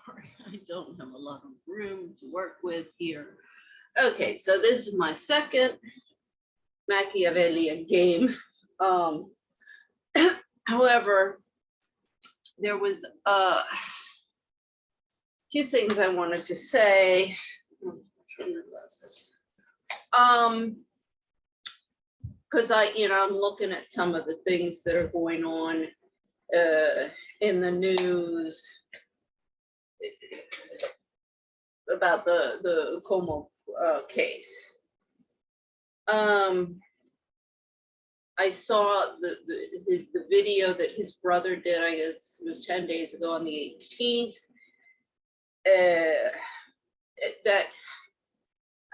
Sorry, I don't have a lot of room to work with here. Okay, so this is my second Machiavellian game. However, there was a few things I wanted to say. Because I'm looking at some of the things that are going on in the news about the Como case. I saw the video that his brother did, I guess it was 10 days ago on the 18th. That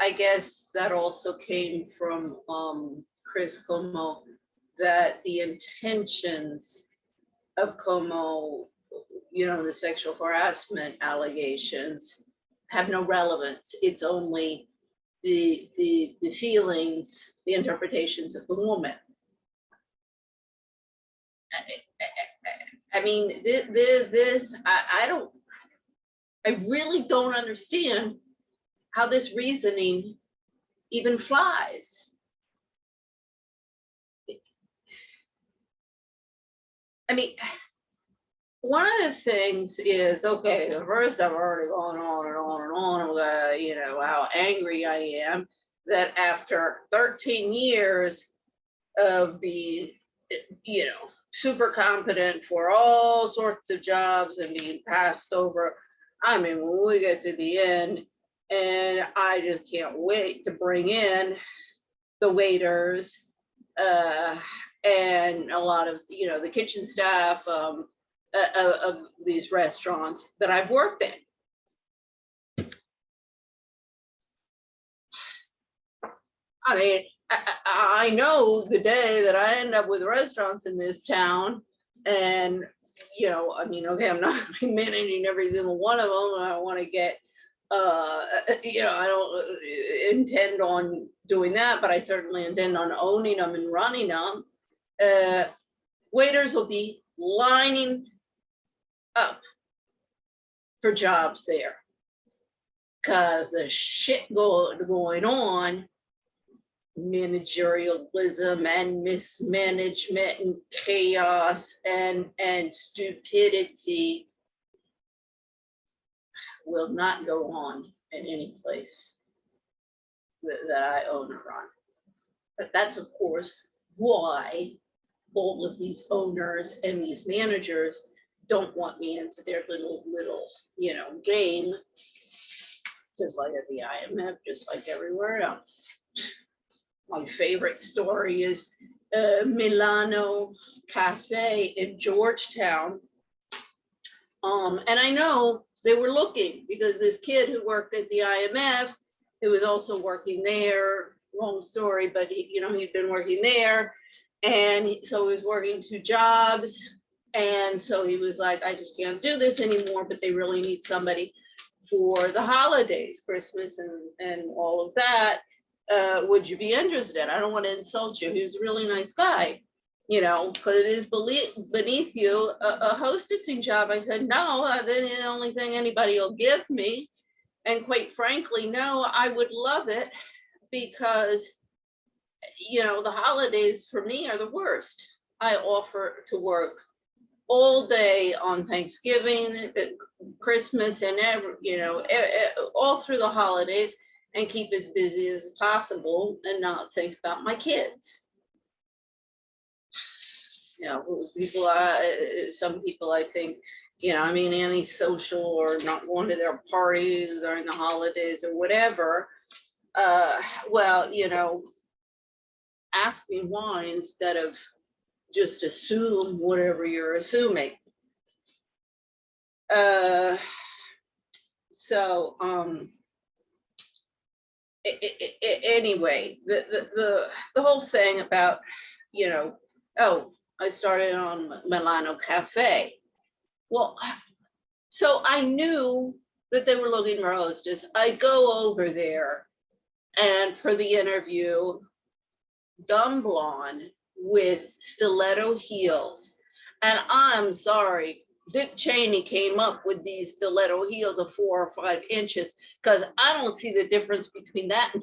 I guess that also came from Chris Como, that the intentions of Como, the sexual harassment allegations have no relevance. It's only the feelings, the interpretations of the woman. I mean, this I really don't understand how this reasoning even flies. I mean, one of the things is, okay, the first I've already gone on and on and on about, how angry I am that after 13 years of being, super competent for all sorts of jobs and being passed over, I mean, when we get to the end, and I just can't wait to bring in the waiters and a lot of, the kitchen staff of these restaurants that I've worked in. I mean, I know the day that I end up with restaurants in this town, and I mean, okay, I'm not managing every single one of them. I want to get, I don't intend on doing that, but I certainly intend on owning them and running them. Waiters will be lining up for jobs there because the shit going on, managerialism and mismanagement and chaos and stupidity will not go on in any place that I own or run. But that's, of course, why all of these owners and these managers don't want me into their little game, just like at the IMF, just like everywhere else. My favorite story is Milano Cafe in Georgetown. And I know they were looking because this kid who worked at the IMF, who was also working there, long story, but he'd been working there. And so he was working 2 jobs. And so he was like, I just can't do this anymore, but they really need somebody for the holidays, Christmas and all of that. Would you be interested? I don't want to insult you. He was a really nice guy, because it is beneath you a hostessing job. I said, no, that's the only thing anybody will give me. And quite frankly, no, I would love it because, the holidays for me are the worst. I offer to work all day on Thanksgiving, Christmas, and all through the holidays, and keep as busy as possible and not think about my kids. Some people I think, antisocial or not going to their parties during the holidays or whatever. Well, ask me why instead of just assume whatever you're assuming. Anyway, the whole thing about, I started on Milano Cafe. Well, so I knew that they were looking for a hostess. I go over there, and for the interview, dumb blonde with stiletto heels. And I'm sorry, Dick Cheney came up with these stiletto heels of 4 or 5 inches, because I don't see the difference between that and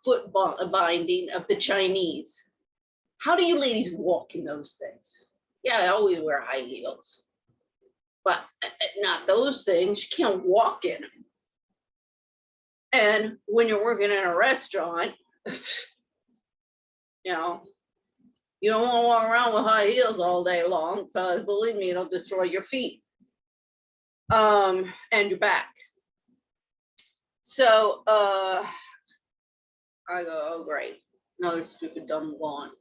foot binding of the Chinese. How do you ladies walk in those things? Yeah, I always wear high heels, but not those things. You can't walk in them. And when you're working in a restaurant, you know, you don't want to walk around with high heels all day long, because believe me, it'll destroy your feet and your back. So I go, oh great, another stupid dumb blonde.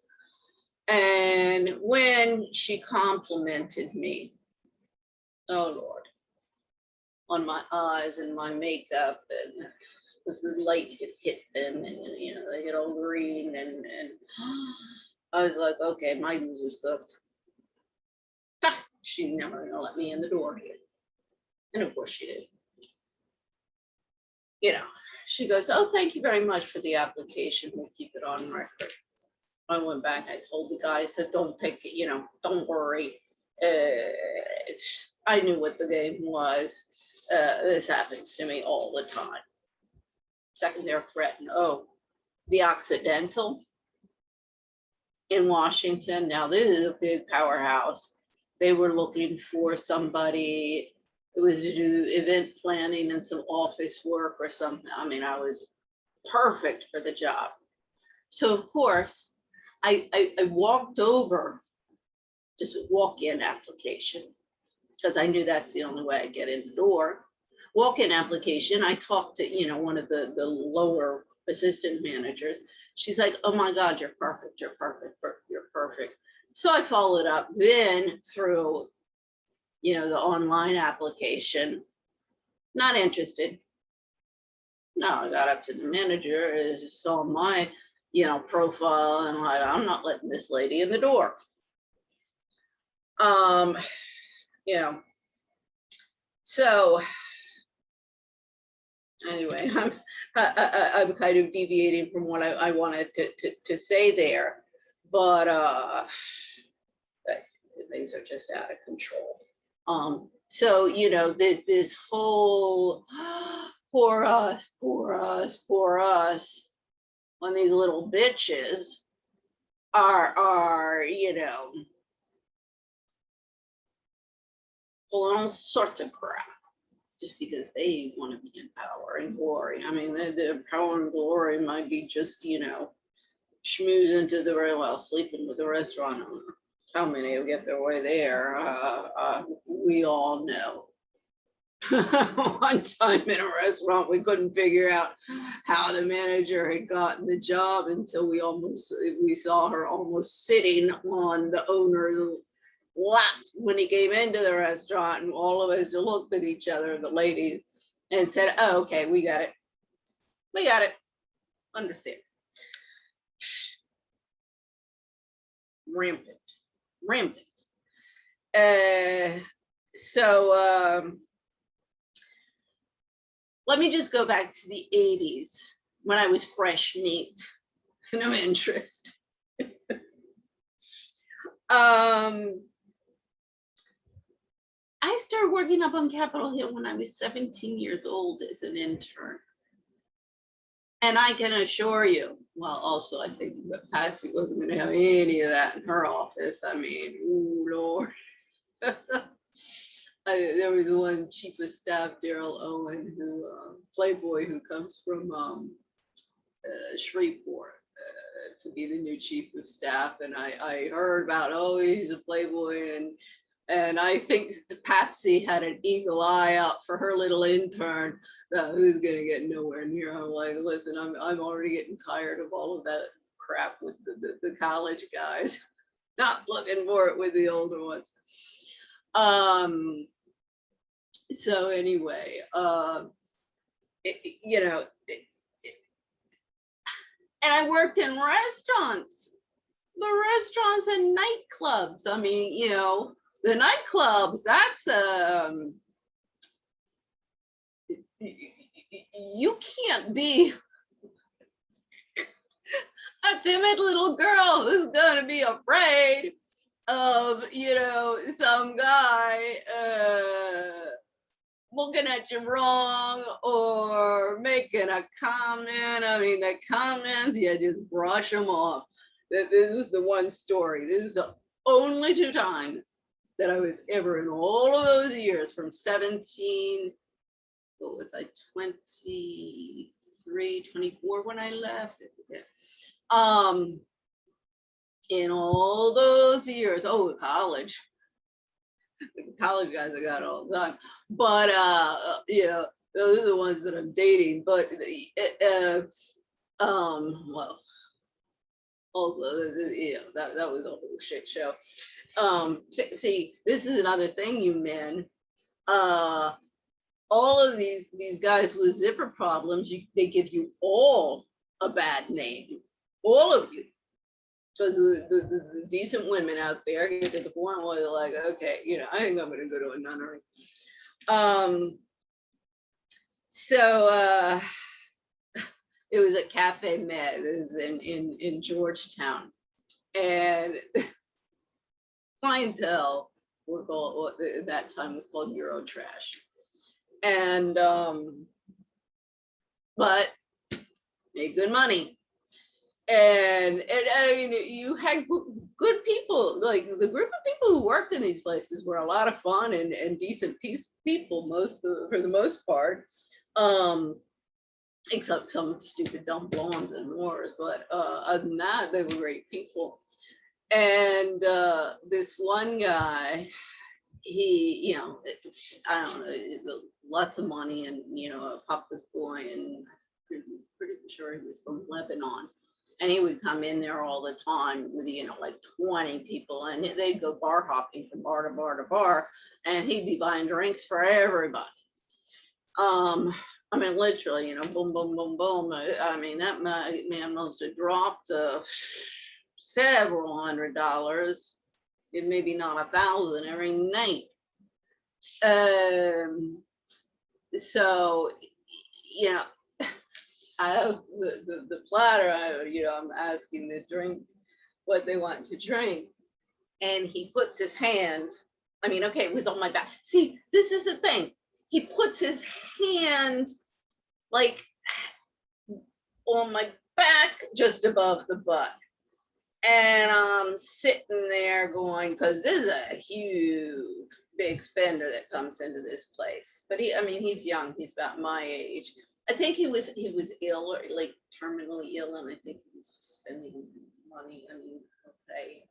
And when she complimented me, oh Lord, on my eyes and my makeup, and because the light had hit them, and you know, they get all green, and I was like, okay, my goose is cooked. She's never gonna let me in the door here. And of course she did. You know, she goes, oh, thank you very much for the application. We'll keep it on record. I went back, I told the guy, I said, don't take it, you know, don't worry. I knew what the game was. This happens to me all the time. Second, they're threatened. Oh, the Occidental in Washington. Now, this is a big powerhouse. They were looking for somebody. It was to do event planning and some office work or something. I mean, I was perfect for the job. So, of course, I walked over, just walk-in application, because I knew that's the only way I'd get in the door. Walk-in application, I talked to, you know, one of the lower assistant managers. She's like, oh my God, you're perfect, you're perfect, you're perfect. So I followed up then through, you know, the online application. Not interested. No, I got up to the manager, saw my, you know, profile, and I'm not letting this lady in the door. You know, so anyway, I'm kind of deviating from what I wanted to say there, but things are just out of control. So, you know, this whole poor us, poor us, poor us, when these little bitches are, you know, pulling all sorts of crap just because they want to be in power and glory. I mean, the power and glory might be just, you know, schmoozing to the very well, sleeping with the restaurant owner. How many will get their way there? We all know. One time in a restaurant, we couldn't figure out how the manager had gotten the job until we saw her almost sitting on the owner's lap when he came into the restaurant, and all of us looked at each other, the ladies, and said, oh, okay, we got it. We got it. Understand. Rampant. Rampant. So let me just go back to the 80s when I was fresh meat and of interest. I started working up on Capitol Hill when I was 17 years old as an intern. And I can assure you, well, also I think that Patsy wasn't going to have any of that in her office. I mean, ooh, Lord. There was one chief of staff, Daryl Owen, who Playboy, who comes from Shreveport to be the new chief of staff. And I heard about, oh, he's a Playboy, and I think Patsy had an eagle eye out for her little intern who's gonna get nowhere near. I'm like, listen, I'm already getting tired of all of that crap with the college guys. Not looking for it with the older ones. So anyway, you know, and I worked in restaurants, the restaurants and nightclubs. I mean, you know, the nightclubs, that's you can't be a timid little girl who's gonna be afraid of, you know, some guy looking at you wrong or making a comment. I mean, the comments, you just brush them off. This is the one story. This is the only 2 times that I was ever in all of those years from 17, what was I, 23, 24 when I left. In all those years, college. College guys I got all the time, but you know, those are the ones that I'm dating. But well, also, you know, that was a whole shit show. See, this is another thing, you men. All of these guys with zipper problems, they give you all a bad name, all of you. Because the decent women out there get to the point where they're like, okay, you know, I think I'm gonna go to a nunnery. So it was at Cafe Med, it was in Georgetown, and clientele were called, what at that time was called Eurotrash, and but made good money. And I mean, you had good people, like the group of people who worked in these places were a lot of fun and decent people, for the most part, except some stupid dumb blondes and Moors. But other than that, they were great people. And this one guy, he, you know, I don't know, lots of money, and you know, a papa's boy, and pretty sure he was from Lebanon. And he would come in there all the time with, you know, like 20 people, and they'd go bar hopping from bar to bar to bar, and he'd be buying drinks for everybody. I mean, literally, you know, boom, boom, boom, boom. I mean, that man must have dropped several $100s, if maybe not 1,000 every night. So, you know, I have the platter, you know, I'm asking the drink what they want to drink. And he puts his hand, I mean, okay, it was on my back. See, this is the thing. He puts his hand like on my back, just above the butt. And I'm sitting there going, because this is a huge, big spender that comes into this place. But I mean, he's young, he's about my age. I think he was ill, or like terminally ill, and I think he was just spending money. I mean, okay,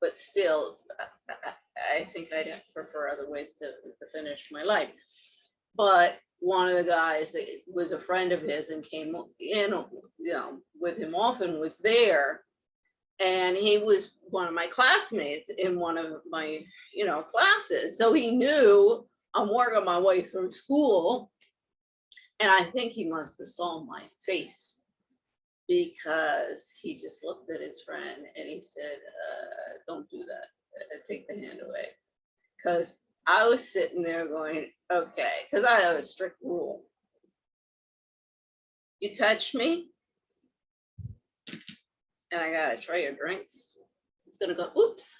but still, I think I'd prefer other ways to finish my life. But one of the guys that was a friend of his and came in, you know, with him often, was there, and he was one of my classmates in one of my, you know, classes. So he knew I'm working my way through school. And I think he must have saw my face, because he just looked at his friend and he said, don't do that, take the hand away. Because I was sitting there going, okay, because I have a strict rule. You touch me, and I got a tray of drinks, it's gonna go, oops.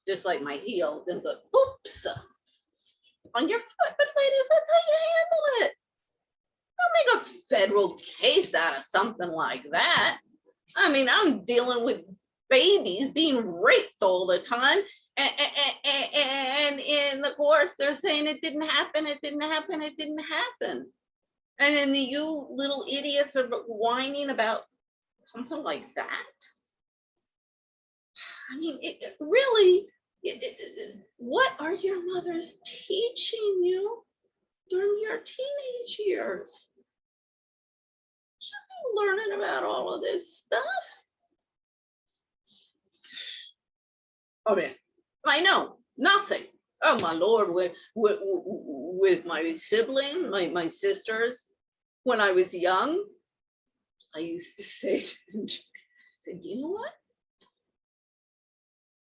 Just like my heel, gonna go, oops, on your foot. But ladies, that's how you handle it. Don't make a federal case out of something like that. I mean, I'm dealing with babies being raped all the time, and in the courts they're saying it didn't happen, it didn't happen, it didn't happen. And then you little idiots are whining about something like that. I mean, it really, what are your mothers teaching you during your teenage years? Should be learning about all of this stuff. I mean, I know nothing. Oh my Lord, with my siblings, my sisters, when I was young, I used to say to them, you know what?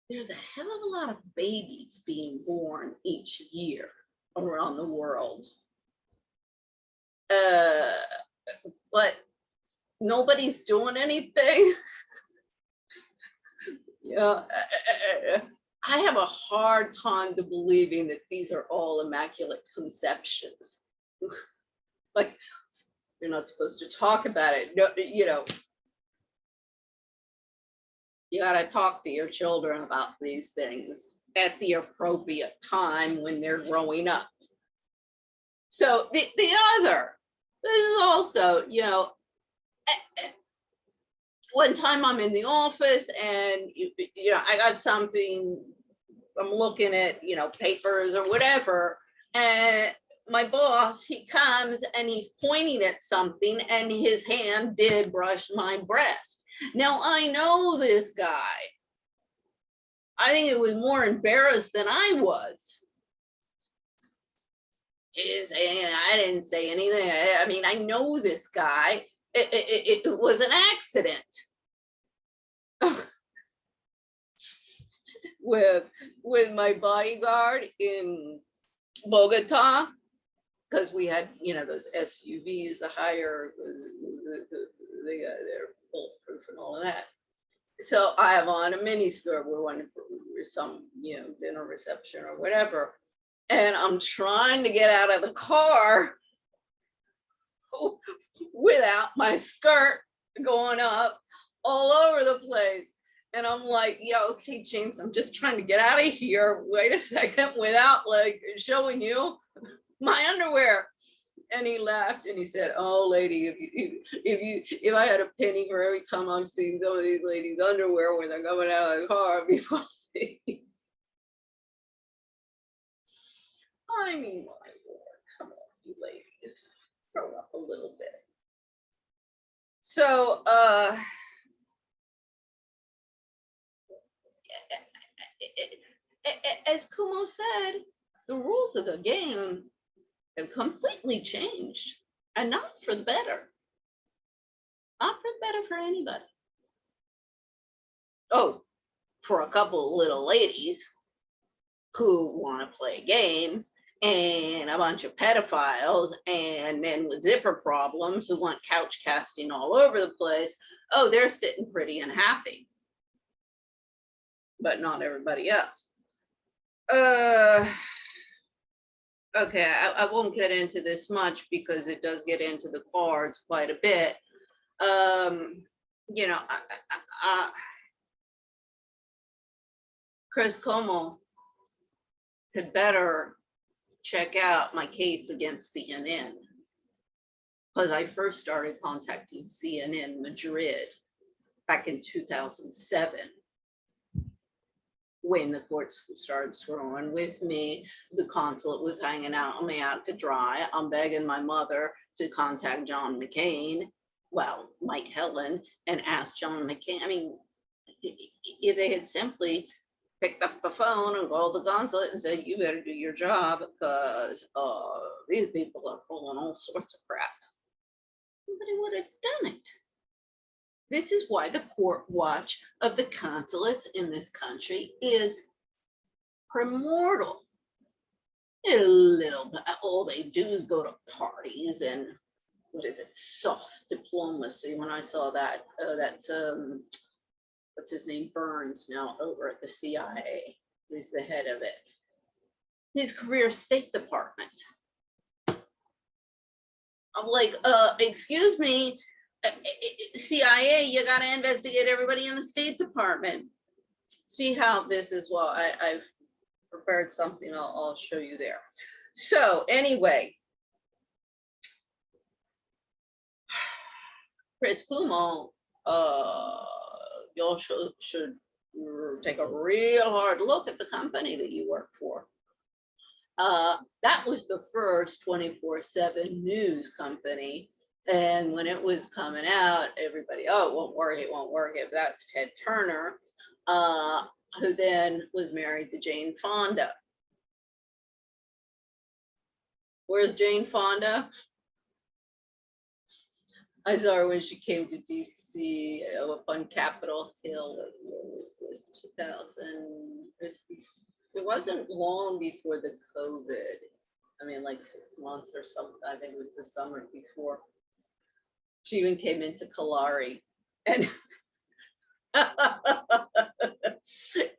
There's a hell of a lot of babies being born each year around the world. But nobody's doing anything. Yeah, I have a hard time to believing that these are all immaculate conceptions. Like, you're not supposed to talk about it. No, you know, you got to talk to your children about these things at the appropriate time when they're growing up. So the other, this is also, you know, one time I'm in the office and, you know, I got something, I'm looking at, you know, papers or whatever, and my boss, he comes and he's pointing at something and his hand did brush my breast. Now I know this guy. I think it was more embarrassed than I was. He didn't say anything. I didn't say anything. I mean, I know this guy. It was an accident. with my bodyguard in Bogota, because we had, you know, those SUVs, the higher, they're bulletproof and all of that. So I have on a mini skirt. We're one for some, you know, dinner reception or whatever, and I'm trying to get out of the car without my skirt going up all over the place. And I'm like, yeah, okay, James, I'm just trying to get out of here. Wait a second, without like showing you my underwear. And he laughed and he said, oh, lady, if I had a penny for every time I've seen some of these ladies' underwear when they're coming out of the car before they... I mean, my Lord, come on, you ladies, grow up a little bit. So, as Kumo said, the rules of the game have completely changed, and not for the better. Not for the better for anybody. Oh, for a couple of little ladies who want to play games, and a bunch of pedophiles and men with zipper problems who want couch casting all over the place. Oh, they're sitting pretty and happy. But not everybody else. Okay, I won't get into this much because it does get into the cards quite a bit. You know, Chris Como had better check out my case against CNN, because I first started contacting CNN Madrid back in 2007. When the courts started screwing with me, the consulate was hanging out me out to dry. I'm begging my mother to contact John McCain, well, Mike Helen, and ask John McCain. I mean, if they had simply picked up the phone and called the consulate and said, you better do your job because these people are pulling all sorts of crap, nobody would have done it. This is why the court watch of the consulates in this country is primordial. A little bit, all they do is go to parties and what is it, soft diplomacy. When I saw that, that's what's his name, Burns, now over at the CIA, he's the head of it. His career State Department. I'm like, excuse me, CIA, you got to investigate everybody in the State Department. See how this is, well, I've prepared something I'll show you there. So anyway, Chris Cuomo, y'all should take a real hard look at the company that you work for. That was the first 24/7 news company. And when it was coming out, everybody, oh, it won't work, it won't work. If that's Ted Turner, who then was married to Jane Fonda. Where's Jane Fonda? I saw her when she came to DC up on Capitol Hill. What was this, 2000? It wasn't long before the COVID. I mean, like 6 months or something. I think it was the summer before. She even came into Kalari, and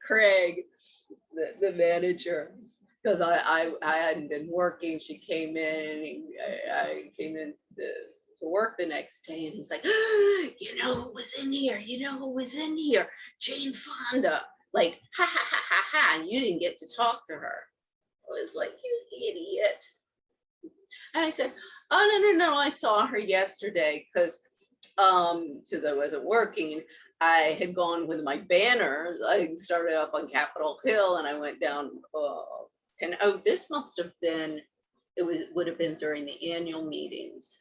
Craig, the manager, because I hadn't been working. She came in, and I came in to work the next day, and he's like, you know who was in here? You know who was in here? Jane Fonda. Like, ha ha ha ha ha, and you didn't get to talk to her. I was like, you idiot. And I said, oh, no, I saw her yesterday because since I wasn't working, I had gone with my banners. I started up on Capitol Hill and I went down, and oh, this must have been, would have been during the annual meetings.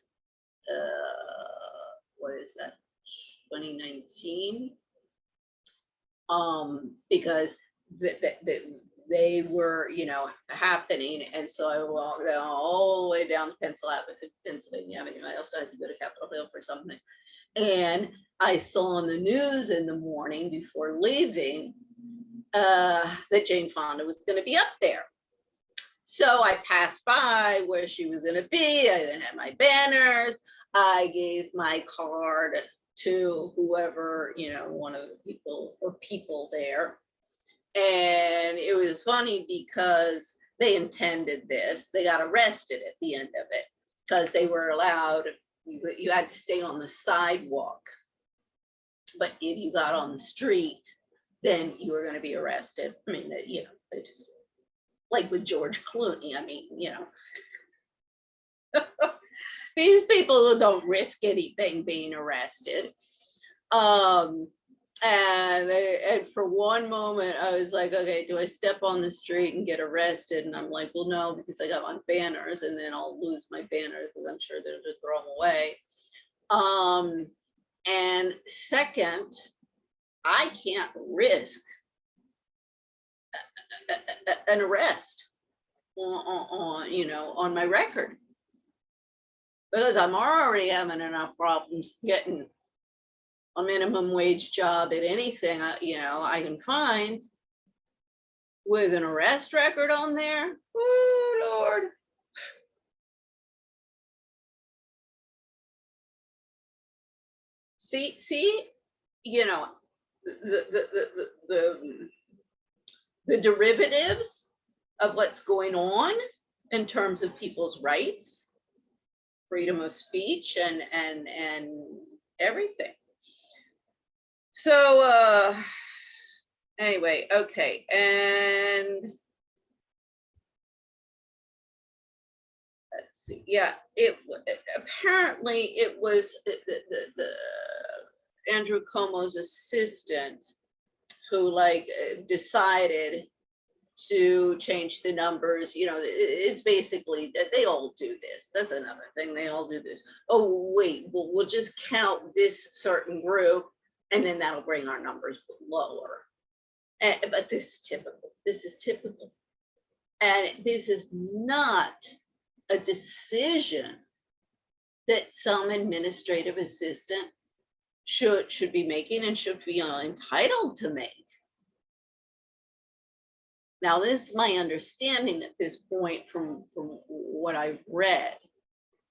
What is that, 2019? Because they were, happening. And so I walked down all the way down to Pennsylvania Avenue. I also had to go to Capitol Hill for something. And I saw on the news in the morning before leaving that Jane Fonda was going to be up there. So I passed by where she was going to be. I then had my banners. I gave my card to whoever, one of the people there. And it was funny because they intended this. They got arrested at the end of it because they were allowed, you had to stay on the sidewalk. But if you got on the street, then you were going to be arrested. I mean, they just, like with George Clooney, I mean, these people don't risk anything being arrested. And for one moment, I was like, okay, do I step on the street and get arrested? And I'm like, well, no, because I got my banners and then I'll lose my banners because I'm sure they'll just throw them away. And second, I can't risk an arrest on my record because I'm already having enough problems getting a minimum wage job at anything I can find. With an arrest record on there, oh Lord. See, the derivatives of what's going on in terms of people's rights, freedom of speech, and everything. So anyway, okay, and let's see. Yeah, apparently it was the Andrew Cuomo's assistant who decided to change the numbers. It's basically that they all do this. That's another thing. They all do this. Oh, wait, well, we'll just count this certain group and then that'll bring our numbers lower. But this is typical. This is typical. And this is not a decision that some administrative assistant should be making and should be entitled to make. Now, this is my understanding at this point from what I've read.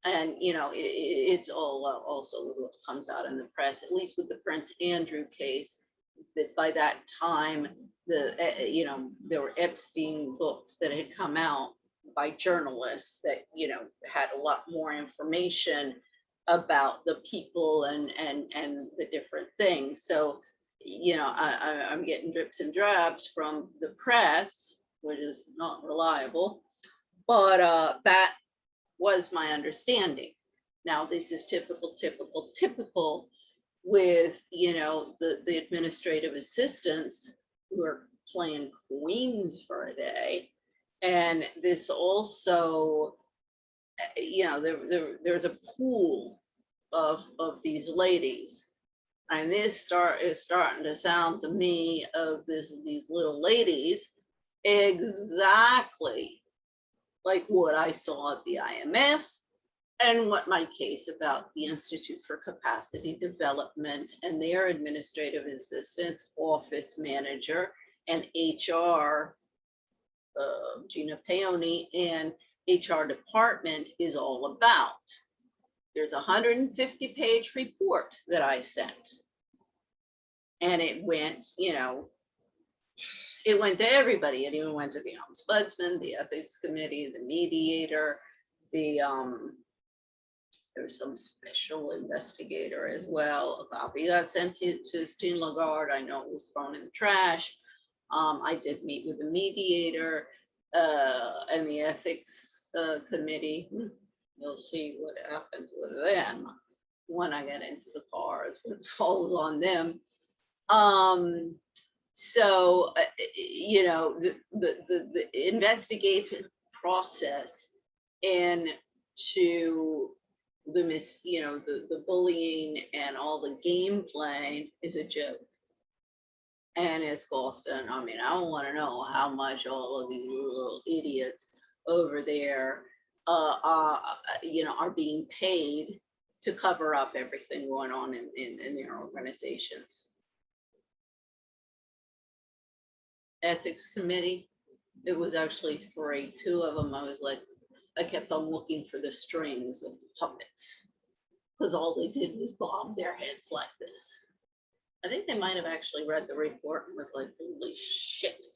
And, it's all also what comes out in the press, at least with the Prince Andrew case, that by that time, there were Epstein books that had come out by journalists that, had a lot more information about the people and the different things. So, I'm getting drips and drabs from the press, which is not reliable, but that was my understanding. Now, this is typical with, the administrative assistants who are playing queens for a day. And this also, there's a pool of these ladies. And this is starting to sound to me of these little ladies exactly like what I saw at the IMF and what my case about the Institute for Capacity Development and their administrative assistants, office manager, and HR, Gina Paoni, and HR department is all about. There's a 150-page report that I sent. And it went, it went to everybody. It even went to the ombudsman, the ethics committee, the mediator, the there was some special investigator as well. A copy got sent to Christine Lagarde. I know it was thrown in the trash. I did meet with the mediator and the ethics committee. You'll see what happens with them when I get into the cars, what falls on them. So, you know, the investigation process into the bullying and all the game playing is a joke. And it's costing, I mean, I don't want to know how much all of these little idiots over there are being paid to cover up everything going on in their organizations. Ethics committee, it was actually 3. 2 of them, I kept on looking for the strings of the puppets, because all they did was bob their heads like this. I think they might have actually read the report and was like, holy shit.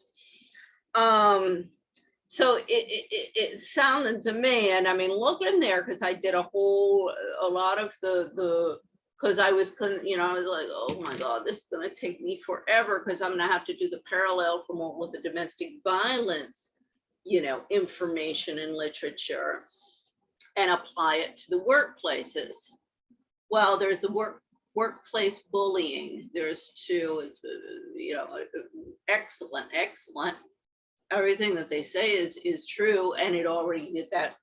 So it sounded to me, and I mean, look in there, because I did a lot of because I was like, oh my God, this is going to take me forever, because I'm going to have to do the parallel from all of the domestic violence, information and literature, and apply it to the workplaces. Well, there's the workplace bullying. There's 2, excellent. Everything that they say is true, and it already did that,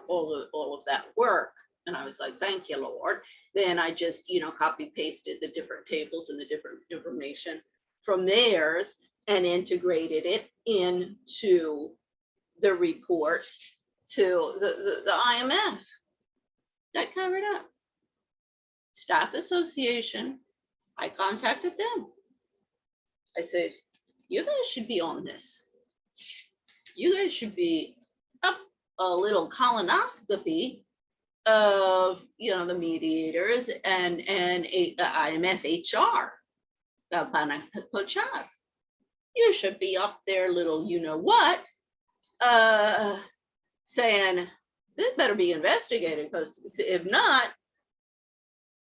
all of that work. And I was like, thank you, Lord. Then I just, copy pasted the different tables and the different information from theirs and integrated it into the report to the IMF. That covered up. Staff Association, I contacted them. I said, you guys should be on this. You guys should be up a little colonoscopy of, the mediators and IMF HR. You should be up there little, saying this better be investigated, because if not,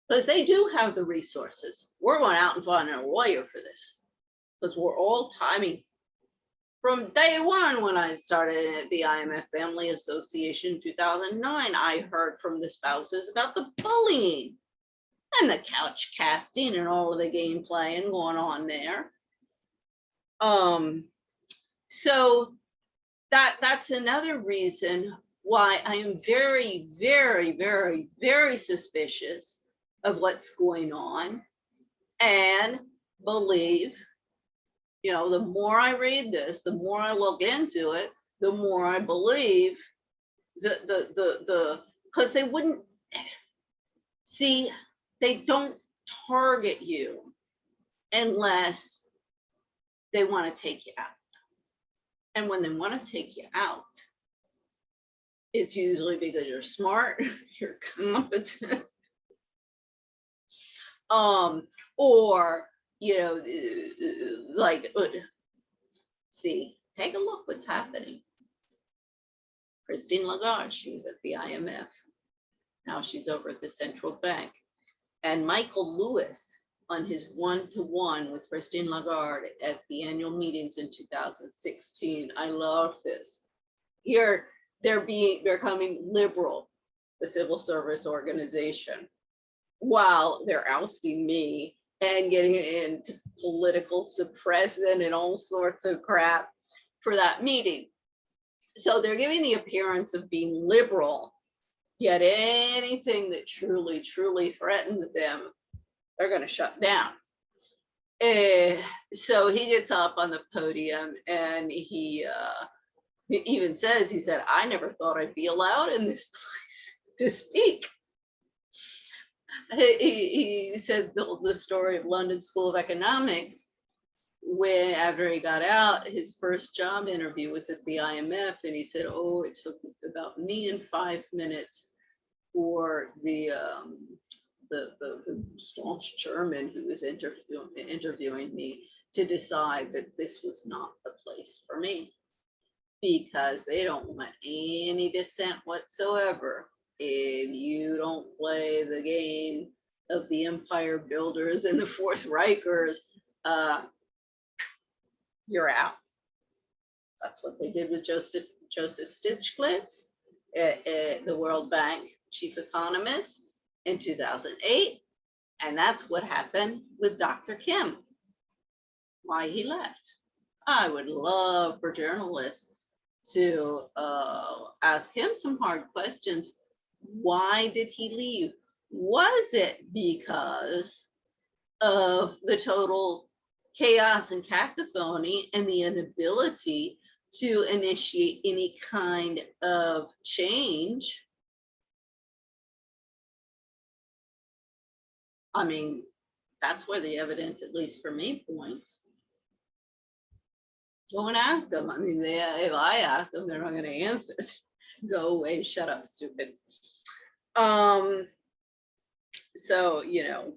because they do have the resources. We're going out and finding a lawyer for this, because we're all timing. From day one, when I started at the IMF Family Association in 2009, I heard from the spouses about the bullying and the couch casting and all of the game playing going on there. So that's another reason why I am very, very, very, very suspicious of what's going on, and believe, the more I read this, the more I look into it, the more I believe because they wouldn't see, they don't target you unless they want to take you out. And when they want to take you out, it's usually because you're smart, you're competent, or see, take a look what's happening. Christine Lagarde, she was at the IMF. Now she's over at the central bank. And Michael Lewis, on his one-to-one with Christine Lagarde at the annual meetings in 2016. I love this. Here, they're becoming liberal, the civil service organization, while they're ousting me and getting into political suppression and all sorts of crap for that meeting. So they're giving the appearance of being liberal, yet anything that truly, truly threatens them, they're going to shut down. So he gets up on the podium and he even says, he said, I never thought I'd be allowed in this place to speak. He said the story of London School of Economics, when after he got out, his first job interview was at the IMF, and he said, oh, it took about me and 5 minutes for the staunch German who was interviewing me to decide that this was not the place for me, because they don't want any dissent whatsoever. If you don't play the game of the empire builders and the Fourth Reichers, you're out. That's what they did with Joseph Stiglitz, the World Bank chief economist, in 2008. And that's what happened with Dr. Kim, why he left. I would love for journalists to ask him some hard questions. Why did he leave? Was it because of the total chaos and cacophony and the inability to initiate any kind of change? I mean, that's where the evidence, at least for me, points. Go and ask them. I mean, if I ask them, they're not going to answer. Go away, shut up, stupid. So, you know,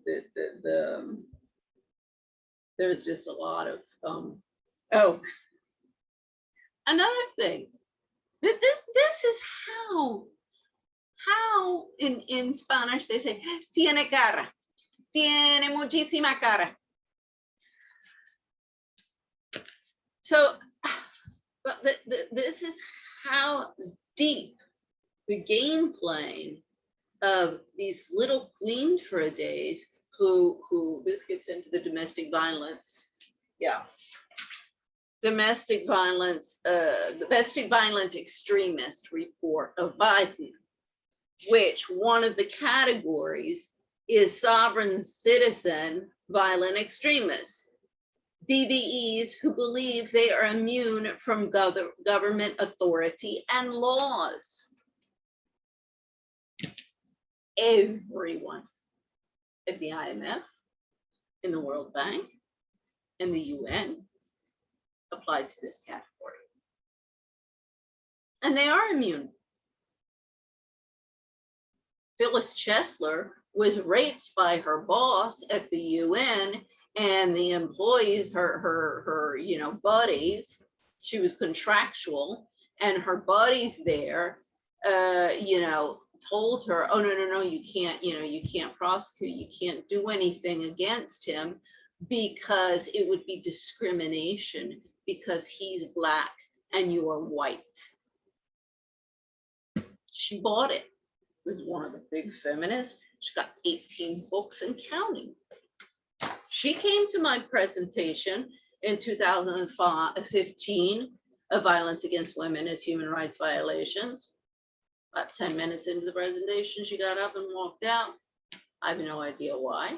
there's just a lot of, oh, another thing. This is how in Spanish they say, tiene cara, tiene muchísima cara. So, but this is how deep the game playing of these little queen for a days who this gets into the domestic violence. Yeah. Domestic violence, the domestic violent extremist report of Biden, which one of the categories is sovereign citizen violent extremists. DVEs who believe they are immune from government authority and laws. Everyone at the IMF, in the World Bank, and the UN applied to this category. And they are immune. Phyllis Chesler was raped by her boss at the UN, and the employees, her you know, buddies, she was contractual, and her buddies there, you know, told her, oh, no, you can't, you know, you can't prosecute, you can't do anything against him because it would be discrimination because he's Black and you're white. She bought it. Was one of the big feminists. She got 18 books and counting. She came to my presentation in 2015 of violence against women as human rights violations. About 10 minutes into the presentation, she got up and walked out. I have no idea why.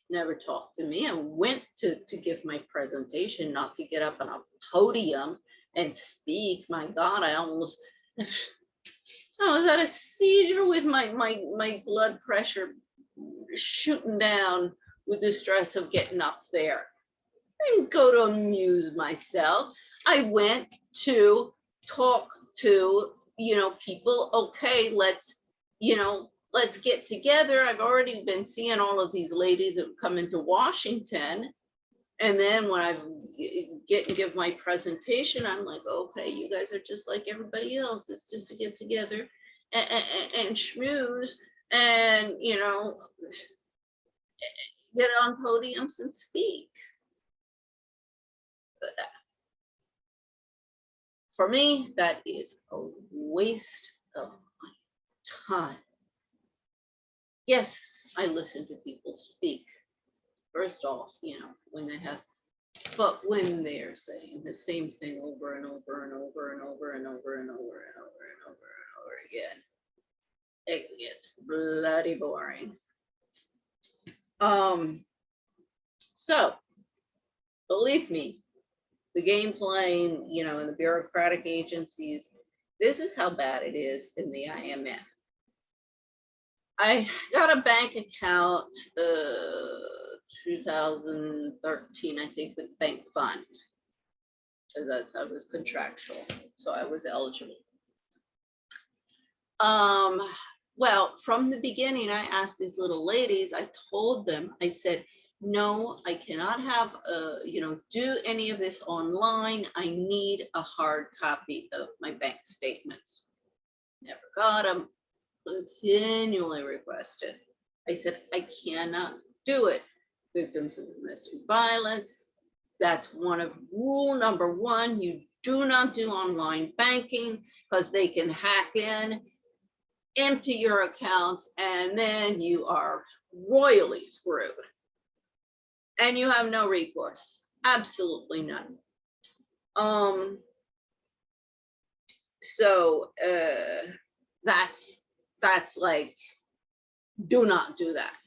Never talked to me. I went to give my presentation, not to get up on a podium and speak. My God, I was at a seizure with my blood pressure shooting down with the stress of getting up there. I didn't go to amuse myself. I went to talk to, you know, people. Okay, let's get together. I've already been seeing all of these ladies that come into Washington. And then when I give my presentation, I'm like, okay, you guys are just like everybody else. It's just to get together and schmooze and, you know, get on podiums and speak. For me, that is a waste of my time. Yes, I listen to people speak. First off, you know, when they have, but when they're saying the same thing over and over and over and over and over and over and over and over and over again, it gets bloody boring. So believe me, the game playing, you know, in the bureaucratic agencies, this is how bad it is in the IMF. I got a bank account 2013, I think, with Bank Fund. So I was contractual, so I was eligible. Well, from the beginning, I asked these little ladies, I told them, I said, no, I cannot have, do any of this online. I need a hard copy of my bank statements. Never got them, continually requested. I said, I cannot do it. Victims of domestic violence, that's one of rule number one. You do not do online banking because they can hack in, empty your accounts, and then you are royally screwed. And you have no recourse, absolutely none. So that's like, do not do that.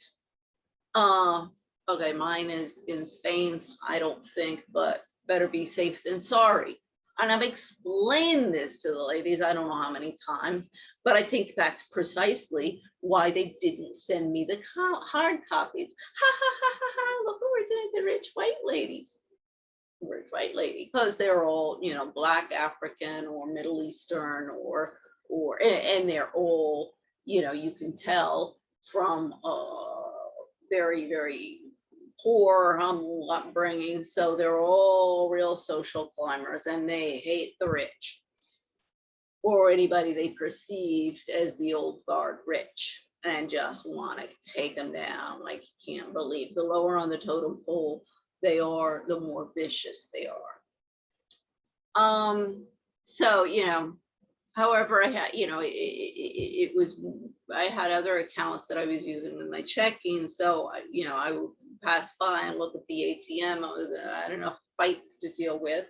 Okay, mine is in Spain, I don't think, but better be safe than sorry. And I've explained this to the ladies, I don't know how many times, but I think that's precisely why they didn't send me the hard copies. Ha ha ha ha ha, look what we're doing, the rich white ladies. Rich white lady, because they're all, Black, African, or Middle Eastern, and they're all, you can tell from very, very poor, humble upbringing. So they're all real social climbers, and they hate the rich or anybody they perceived as the old guard rich, and just want to take them down. Like, you can't believe, the lower on the totem pole they are, the more vicious they are. So, however, I had, it was, I had other accounts that I was using with my checking. So, I would pass by and look at the ATM. I had enough fights to deal with.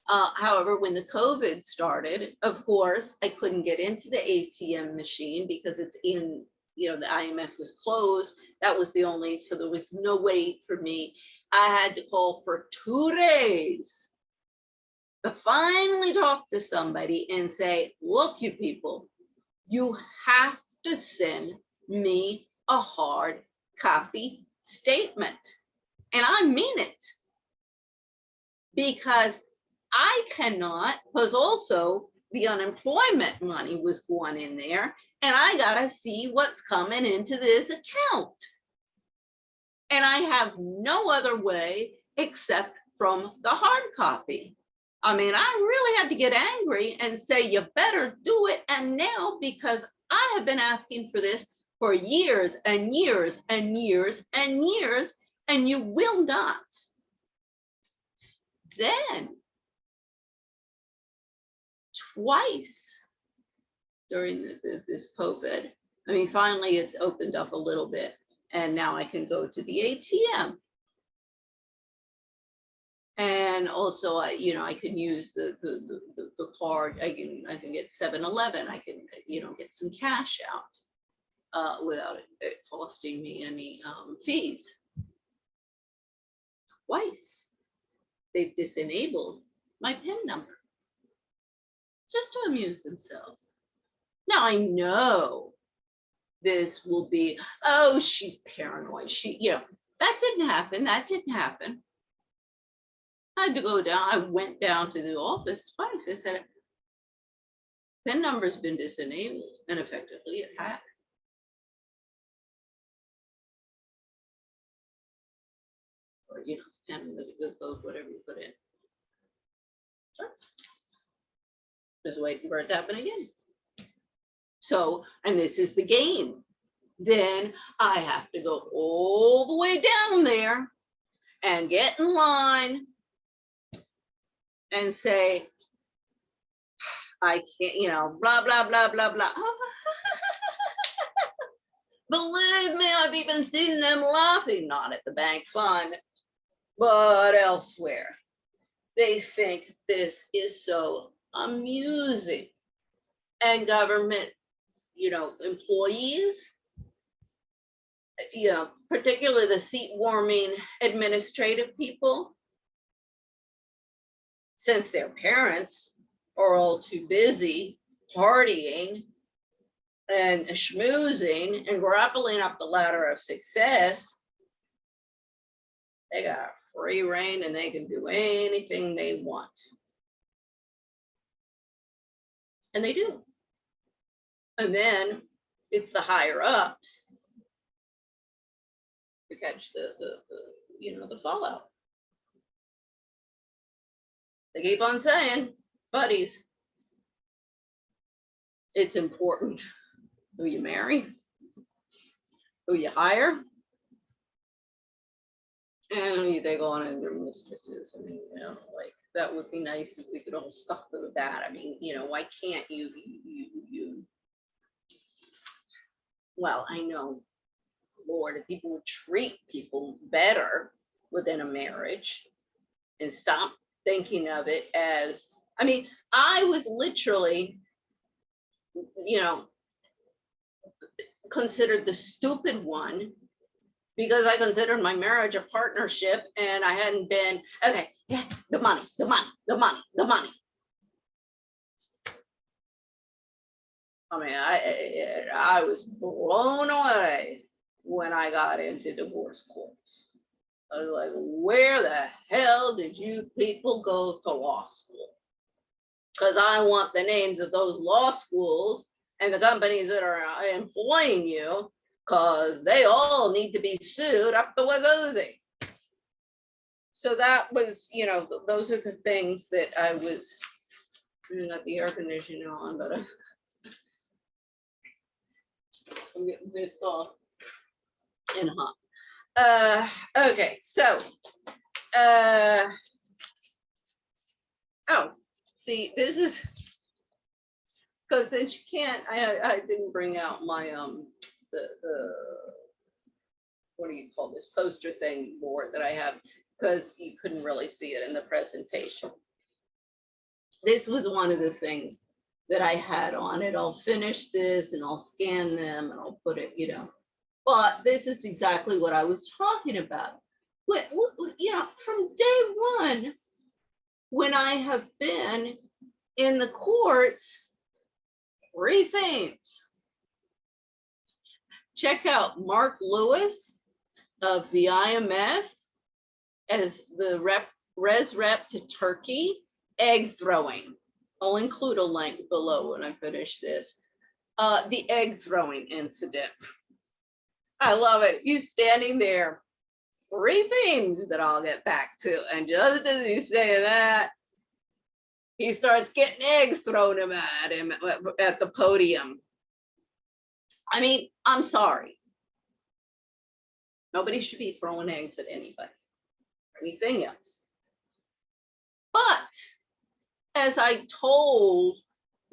However, when the COVID started, of course, I couldn't get into the ATM machine because it's in, the IMF was closed. That was the only, so there was no way for me. I had to call for 2 days to finally talk to somebody and say, look, you people, you have to send me a hard copy statement. And I mean it. Because I cannot, because also the unemployment money was going in there, and I gotta see what's coming into this account. And I have no other way except from the hard copy. I mean, I really had to get angry and say, you better do it, and now, because I have been asking for this for years and years and years and years, and you will not. Then, twice during this COVID, I mean, finally it's opened up a little bit, and now I can go to the ATM. And also, I can use the card. I can get 7-Eleven. I can, get some cash out without it costing me any fees. Twice, they've disenabled my PIN number just to amuse themselves. Now I know this will be, oh, she's paranoid. That didn't happen. That didn't happen. I had to go down. I went down to the office twice. I said, PIN number's been disenabled, and effectively it had. Or, PIN with the code, whatever you put in. Just waiting for it to happen again. So, and this is the game. Then I have to go all the way down there and get in line and say, I can't, blah, blah, blah, blah, blah. Believe me, I've even seen them laughing, not at the bank fund, but elsewhere. They think this is so amusing. And government, employees, particularly the seat warming administrative people, since their parents are all too busy partying and schmoozing and grappling up the ladder of success, they got free reign and they can do anything they want. And they do. And then it's the higher ups to catch the the fallout. They keep on saying, buddies, it's important who you marry, who you hire, and who you take on as their mistresses. I mean, like, that would be nice if we could all stop with that. I mean, why can't you well, I know, Lord, if people would treat people better within a marriage and stop thinking of it as, I mean, I was literally, considered the stupid one because I considered my marriage a partnership and I hadn't been, okay, yeah, the money. I mean, I was blown away when I got into divorce courts. I was like, where the hell did you people go to law school? Because I want the names of those law schools and the companies that are employing you, because they all need to be sued up the wazoozie. So that was, those are the things that I was, not the air conditioning on, but I'm getting pissed off and hot. Okay, so, oh, see, this is, because since you can't, I didn't bring out my, the what do you call this, poster thing board that I have, because you couldn't really see it in the presentation. This was one of the things that I had on it. I'll finish this and I'll scan them and I'll put it, but this is exactly what I was talking about. From day one, when I have been in the courts, 3 themes. Check out Mark Lewis of the IMF as the res rep to Turkey, egg throwing. I'll include a link below when I finish this. The egg throwing incident. I love it. He's standing there. 3 themes that I'll get back to. And just as he's saying that, he starts getting eggs thrown at him at the podium. I mean, I'm sorry. Nobody should be throwing eggs at anybody or anything else. But as I told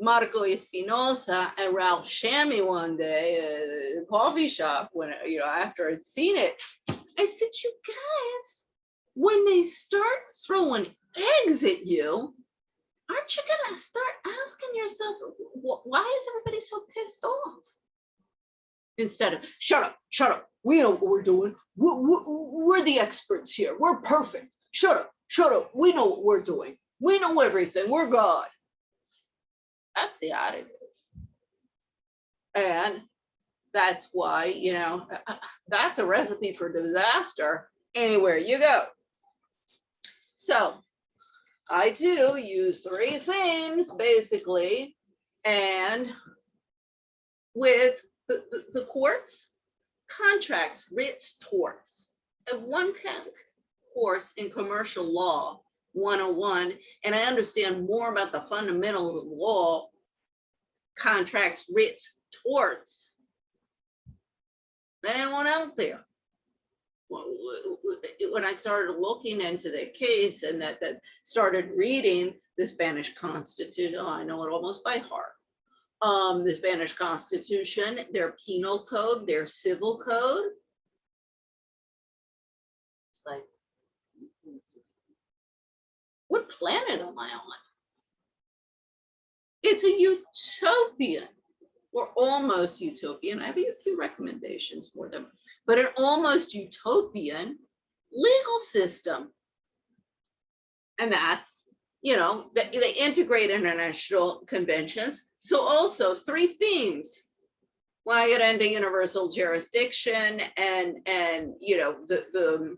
Marco Espinosa and Ralph Shammy one day at a coffee shop, when after I'd seen it, I said, you guys, when they start throwing eggs at you, aren't you gonna start asking yourself, why is everybody so pissed off? Instead of, shut up, we know what we're doing. We're the experts here. We're perfect. Shut up, we know what we're doing. We know everything, we're God. That's the attitude. And that's why, that's a recipe for disaster anywhere you go. So I do use 3 themes basically, and with the courts, contracts, writs, torts. I have 1 course in commercial law 101, and I understand more about the fundamentals of law, contracts, writs, torts than anyone out there. When I started looking into the case and that started reading the Spanish Constitution, I know it almost by heart. The Spanish Constitution, their penal code, their civil code. It's like, what planet am I on? It's a utopian, or almost utopian. I have a few recommendations for them, but an almost utopian legal system. And that's, they integrate international conventions. So also 3 themes: why get into universal jurisdiction and the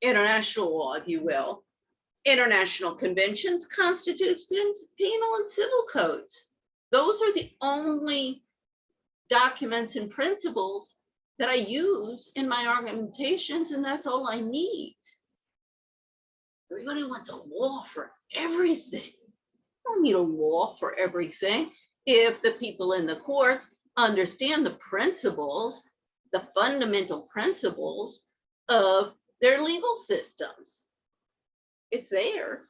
international law, if you will, international conventions, constitutions, penal and civil codes. Those are the only documents and principles that I use in my argumentations, and that's all I need. Everybody wants a law for everything. I don't need a law for everything if the people in the courts understand the principles, the fundamental principles of their legal systems. It's there.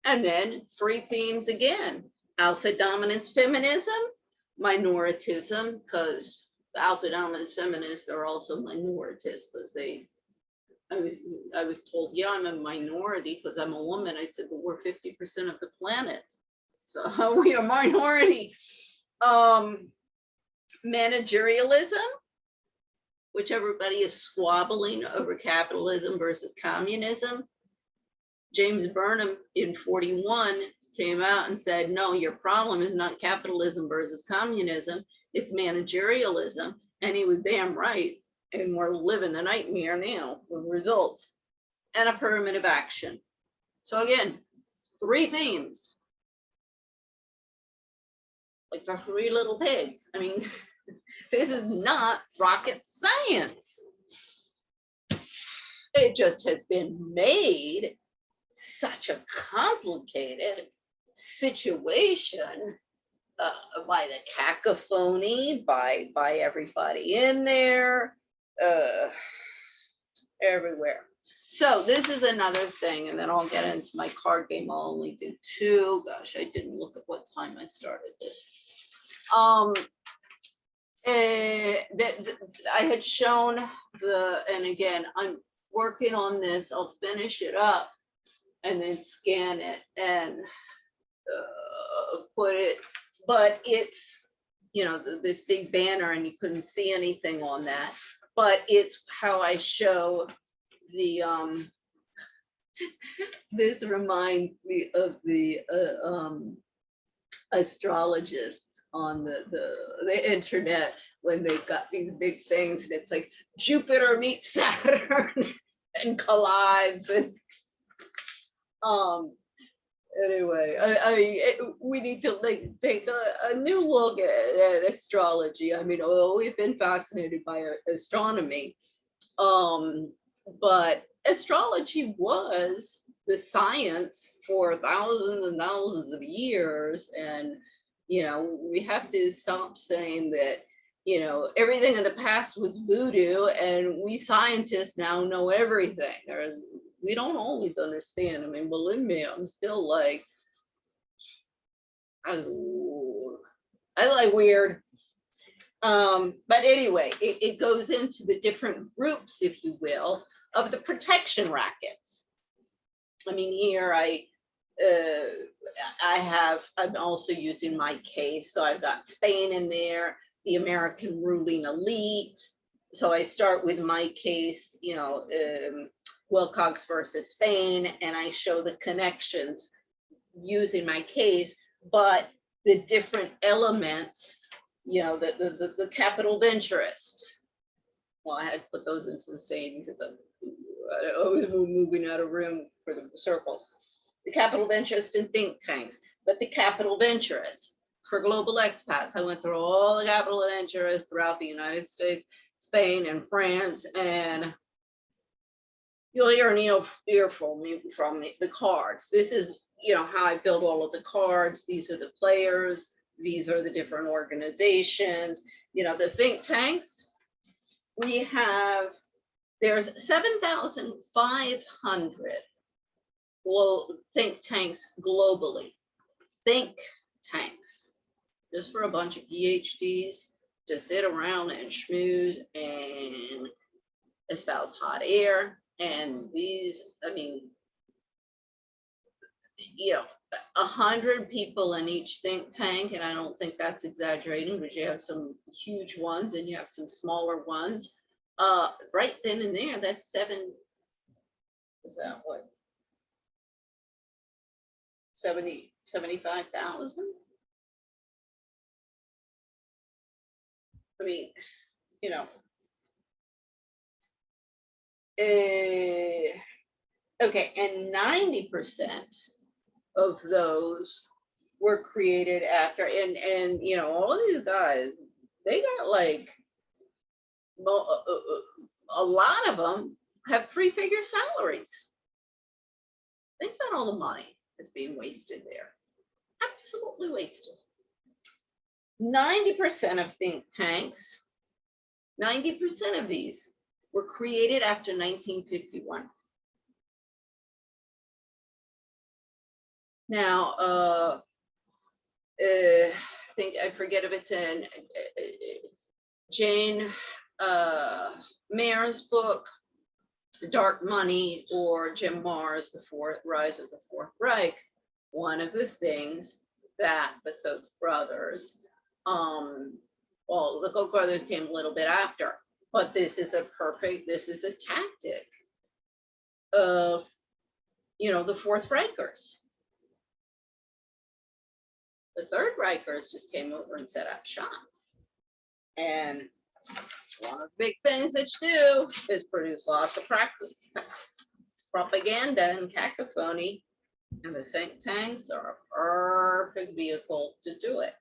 And then 3 themes again: alpha-dominance feminism, minoritism, because alpha-dominance feminists are also minoritist, because I was told, yeah, I'm a minority because I'm a woman. I said, but we're 50% of the planet. So how are we a minority? Managerialism, which everybody is squabbling over capitalism versus communism. James Burnham in 41 came out and said, no, your problem is not capitalism versus communism, it's managerialism. And he was damn right. And we're living the nightmare now with results. And affirmative action. So again, 3 themes. Like the 3 little pigs. I mean, this is not rocket science. It just has been made such a complicated situation by the cacophony, by everybody in there, everywhere. So this is another thing, and then I'll get into my card game. I'll only do 2. Gosh, I didn't look at what time I started this. I had shown and again, I'm working on this. I'll finish it up and then scan it and put it, but it's, you know, this big banner and you couldn't see anything on that, but it's how I show the, this reminds me of the astrologists on the internet when they've got these big things and it's like Jupiter meets Saturn and collides and anyway, we need to like take a new look at astrology. I mean, we've been fascinated by astronomy, but astrology was the science for thousands and thousands of years, and you know, we have to stop saying that, you know, everything in the past was voodoo and we scientists now know everything. We don't always understand. I mean, believe me, I'm still like, I like weird. But anyway, it goes into the different groups, if you will, of the protection rackets. I mean, here I'm also using my case. So I've got Spain in there, the American ruling elite. So I start with my case, you know, Wilcox versus Spain, and I show the connections using my case, but the different elements, you know, the capital of interest. Well, I had to put those into the same because I was moving out of room for the circles. The capital of interest in think tanks, but the capital of interest for global expats. I went through all the capital of interest throughout the United States, Spain, and France, and you'll hear an earful from the cards. This is, you know, how I build all of the cards. These are the players. These are the different organizations. You know, the think tanks. We have, there's 7,500 think tanks globally. Think tanks, just for a bunch of PhDs to sit around and schmooze and espouse hot air. And these, I mean, you know, 100 people in each think tank, and I don't think that's exaggerating, because you have some huge ones and you have some smaller ones. Right then and there, that's 75,000. I mean, you know, okay, and 90% of those were created after, and you know, all of these guys, they got like a lot of them have 3-figure salaries. Think about all the money that's being wasted there. Absolutely wasted. 90% of think tanks, 90% of these were created after 1951. Now, I think, I forget if it's in Jane Mayer's book, Dark Money, or Jim Marrs, The Rise of the Fourth Reich. One of the things that the Koch brothers, well, the Koch brothers came a little bit after, but this is a tactic of, the Fourth Reichers. The Third Reichers just came over and set up shop. And one of the big things that you do is produce lots of propaganda and cacophony. And the think tanks are a perfect vehicle to do it.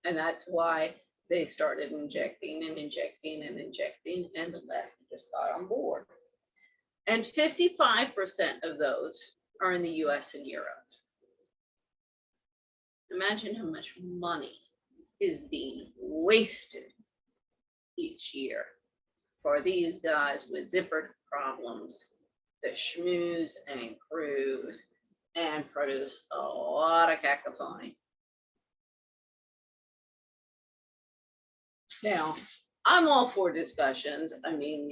And that's why they started injecting and injecting and injecting, and the left just got on board. And 55% of those are in the US and Europe. Imagine how much money is being wasted each year for these guys with zippered problems to schmooze and cruise and produce a lot of cacophony. Now, I'm all for discussions. I mean,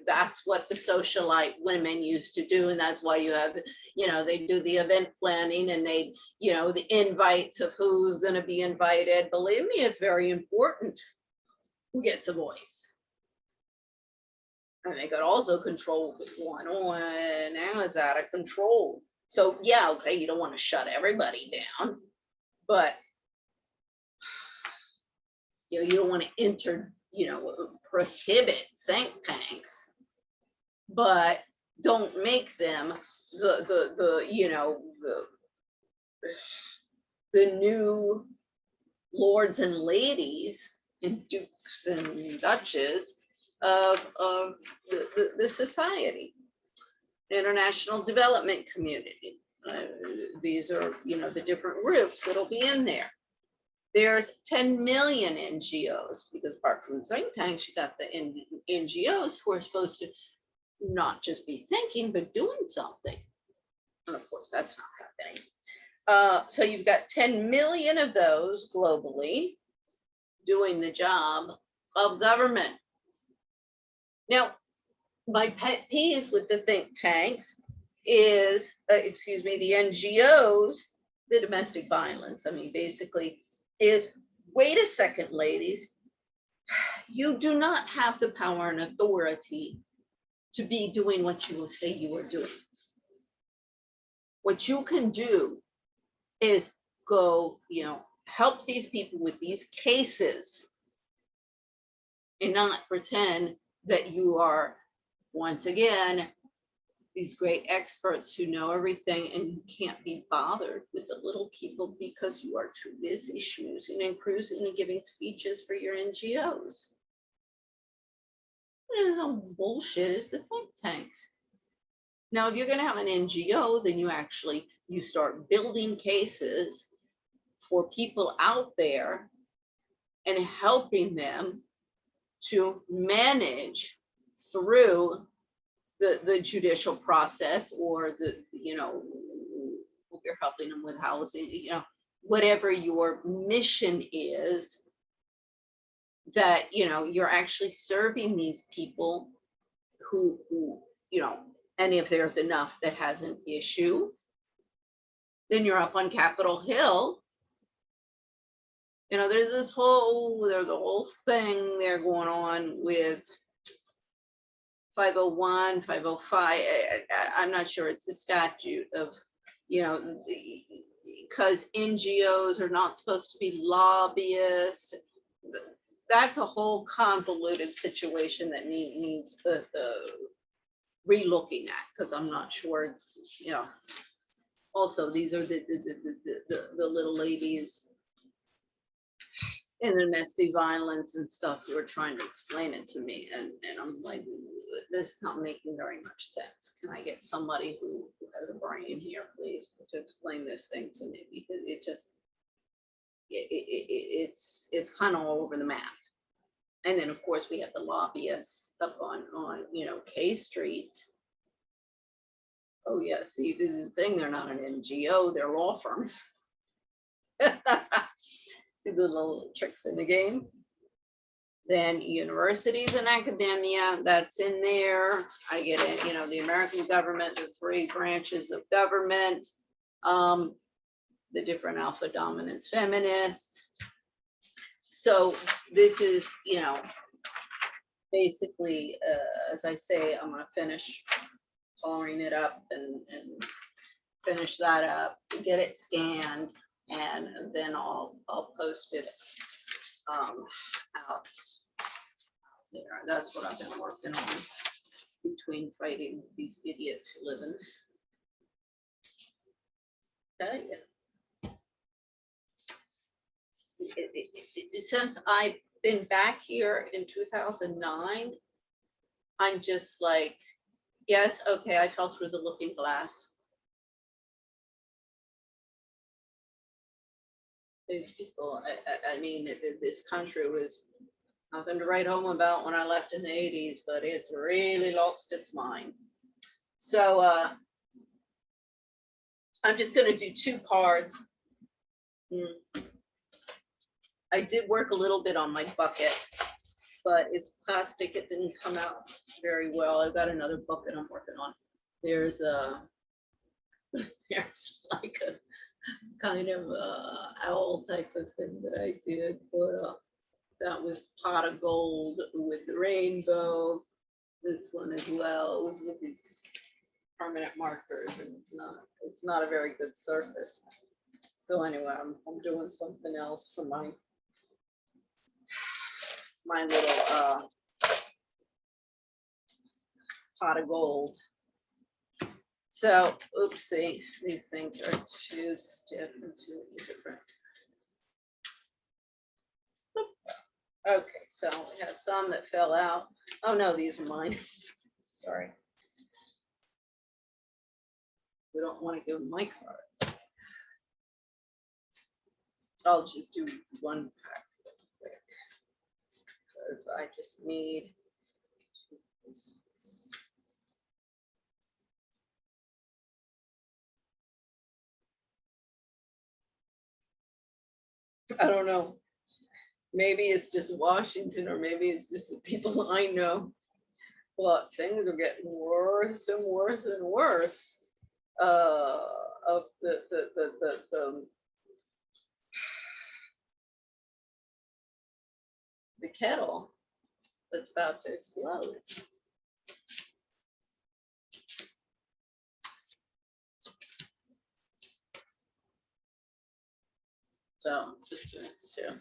that's what the socialite women used to do. And that's why you have, they do the event planning, and they, the invites of who's going to be invited. Believe me, it's very important who gets a voice. And they could also control what's going on. Now it's out of control. So yeah, okay, you don't want to shut everybody down, but you don't want to prohibit think tanks, but don't make them the new lords and ladies and dukes and duchesses of the society. International development community. These are, the different groups that'll be in there. There's 10 million NGOs, because apart from think tanks, you got the NGOs who are supposed to not just be thinking, but doing something. And of course, that's not happening. So you've got 10 million of those globally doing the job of government. Now, my pet peeve with the think tanks is, the NGOs, the domestic violence. I mean, basically is, wait a second, ladies, you do not have the power and authority to be doing what you will say you are doing. What you can do is go, help these people with these cases and not pretend that you are, once again, these great experts who know everything, and you can't be bothered with the little people because you are too busy schmoozing and cruising and giving speeches for your NGOs. It is some bullshit is the think tanks. Now, if you're going to have an NGO, then you start building cases for people out there and helping them to manage through the judicial process, or you're helping them with housing, whatever your mission is, that, you're actually serving these people who, and if there's enough that has an issue, then you're up on Capitol Hill. There's a whole thing there going on with 501, 505. I'm not sure it's the statute of, because NGOs are not supposed to be lobbyists. That's a whole convoluted situation that needs the re-looking at, because I'm not sure, also these are the little ladies in domestic violence and stuff, who were trying to explain it to me, and I'm like, this is not making very much sense. Can I get somebody who has a brain here, please, to explain this thing to me? Because it just, it's kind of all over the map. And then of course we have the lobbyists up on you know, K Street. Oh yeah, see, this is the thing, they're not an NGO, they're law firms. See the little tricks in the game. Then universities and academia, that's in there. I get it, you know, the American government, the 3 branches of government, the different Alpha-Dominance Feminists. So this is, you know, basically, as I say, I'm going to finish coloring it up and finish that up, get it scanned, and then I'll post it out there. That's what I've been working on between fighting these idiots who live in this. Since I've been back here in 2009, I'm just like, yes, okay, I fell through the looking glass. These people, I mean, this country was nothing to write home about when I left in the 80s, but it's really lost its mind. So I'm just going to do 2 cards. I did work a little bit on my bucket, but it's plastic. It didn't come out very well. I've got another bucket I'm working on. There's there's like a kind of owl type of thing that I did, but that was pot of gold with the rainbow. This one as well, it was with these permanent markers, and it's not a very good surface. So anyway, I'm doing something else for my little pot of gold. So, oopsie, these things are too stiff and too different. Okay, so we had some that fell out. Oh no, these are mine. Sorry. We don't want to give my cards. I'll just do 1 pack real quick, because I just need I don't know. Maybe it's just Washington, or maybe it's just the people I know. But things are getting worse and worse and worse. Of the kettle that's about to explode. So I'm just doing this too.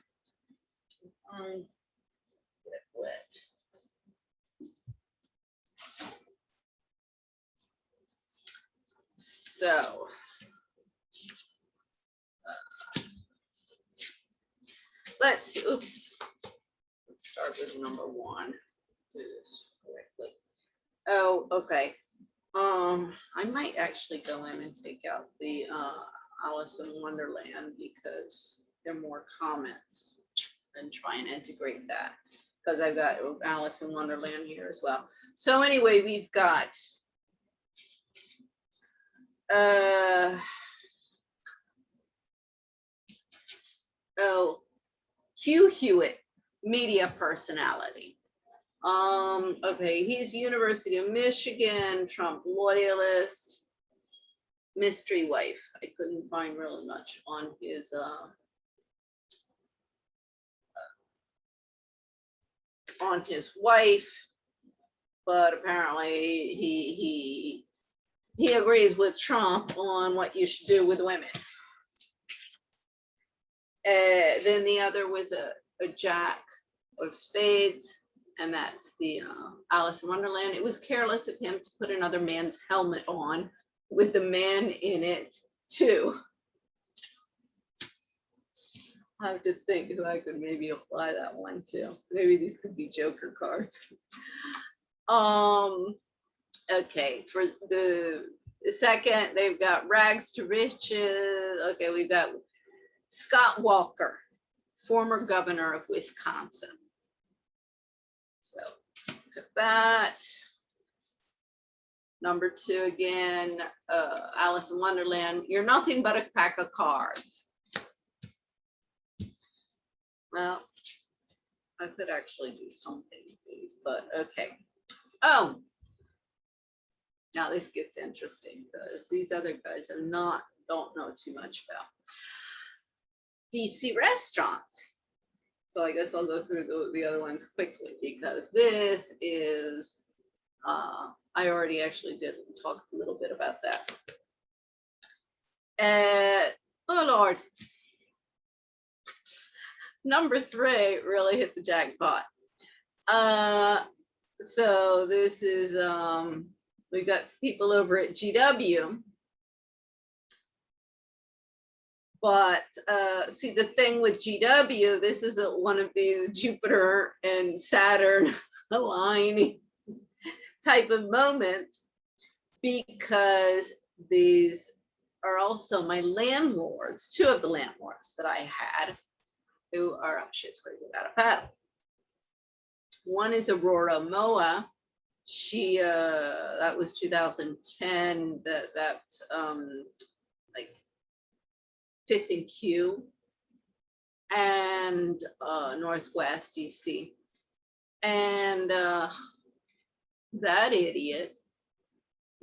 Get it wet. So let's see. Oops. Let's start with number 1. Do this correctly. Oh, okay. I might actually go in and take out the Alice in Wonderland, because there are more comments, and try and integrate that, because I've got Alice in Wonderland here as well. So anyway, we've got Hugh Hewitt, media personality. Okay, he's University of Michigan, Trump loyalist, mystery wife. I couldn't find really much on his wife, but apparently he agrees with Trump on what you should do with women. Then the other was a Jack of Spades, and that's the Alice in Wonderland. It was careless of him to put another man's helmet on with the man in it too. I have to think if I could maybe apply that one too. Maybe these could be Joker cards. Okay, for the second, they've got rags to riches. Okay, we've got Scott Walker, former governor of Wisconsin. So look at that. Number 2 again, Alice in Wonderland. You're nothing but a pack of cards. Well, I could actually do something with these, but okay. Oh, now this gets interesting because these other guys don't know too much about DC restaurants. So I guess I'll go through the other ones quickly because this is, I already actually did talk a little bit about that. Oh Lord. Number 3 really hit the jackpot. So this is, we got people over at GW. But see, the thing with GW, this isn't one of these Jupiter and Saturn aligning type of moments, because these are also my landlords, 2 of the landlords that I had, who are, oh shit, it's pretty without a paddle. One is Aurora Moa. She, that was 2010, that's like 5th and Q and Northwest DC. And that idiot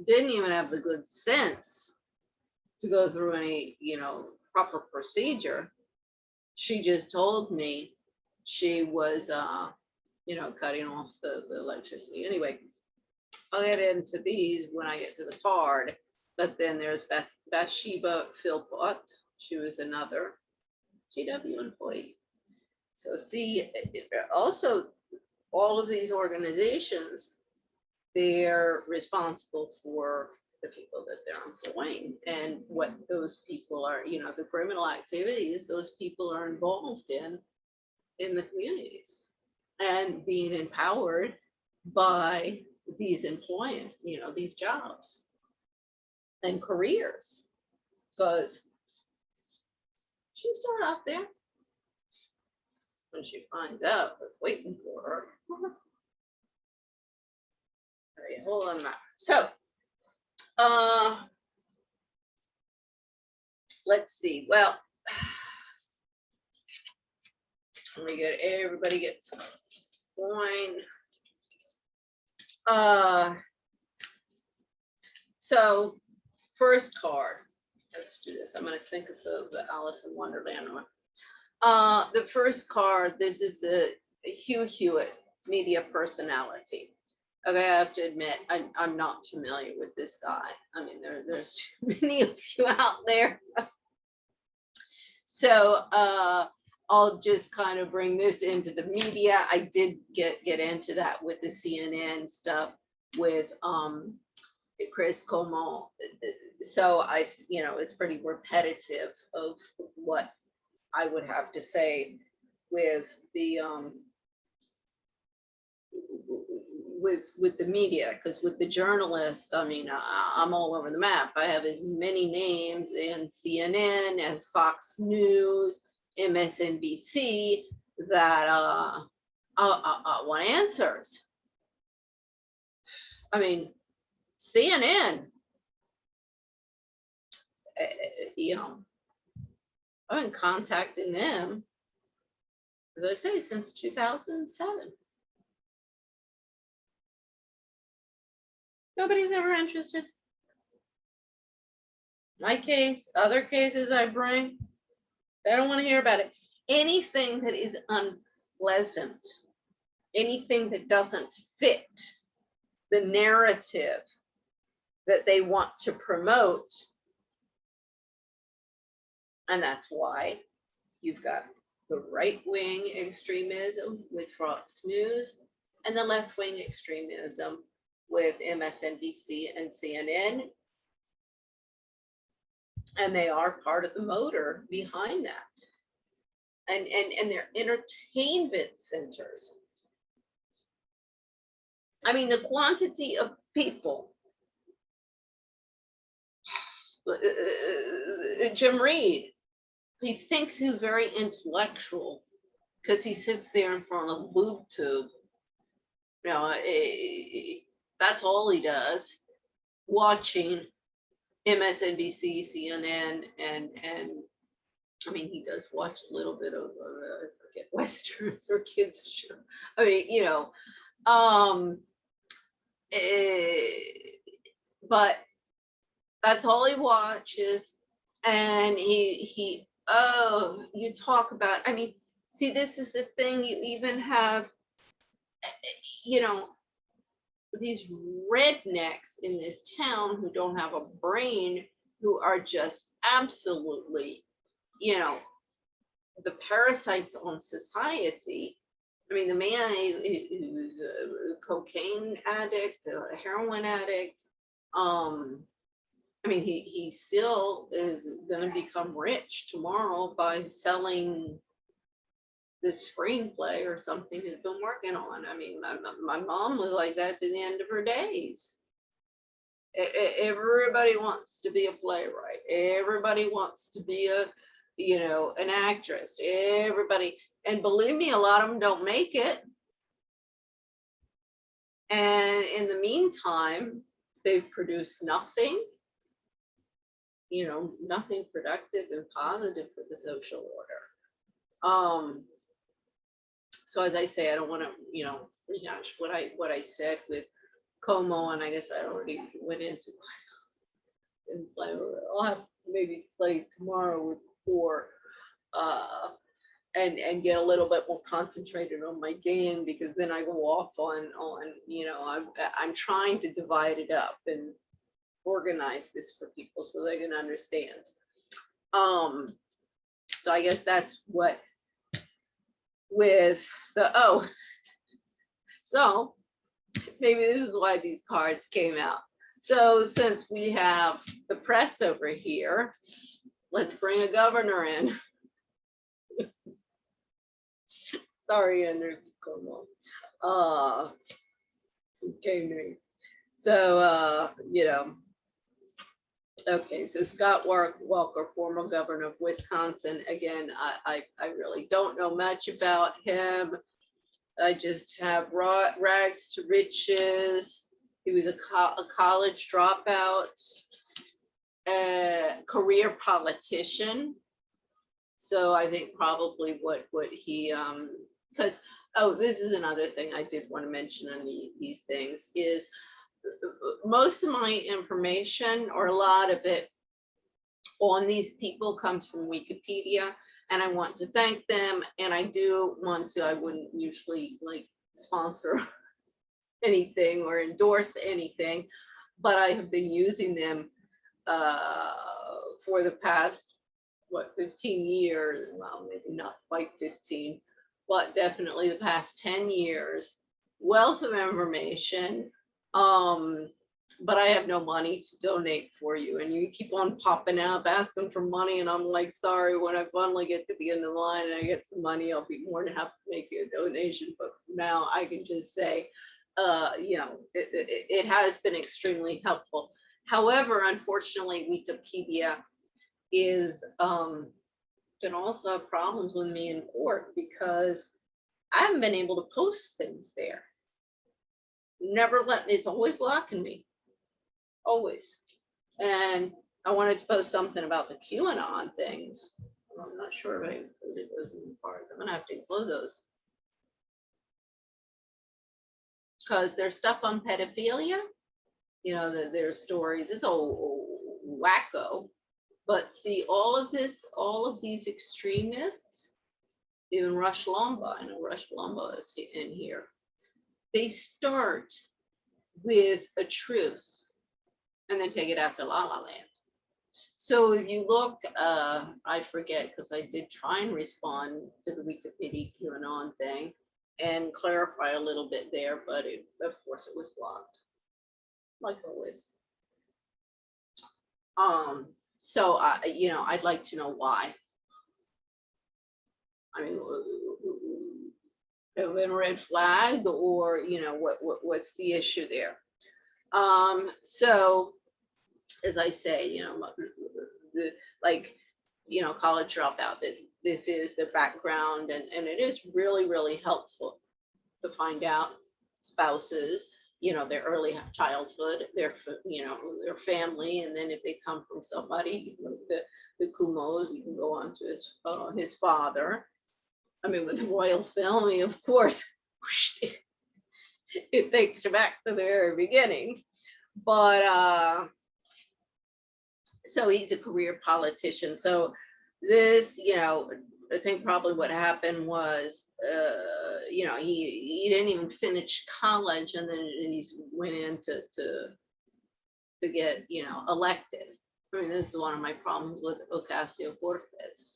didn't even have the good sense to go through any, proper procedure. She just told me she was, cutting off the electricity. Anyway, I'll get into these when I get to the card. But then there's Bathsheba Philpott. She was another GW employee. So see, also all of these organizations, they're responsible for the people that they're employing and what those people are, the criminal activities those people are involved in the communities, and being empowered by these employment, these jobs and careers. Because she's still out there. When she finds out what's waiting for her. All right, hold on now. So, let's see. Well, let me get everybody gets coin. So first card. Let's do this. I'm going to think of the Alice in Wonderland one. The first card, this is the Hugh Hewitt, media personality. Okay, I have to admit, I'm not familiar with this guy. I mean, there's too many of you out there. So I'll just kind of bring this into the media. I did get into that with the CNN stuff with Chris Cuomo. So it's pretty repetitive of what I would have to say with the with the media, because with the journalist, I mean, I'm all over the map. I have as many names in CNN as Fox News, MSNBC, that I want answers. I mean, CNN, I've been contacting them, as I say, since 2007. Nobody's ever interested. My case, other cases I bring, they don't want to hear about it. Anything that is unpleasant, anything that doesn't fit the narrative that they want to promote. And that's why you've got the right-wing extremism with Fox News and the left-wing extremism with MSNBC and CNN. And they are part of the motor behind that. and their entertainment centers. I mean, the quantity of people. Jim Reed, he thinks he's very intellectual because he sits there in front of the boob tube. You know, that's all he does, watching MSNBC, CNN, and I mean, he does watch a little bit of I forget, Westerns or kids show. I mean, you know, but that's all he watches. And he oh, you talk about, I mean, see, this is the thing, you even have, you know, these rednecks in this town who don't have a brain, who are just absolutely, you know, the parasites on society. I mean, the man who was a cocaine addict, a heroin addict, I mean, he still is going to become rich tomorrow by selling this screenplay or something he's been working on. I mean, my mom was like that to the end of her days. Everybody wants to be a playwright. Everybody wants to be a, you know, an actress. Everybody, and believe me, a lot of them don't make it. And in the meantime, they've produced nothing, you know, nothing productive and positive for the social order. So as I say, I don't want to, you know, rehash what I said with Como, and I guess I already went into and play. I'll have maybe play tomorrow with 4, and get a little bit more concentrated on my game, because then I go off on you know, I'm trying to divide it up and organize this for people so they can understand. So I guess that's what with the, oh, so maybe this is why these cards came out. So since we have the press over here, let's bring a governor in. Sorry, Andrew. Okay, so you know, okay, so Scott Walker, former governor of Wisconsin. Again, I really don't know much about him. I just have rags to riches. He was a college dropout, career politician. So I think probably what he, because, oh, this is another thing I did want to mention on these things is most of my information, or a lot of it, on these people comes from Wikipedia, and I want to thank them. And I do want to, I wouldn't usually like sponsor anything or endorse anything, but I have been using them for the past, what, 15 years, well, maybe not quite 15, but definitely the past 10 years, wealth of information. But I have no money to donate for you, and you keep on popping up asking for money, and I'm like, sorry, when I finally get to the end of the line and I get some money, I'll be more than happy to make you a donation. But now I can just say, you know, it has been extremely helpful. However, unfortunately, Wikipedia is can also have problems with me in court, because I haven't been able to post things there. Never let, it's always blocking me. Always. And I wanted to post something about the QAnon things. I'm not sure if I included those in the cards. I'm gonna have to include those, because there's stuff on pedophilia, you know, their stories. It's all wacko. But see, all of these extremists, even Rush Limbaugh, I know Rush Limbaugh is in here, they start with a truth and then take it out to La La Land. So if you looked, I forget, because I did try and respond to the Wikipedia QAnon thing and clarify a little bit there, but of course it was blocked, like always. So you know, I'd like to know why. I mean, have been red flagged, or what's the issue there? So as I say, college dropout, that this is the background, and it is really, really helpful to find out spouses, their early childhood, their family, and then if they come from somebody, the Kumos, you can go on to his father. I mean, with the royal family, of course, it takes you back to the very beginning. But so he's a career politician. So this, I think probably what happened was, he didn't even finish college, and then he went in to get, elected. I mean, that's one of my problems with Ocasio-Cortez.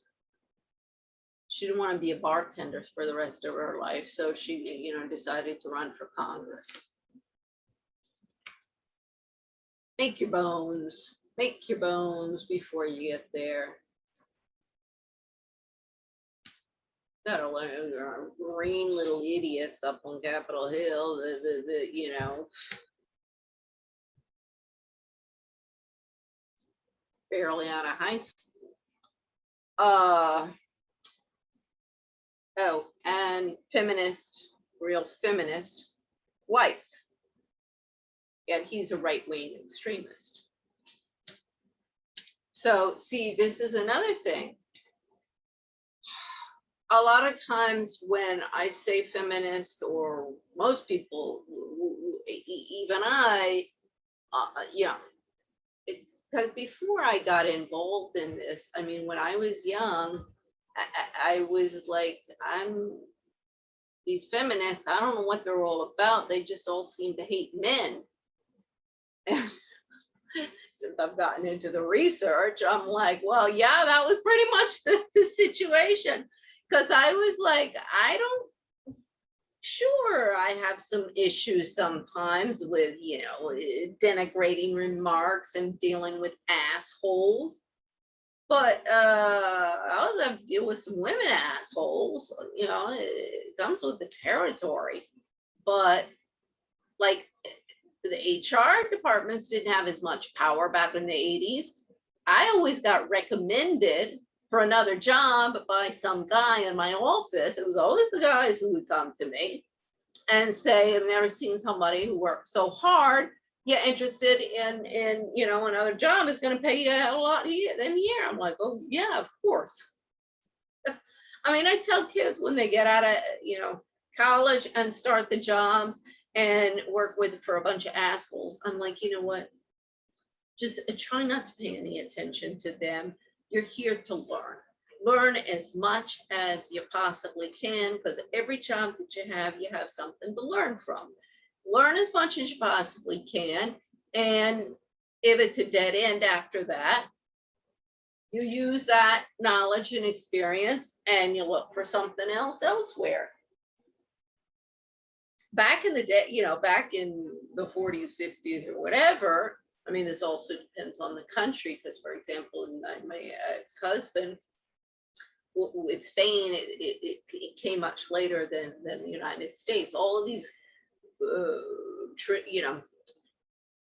She didn't want to be a bartender for the rest of her life, so she, decided to run for Congress. Make your bones before you get there. Got a lot of green little idiots up on Capitol Hill, barely out of high school. Oh, and real feminist wife. Yet he's a right-wing extremist. So see, this is another thing. A lot of times when I say feminist, or most people, even I, because before I got involved in this, I mean, when I was young, I was like, these feminists, I don't know what they're all about. They just all seem to hate men. And since I've gotten into the research, I'm like, well, yeah, that was pretty much the situation. Because I was like, sure, I have some issues sometimes with, denigrating remarks and dealing with assholes. But I also have to deal with some women assholes, it comes with the territory. But like, the HR departments didn't have as much power back in the 80s. I always got recommended for another job by some guy in my office. It was always the guys who would come to me and say, I've never seen somebody who worked so hard, yet interested in another job is going to pay you a lot here than here. I'm like, oh yeah, of course. I mean, I tell kids when they get out of, college and start the jobs and work for a bunch of assholes, I'm like, you know what? Just try not to pay any attention to them. You're here to learn. Learn as much as you possibly can, because every job that you have something to learn from. Learn as much as you possibly can. And if it's a dead end after that, you use that knowledge and experience and you look for something else elsewhere. Back in the day, back in the 40s, 50s, or whatever, I mean, this also depends on the country, because, for example, my ex-husband, with Spain, it came much later than the United States. All of these,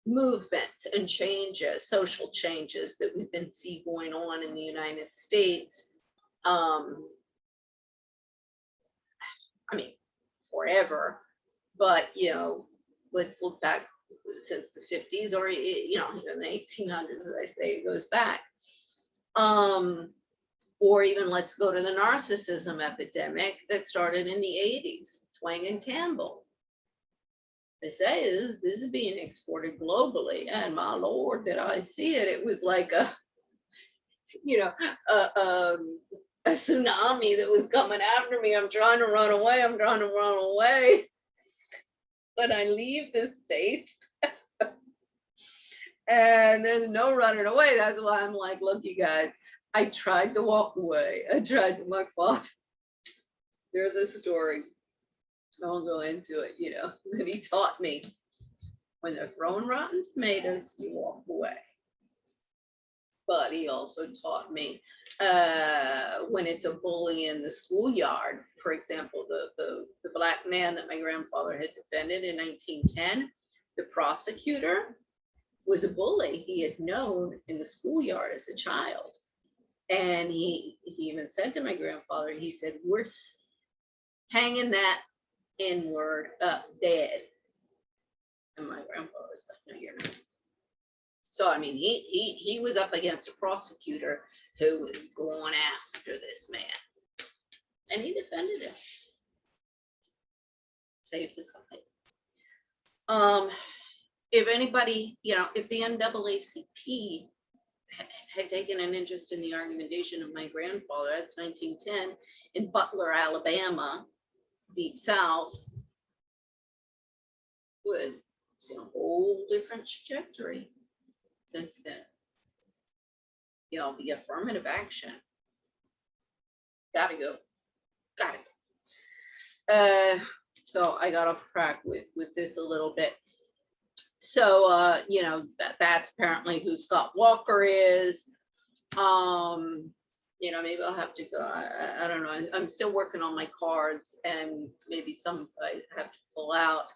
movements and changes, social changes that we've been seeing going on in the United States, I mean, forever. But, let's look back since the 50s, or, in the 1800s, as I say, it goes back. Or even let's go to the narcissism epidemic that started in the 80s, Twang and Campbell. They say this is being exported globally, and my Lord, did I see it. It was like a tsunami that was coming after me. I'm trying to run away. But I leave the States and there's no running away. That's why I'm like, look, you guys, I tried to walk away. My father, there's a story, I won't go into it, that he taught me, when they're throwing rotten tomatoes, you walk away. But he also taught me when it's a bully in the schoolyard. For example, the black man that my grandfather had defended in 1910, the prosecutor was a bully he had known in the schoolyard as a child. And he even said to my grandfather, he said, we're hanging that N-word up dead. And my grandfather was like, no, you're not. So, I mean, he was up against a prosecutor who was going after this man. And he defended him. Saved his life. If anybody, you know, if the NAACP had taken an interest in the argumentation of my grandfather, that's 1910, in Butler, Alabama, Deep South, would see a whole different trajectory since then. You know, the affirmative action. Gotta go. So I got off track with this a little bit. So, you know, that's apparently who Scott Walker is. You know, maybe I'll have to go, I don't know. I'm still working on my cards, and maybe some I have to pull out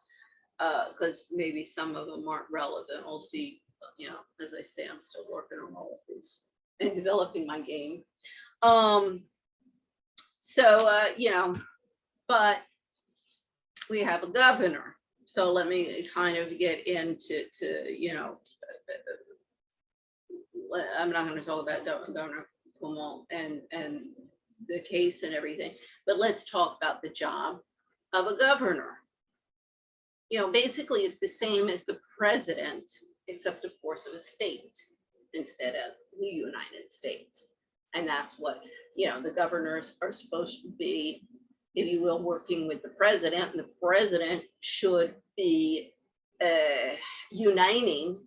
because maybe some of them aren't relevant. We'll see. You know, as I say, I'm still working on all of this and developing my game. You know, but we have a governor. So let me kind of get into, you know, I'm not going to talk about Governor Cuomo and the case and everything, but let's talk about the job of a governor. You know, basically it's the same as the president, except of course of a state instead of the United States. And that's what, you know, the governors are supposed to be, if you will, working with the president, and the president should be uniting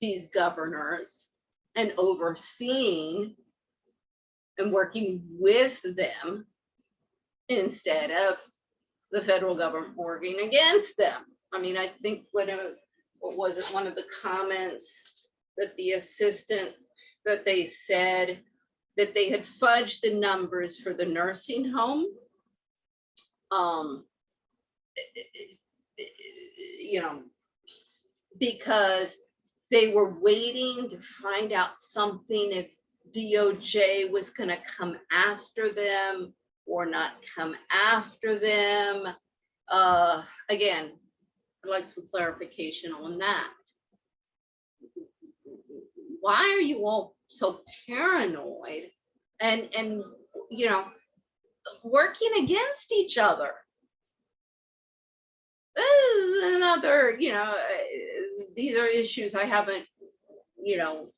these governors and overseeing and working with them instead of the federal government working against them. I mean, I think what was it, one of the comments that the assistant, that they said that they had fudged the numbers for the nursing home. You know, because they were waiting to find out something, if DOJ was going to come after them or not come after them. Again, I'd like some clarification on that. Why are you all so paranoid and you know, working against each other? This is another, you know, these are issues I haven't, you know,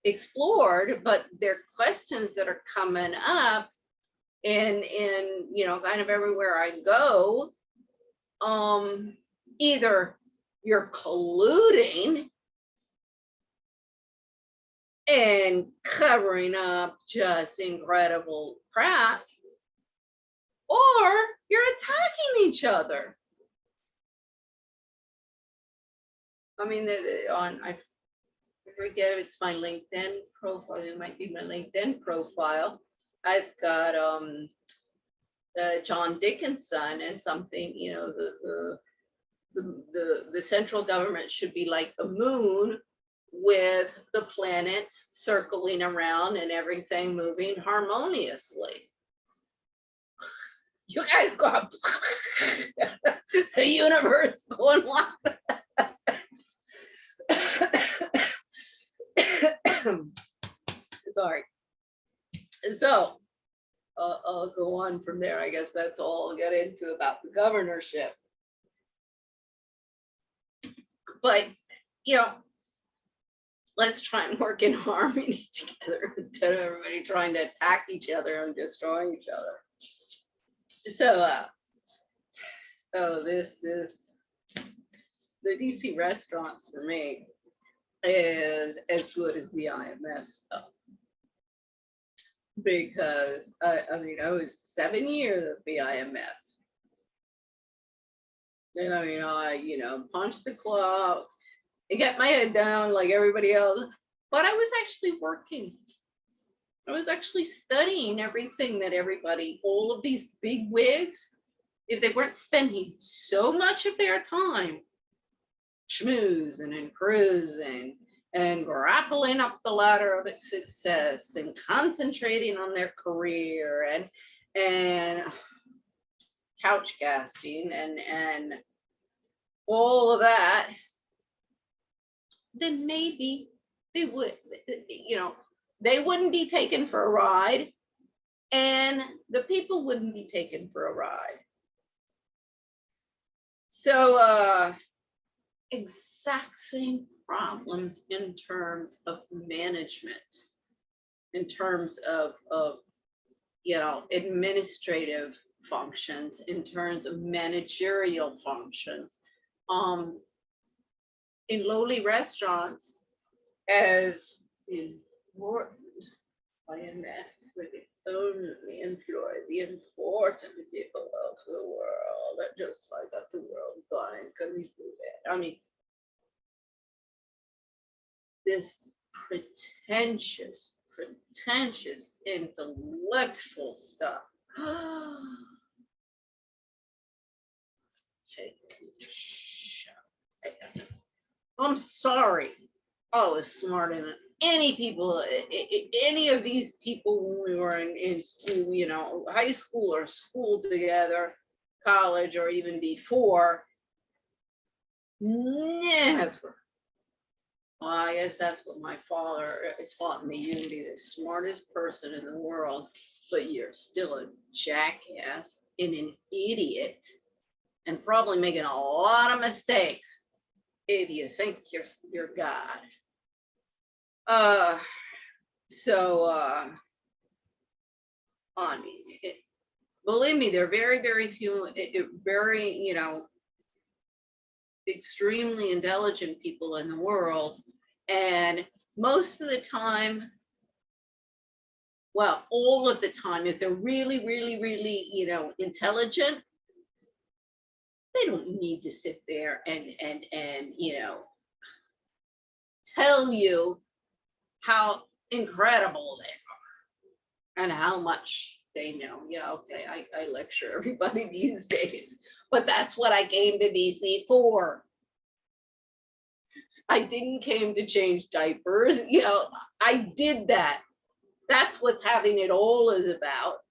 explored, but they're questions that are coming up in you know, kind of everywhere I go. Either you're colluding and covering up just incredible crap, or you're attacking each other. I mean, I forget if it's my LinkedIn profile. It might be my LinkedIn profile. I've got John Dickinson and something, you know, the central government should be like the moon with the planets circling around and everything moving harmoniously. You guys go, the universe going wild. Sorry. So I'll go on from there. I guess that's all I'll get into about the governorship. But, you know, let's try and work in harmony together instead of everybody trying to attack each other and destroy each other. So, the DC restaurants for me is as good as the IMF stuff, because I mean, I was 7 years at the IMF, and I mean, I, you know, punched the clock and get my head down like everybody else, but I was actually working. I was actually studying everything that everybody, all of these big wigs, if they weren't spending so much of their time schmoozing and cruising and grappling up the ladder of success and concentrating on their career and couch casting and all of that, then maybe they would, you know, they wouldn't be taken for a ride and the people wouldn't be taken for a ride. So exact same problems in terms of management, in terms of you know, administrative functions, in terms of managerial functions. In lowly restaurants, as important I am for the only employ the important people of the world, and just like got the world going, can we do that? I mean, this pretentious intellectual stuff. I'm sorry, I was smarter than any people, any of these people when we were in school, you know, high school or school together, college, or even before. Never. Well, I guess that's what my father taught me. You can be the smartest person in the world, but you're still a jackass and an idiot and probably making a lot of mistakes if you think you're God. I mean, believe me, there are very, very few, very, you know, extremely intelligent people in the world. And most of the time, well, all of the time, if they're really, really, really, you know, intelligent, they don't need to sit there and you know, tell you how incredible they are and how much they know. Yeah, okay, I lecture everybody these days, but that's what I came to DC for. I didn't came to change diapers, you know, I did that. That's what having it all is about.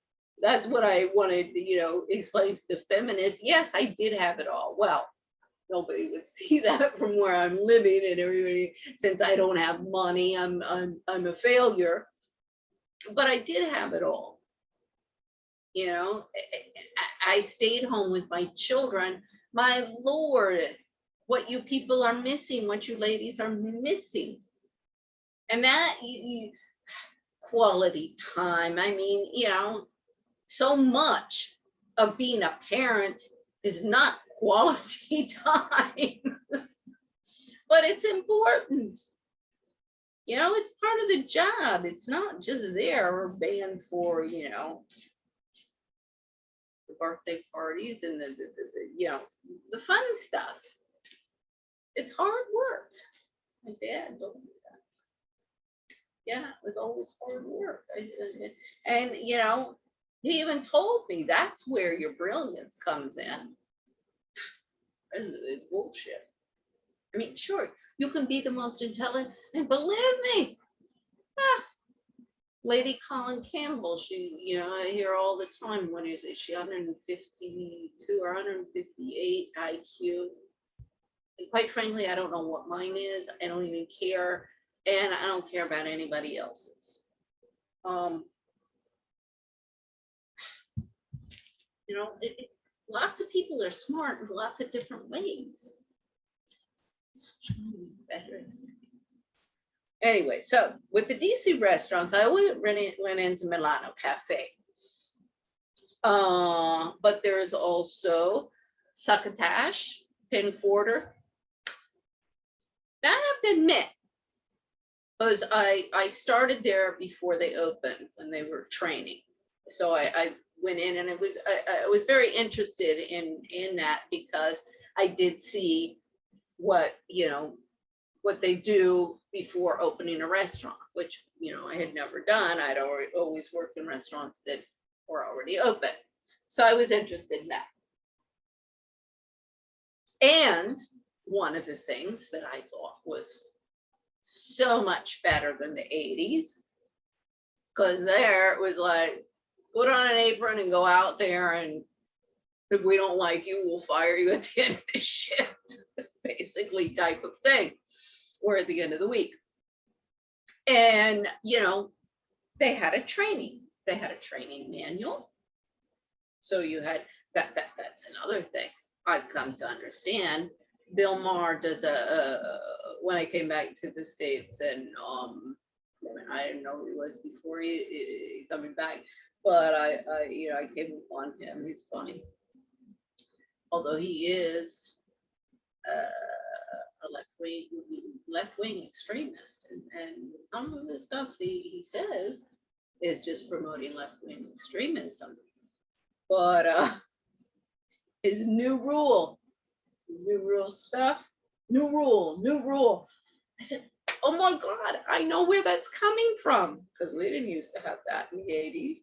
That's what I wanted to, you know, explain to the feminists. Yes, I did have it all. Well, nobody would see that from where I'm living, and everybody, since I don't have money, I'm a failure. But I did have it all. You know, I stayed home with my children. My Lord, what you people are missing, what you ladies are missing. And that quality time. I mean, you know, so much of being a parent is not quality time, but it's important. You know, it's part of the job. It's not just there or banned for, you know, the birthday parties and the you know, the fun stuff. It's hard work. My dad told me that. Yeah, it was always hard work. And you know, he even told me that's where your brilliance comes in. It's bullshit. I mean, sure, you can be the most intelligent, and believe me, Lady Colin Campbell, she, you know, I hear all the time, what is it? She 152 or 158 IQ. And quite frankly, I don't know what mine is. I don't even care. And I don't care about anybody else's. You know, lots of people are smart in lots of different ways. Better. Anyway, so with the DC restaurants, I always went into Milano Cafe. But there's also Succotash, Pin Quarter. I have to admit, because I started there before they opened, when they were training. So I went in, and I was very interested in that, because I did see what, you know, what they do before opening a restaurant, which I had never done. I'd always worked in restaurants that were already open. So I was interested in that. And one of the things that I thought was so much better than the 80s, because there it was like, put on an apron and go out there, and if we don't like you, we'll fire you at the end of the shift, basically type of thing, or at the end of the week. And, they had a training manual. So you had that's another thing I've come to understand. Bill Maher does when I came back to the States, and I didn't know who he was before he coming back, but I came upon him. He's funny, although he is a left-wing extremist, and some of the stuff he says is just promoting left-wing extremism. But his new rule stuff, new rule. I said, oh my God, I know where that's coming from, because we didn't used to have that in the 80s.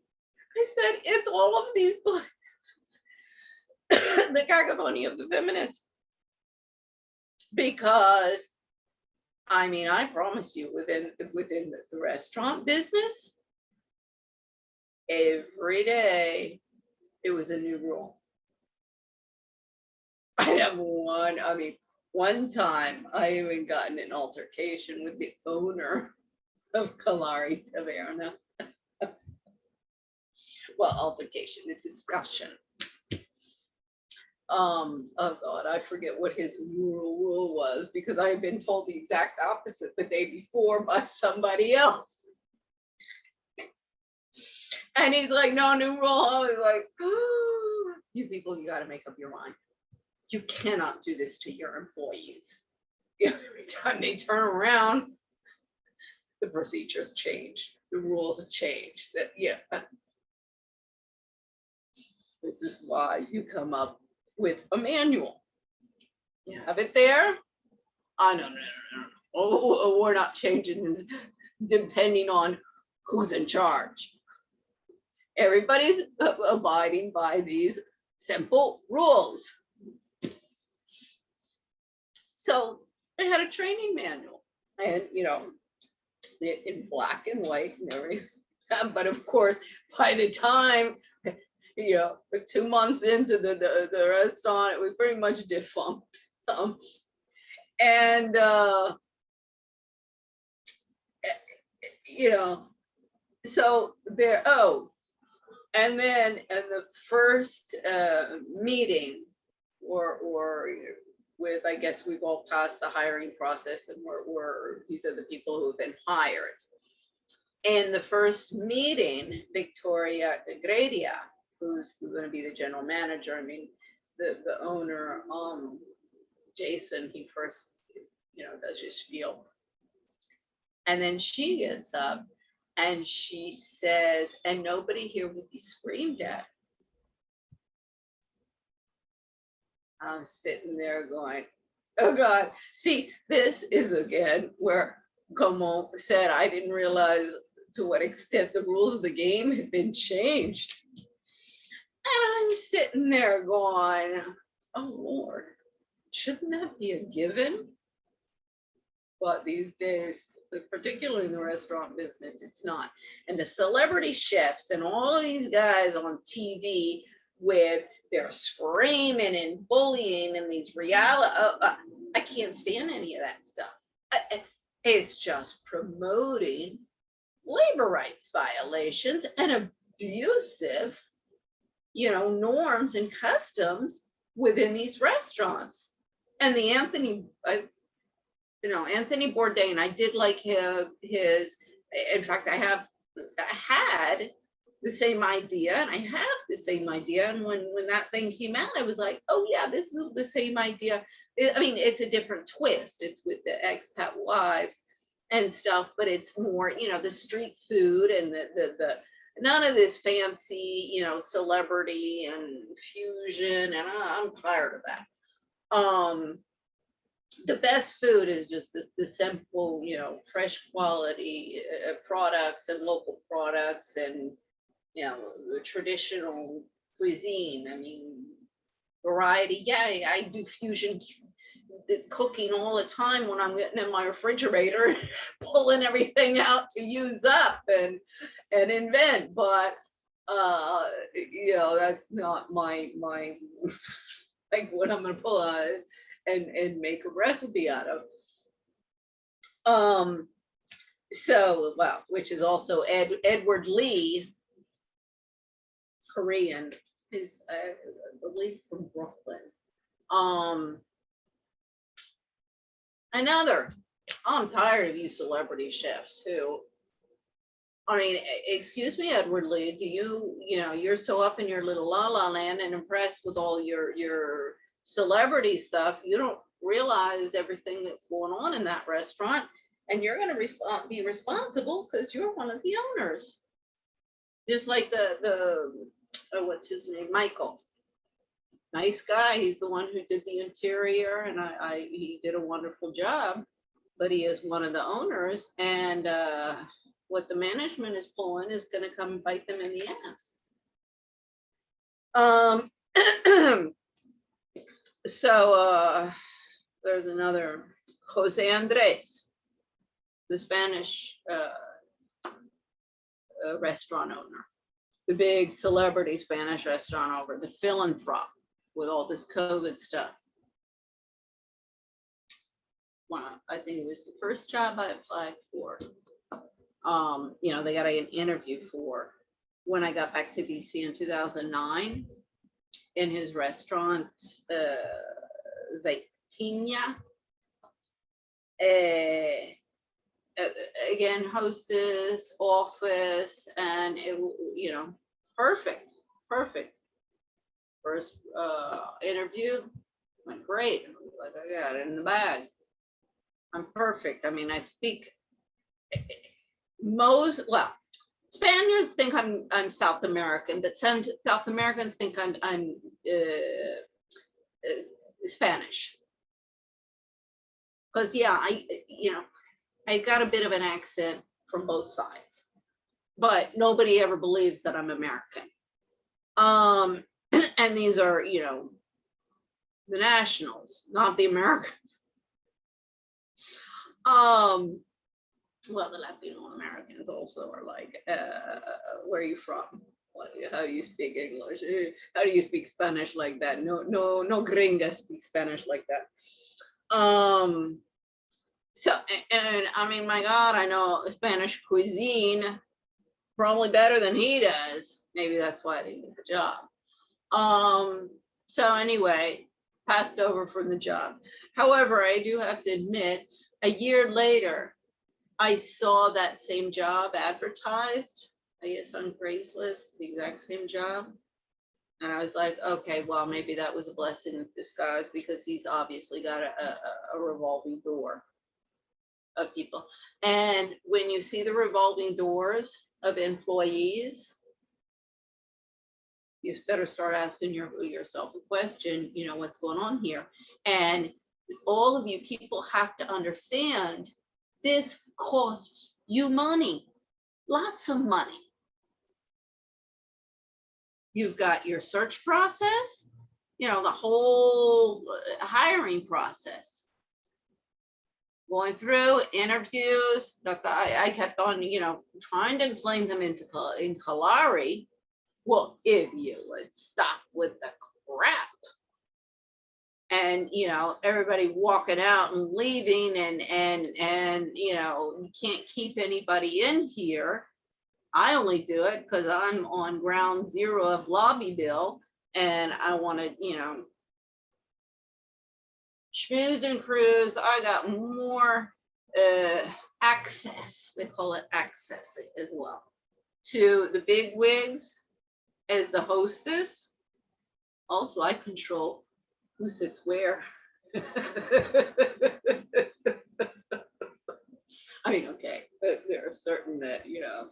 I said, it's all of these books, the cacophony of the feminists. Because, I promise you, within the restaurant business, every day it was a new rule. I have one time I even got in an altercation with the owner of Kalari Taverna. Well, altercation, a discussion. Oh God, I forget what his rule was, because I had been told the exact opposite the day before by somebody else. And he's like, no, new rule. I was like, oh, you people, you got to make up your mind. You cannot do this to your employees. Every time they turn around, the procedures change, the rules change. This is why you come up with a manual. You have it there. No. Oh, we're not changing this depending on who's in charge. Everybody's abiding by these simple rules. So I had a training manual, and in black and white and everything. But of course, by the time 2 months into the restaurant, it was pretty much defunct. So there. And then in the first meeting, or with, I guess we've all passed the hiring process, and these are the people who have been hired. In the first meeting, Victoria Gredia, who's going to be the general manager, the owner, Jason, he first, does his spiel. And then she gets up and she says, and nobody here would be screamed at. I'm sitting there going, oh God. See, this is again where Como said, I didn't realize to what extent the rules of the game had been changed. And I'm sitting there going, oh Lord, shouldn't that be a given? But these days, particularly in the restaurant business, it's not. And the celebrity chefs and all these guys on TV with their screaming and bullying and these reality, I can't stand any of that stuff. It's just promoting labor rights violations and abusive, norms and customs within these restaurants. And the Anthony Bourdain, I did like his, in fact, I had the same idea, and I have the same idea. And when that thing came out, I was like, oh yeah, this is the same idea. It's a different twist. It's with the expat wives and stuff, but it's more, the street food and the none of this fancy, celebrity and fusion. And I'm tired of that. the best food is just the simple, you know, fresh quality products and local products, and you know, the traditional cuisine. I mean, variety. Yeah, I do fusion cooking all the time when I'm getting in my refrigerator, pulling everything out to use up and invent. But you know, that's not my like what I'm gonna pull out and make a recipe out of. So, well, which is also Edward Lee, Korean, is I believe from Brooklyn. Another, I'm tired of you celebrity chefs who, I mean, excuse me, Edward Lee, do you know, you're so up in your little la la land and impressed with all your celebrity stuff, you don't realize everything that's going on in that restaurant, and you're going to be responsible because you're one of the owners. Just like the what's his name, Michael. Nice guy. He's the one who did the interior, and he did a wonderful job. But he is one of the owners, and what the management is pulling is going to come bite them in the ass. So there's another Jose Andres, the Spanish restaurant owner, the big celebrity Spanish restaurant owner, the philanthrope with all this COVID stuff. Well, I think it was the first job I applied for. You know, they got an interview for when I got back to DC in 2009 in his restaurant, Zaitinha. Again, hostess, office, and it, you know, perfect. First interview went great. Like, I got it in the bag. I'm perfect. I mean, I speak well, Spaniards think I'm South American, but some South Americans think I'm Spanish. Because yeah, you know, I got a bit of an accent from both sides, but nobody ever believes that I'm American. And these are, you know, the nationals, not the Americans. Well, the Latino Americans also are like, where are you from? How do you speak English? How do you speak Spanish like that? No gringa speaks Spanish like that. So, and I mean, my God, I know Spanish cuisine probably better than he does. Maybe that's why I didn't get the job. So anyway, passed over from the job. However, I do have to admit, a year later, I saw that same job advertised, I guess on Craigslist, the exact same job. And I was like, okay, well, maybe that was a blessing in disguise, because he's obviously got a revolving door of people. And when you see the revolving doors of employees, you better start asking yourself a question, you know, what's going on here? And all of you people have to understand, this costs you money, lots of money. You've got your search process, you know, the whole hiring process. Going through interviews that I kept on, you know, trying to explain them in Kalari. Well, if you would stop with the crap. And, you know, everybody walking out and leaving, and you know, you can't keep anybody in here. I only do it because I'm on ground zero of lobby bill, and I want to, you know, schmooze and cruise. I got more access, they call it access as well, to the big wigs as the hostess. Also, I control who sits where. I mean, okay, but there are certain that, you know,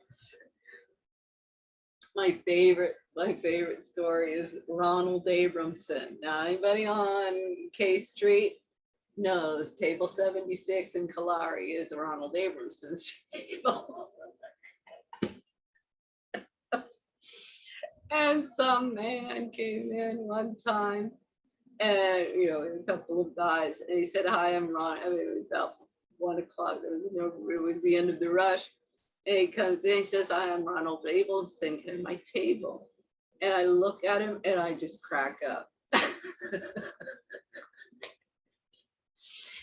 my favorite story is Ronald Abramson. Now, anybody on K Street knows table 76 in Kalari is Ronald Abramson's table. And some man came in one time, and a couple of guys, and he said, "Hi, I'm Ron." I mean, it was about 1 o'clock. It was the end of the rush. And he comes in, he says, "Hi, I'm Ronald Abramson. Can my table?" And I look at him and I just crack up.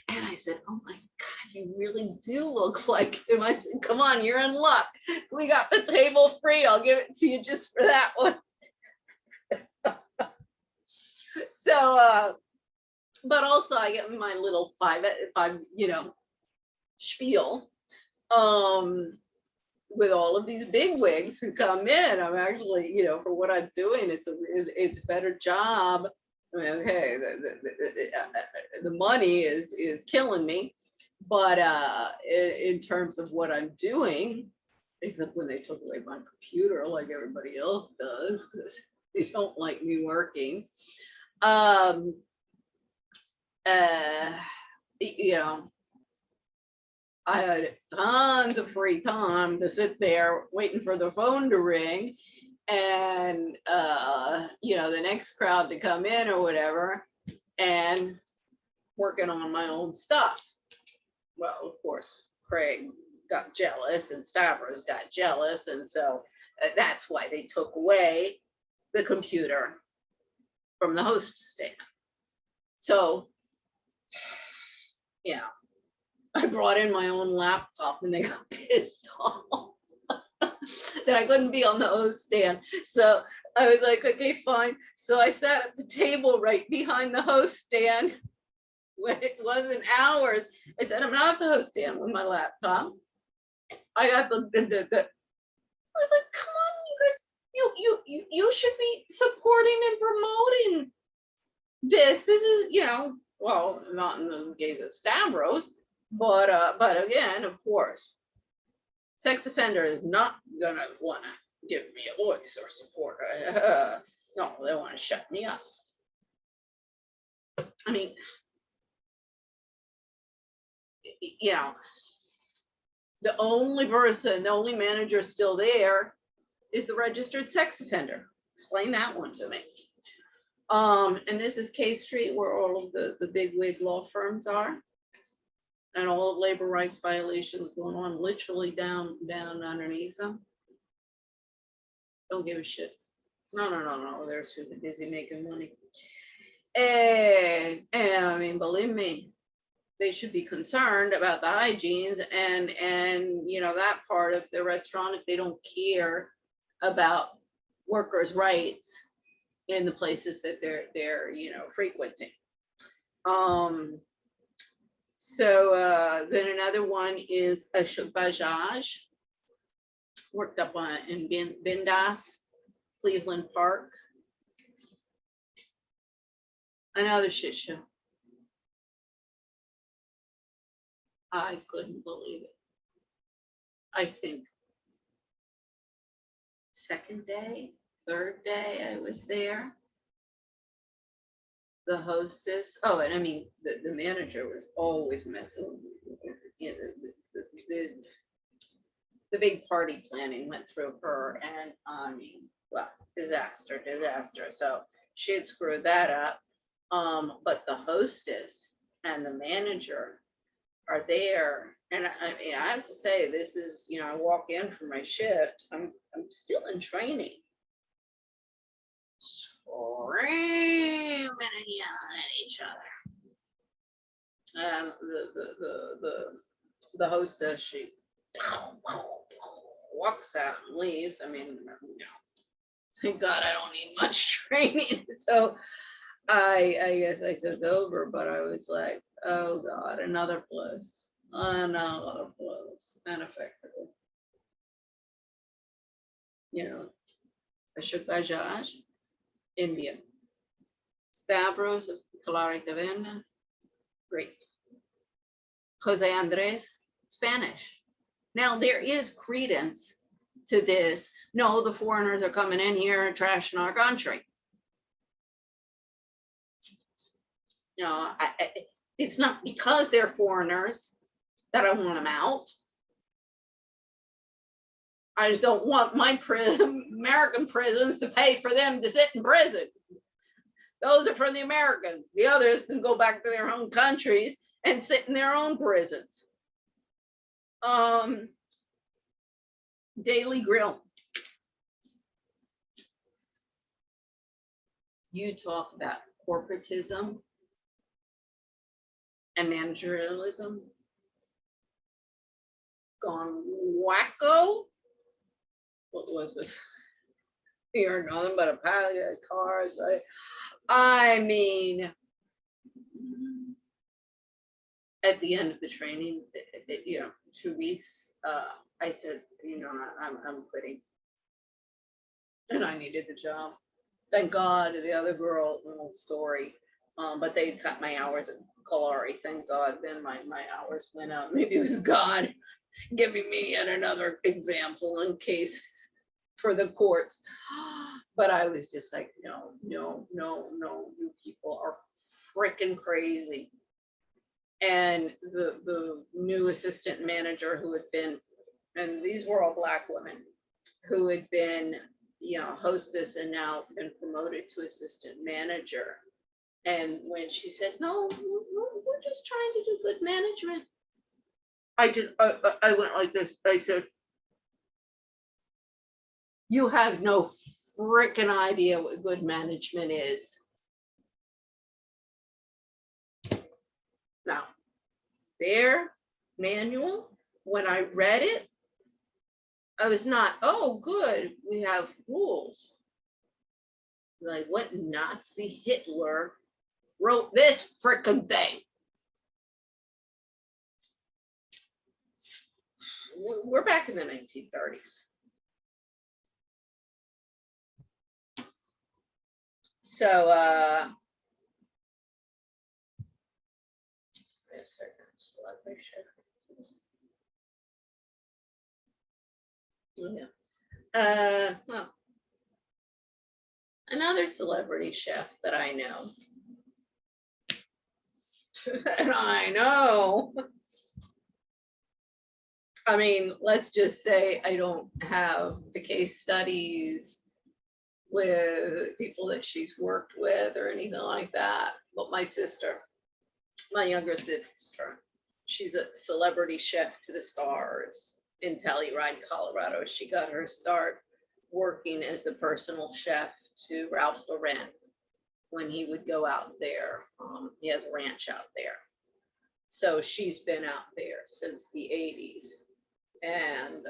And I said, "Oh my God, you really do look like him." I said, "Come on, you're in luck. We got the table free. I'll give it to you just for that one." So, but also I get my little five spiel with all of these big wigs who come in. I'm actually, for what I'm doing, it's a better job. I mean, okay, the money is killing me, but in terms of what I'm doing, except when they took away my computer like everybody else does, because they don't like me working. I had tons of free time to sit there waiting for the phone to ring and, the next crowd to come in or whatever, and working on my own stuff. Well, of course, Craig got jealous and Stavros got jealous. And so that's why they took away the computer from the host stand. So, I brought in my own laptop and they got pissed off that I couldn't be on the host stand. So I was like, okay, fine. So I sat at the table right behind the host stand when it wasn't ours. I said, "I'm not at the host stand with my laptop." I got the I was like, "Come on, you guys, you should be supporting and promoting this. This is, well, not in the case of Stavros, but again, of course, sex offender is not gonna want to give me a voice or support. No, they want to shut me up. I mean, the only manager still there is the registered sex offender. Explain that one to me. And this is K Street, where all of the big wig law firms are, and all of labor rights violations going on literally down underneath them. Don't give a shit. No. They're super busy making money. And I mean, believe me, they should be concerned about the hygienes and that part of the restaurant if they don't care about workers' rights in the places that they're frequenting. So then another one is Ashok Bajaj, worked up in Bindas, Cleveland Park. Another shit show. I couldn't believe it. I think second day, third day I was there. The hostess, and I mean, the manager was always messing with the big party planning went through her, and I mean, well, disaster. So she had screwed that up. But the hostess and the manager are there. And I mean, I have to say, this is, I walk in for my shift. I'm still in training. Screaming and yelling at each other. And the hostess, she walks out and leaves. I mean, thank God I don't need much training. So I guess I took over, but I was like, oh God, another plus, ineffective. Ashok Bajaj, India. Stavros of Kalari Taverna, great. Jose Andres, Spanish. Now there is credence to this. No, the foreigners are coming in here and trashing our country. It's not because they're foreigners that I want them out. I just don't want my American prisons to pay for them to sit in prison. Those are for the Americans. The others can go back to their home countries and sit in their own prisons. Daily Grill. You talk about corporatism and managerialism gone wacko. What was this? You're nothing but a pile of cards. I mean, at the end of the training, 2 weeks, I said, I'm quitting. And I needed the job. Thank God, the other girl, little story, but they cut my hours at Kalari. Thank God, then my hours went up. Maybe it was God giving me yet another example in case for the courts. But I was just like, no, you people are freaking crazy. And the new assistant manager who had been, and these were all Black women, who had been, hostess and now been promoted to assistant manager. And when she said, no, we're just trying to do good management, I went like this. I said, you have no freaking idea what good management is. Now, their manual, when I read it, I was not, oh, good, we have rules. Like, what Nazi Hitler wrote this frickin' thing? We're back in the 1930s. So, wait a second. Let me check. Yeah. Well, another celebrity chef that I know. And I know. I mean, let's just say I don't have the case studies with people that she's worked with or anything like that. But my sister, my younger sister, she's a celebrity chef to the stars in Telluride, Colorado. She got her start working as the personal chef to Ralph Lauren when he would go out there. He has a ranch out there. So she's been out there since the 80s. And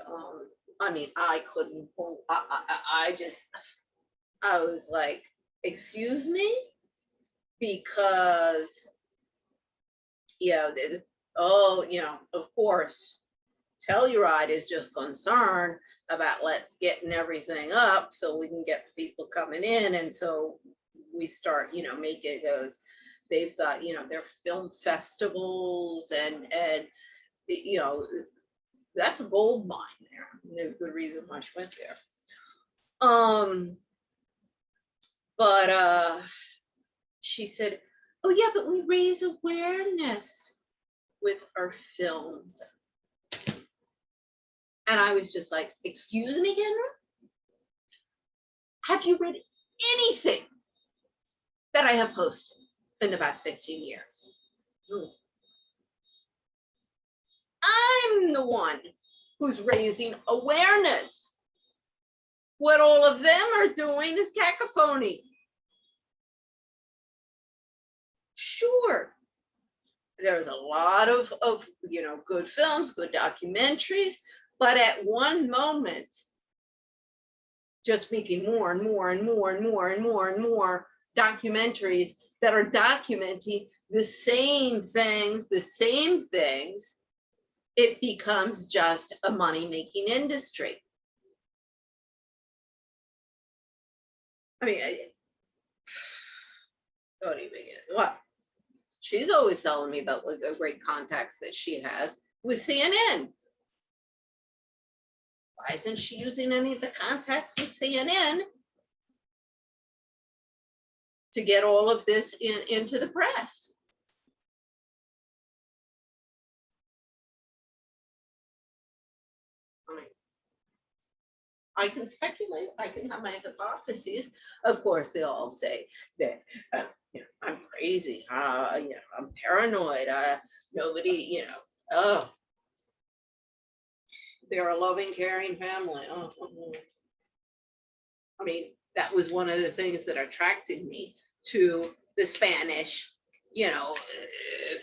I mean, I couldn't pull, I was like, excuse me? Because, of course, Telluride is just concerned about let's getting everything up so we can get people coming in. And so we start, making those, they've got, their film festivals and that's a gold mine there. There's a good reason why she went there. But she said, oh yeah, but we raise awareness with our films. And I was just like, excuse me, Kendra? Have you read anything that I have posted in the past 15 years? I'm the one who's raising awareness. What all of them are doing is cacophony. Sure, there's a lot of good films, good documentaries, but at one moment, just making more and more and more and more and more and more documentaries that are documenting the same things, it becomes just a money-making industry. I mean, don't even get it. What? She's always telling me about the great contacts that she has with CNN. Why isn't she using any of the contacts with CNN to get all of this into the press? I can speculate, I can have my hypotheses. Of course, they all say that I'm crazy, I'm paranoid, nobody, oh, they're a loving, caring family. I mean, that was one of the things that attracted me to the Spanish,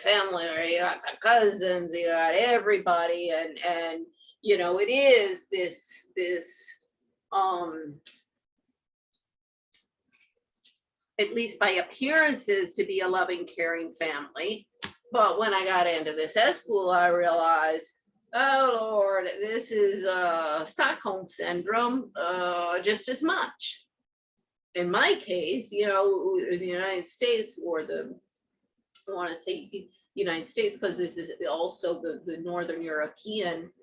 family, or you got the cousins, you got everybody, and it is this at least by appearances, to be a loving, caring family. But when I got into this school, I realized, oh Lord, this is Stockholm syndrome just as much. In my case, in the United States, or I want to say United States, because this is also the Northern European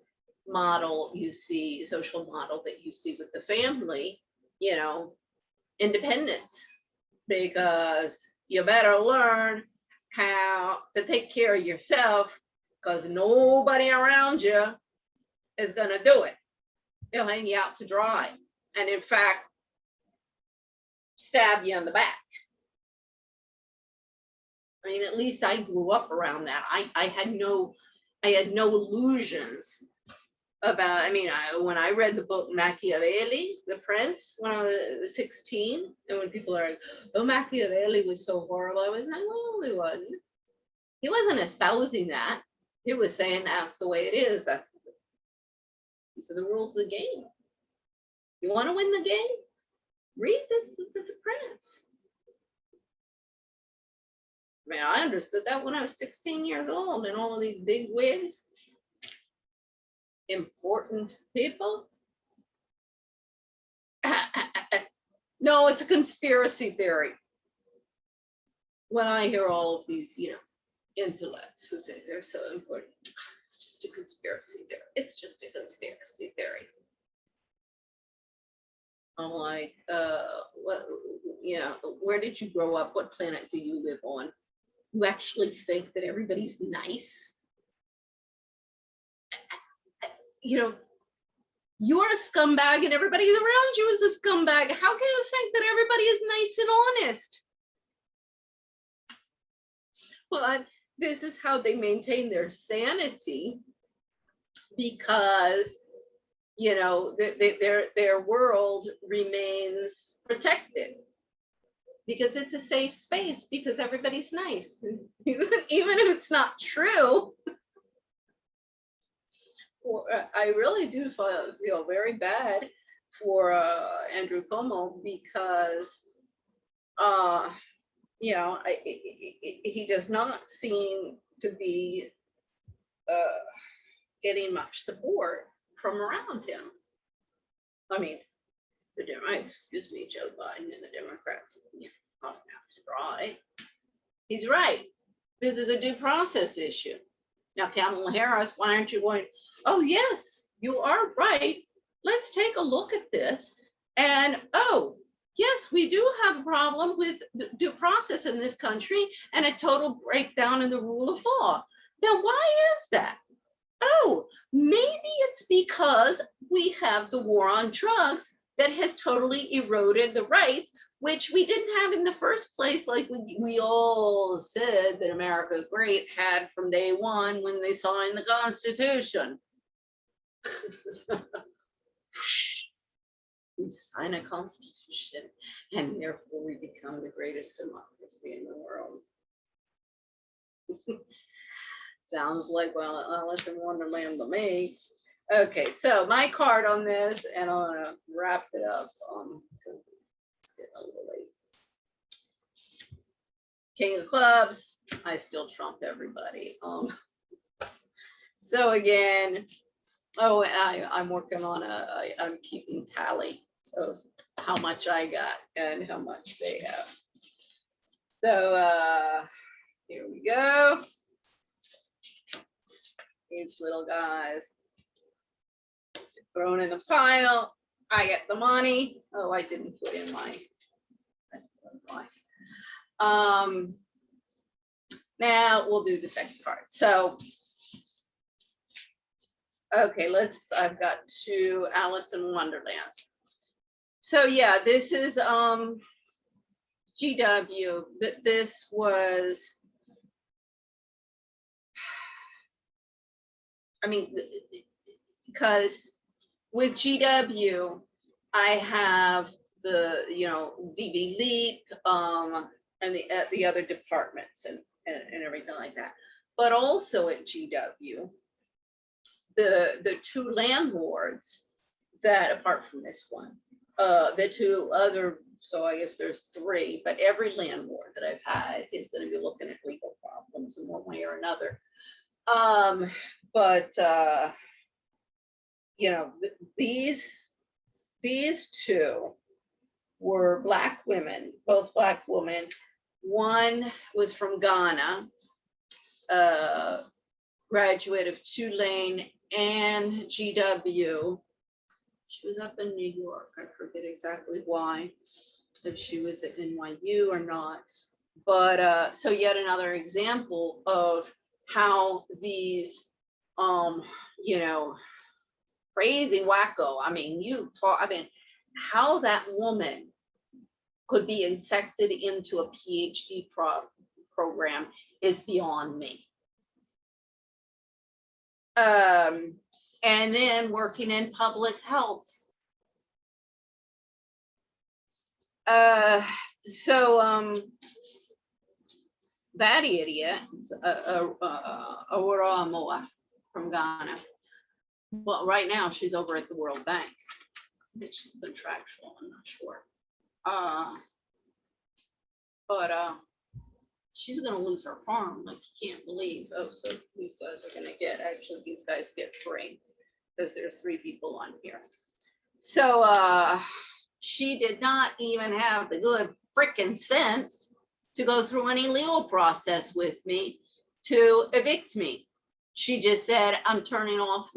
model you see, social model that you see with the family, independence, because you better learn how to take care of yourself, because nobody around you is going to do it. They'll hang you out to dry, and in fact, stab you in the back. I mean, at least I grew up around that. I had no illusions about, when I read the book Machiavelli, The Prince, when I was 16, and when people are like, oh, Machiavelli was so horrible, I was like, well, he wasn't. He wasn't espousing that. He was saying that's the way it is. These are the rules of the game. You want to win the game? Read the Prince. I understood that when I was 16 years old, and all of these big wigs, important people. No, it's a conspiracy theory. When I hear all of these, intellects who think they're so important, it's just a conspiracy theory. It's just a conspiracy theory. I'm like, where did you grow up? What planet do you live on? You actually think that everybody's nice? You're a scumbag and everybody around you is a scumbag. How can you think that everybody is nice and honest? Well, this is how they maintain their sanity, because their world remains protected, because it's a safe space, because everybody's nice. Even if it's not true. I really do feel very bad for Andrew Cuomo, because he does not seem to be getting much support from around him. Excuse me, Joe Biden and the Democrats, not to dry. He's right. This is a due process issue. Now, Kamala Harris, why aren't you going, oh, yes, you are right. Let's take a look at this. And, oh, yes, we do have a problem with due process in this country and a total breakdown in the rule of law. Now, why is that? Oh, maybe it's because we have the war on drugs that has totally eroded the rights, which we didn't have in the first place, like we all said that America Great had from day one when they signed the Constitution. We sign a constitution, and therefore we become the greatest democracy in the world. Sounds like, well, Alice in Wonderland to me. Okay, so my card on this, and I'm gonna wrap it up because it's getting a little late. King of Clubs, I still trump everybody. So again, oh, and I'm working on I'm keeping tally of how much I got and how much they have. So here we go. These little guys thrown in the pile. I get the money. Oh, I didn't put in my. Now we'll do the second card. So, Okay, I've got two Alice in Wonderlands. So yeah, this is GW. That this was, I mean, because with GW, I have the, you know, DV Leap, and the other departments and everything like that. But also at GW, the two landlords that, apart from this one, the two other, so I guess there's three, but every landlord that I've had is going to be looking at legal problems in one way or another. But you know, these two were Black women, both Black women. One was from Ghana, graduate of Tulane and GW. She was up in New York. I forget exactly why, if she was at NYU or not. But so yet another example of how these, you know, crazy wacko. I mean, how that woman could be accepted into a PhD program is beyond me. And then working in public health. That idiot, Aurora Moa from Ghana. Well, right now she's over at the World Bank. I think she's contractual, I'm not sure. But she's gonna lose her farm, like you can't believe. Oh, so these guys are gonna get, actually these guys get free because there's 3 people on here. So she did not even have the good freaking sense to go through any legal process with me to evict me. She just said, I'm turning off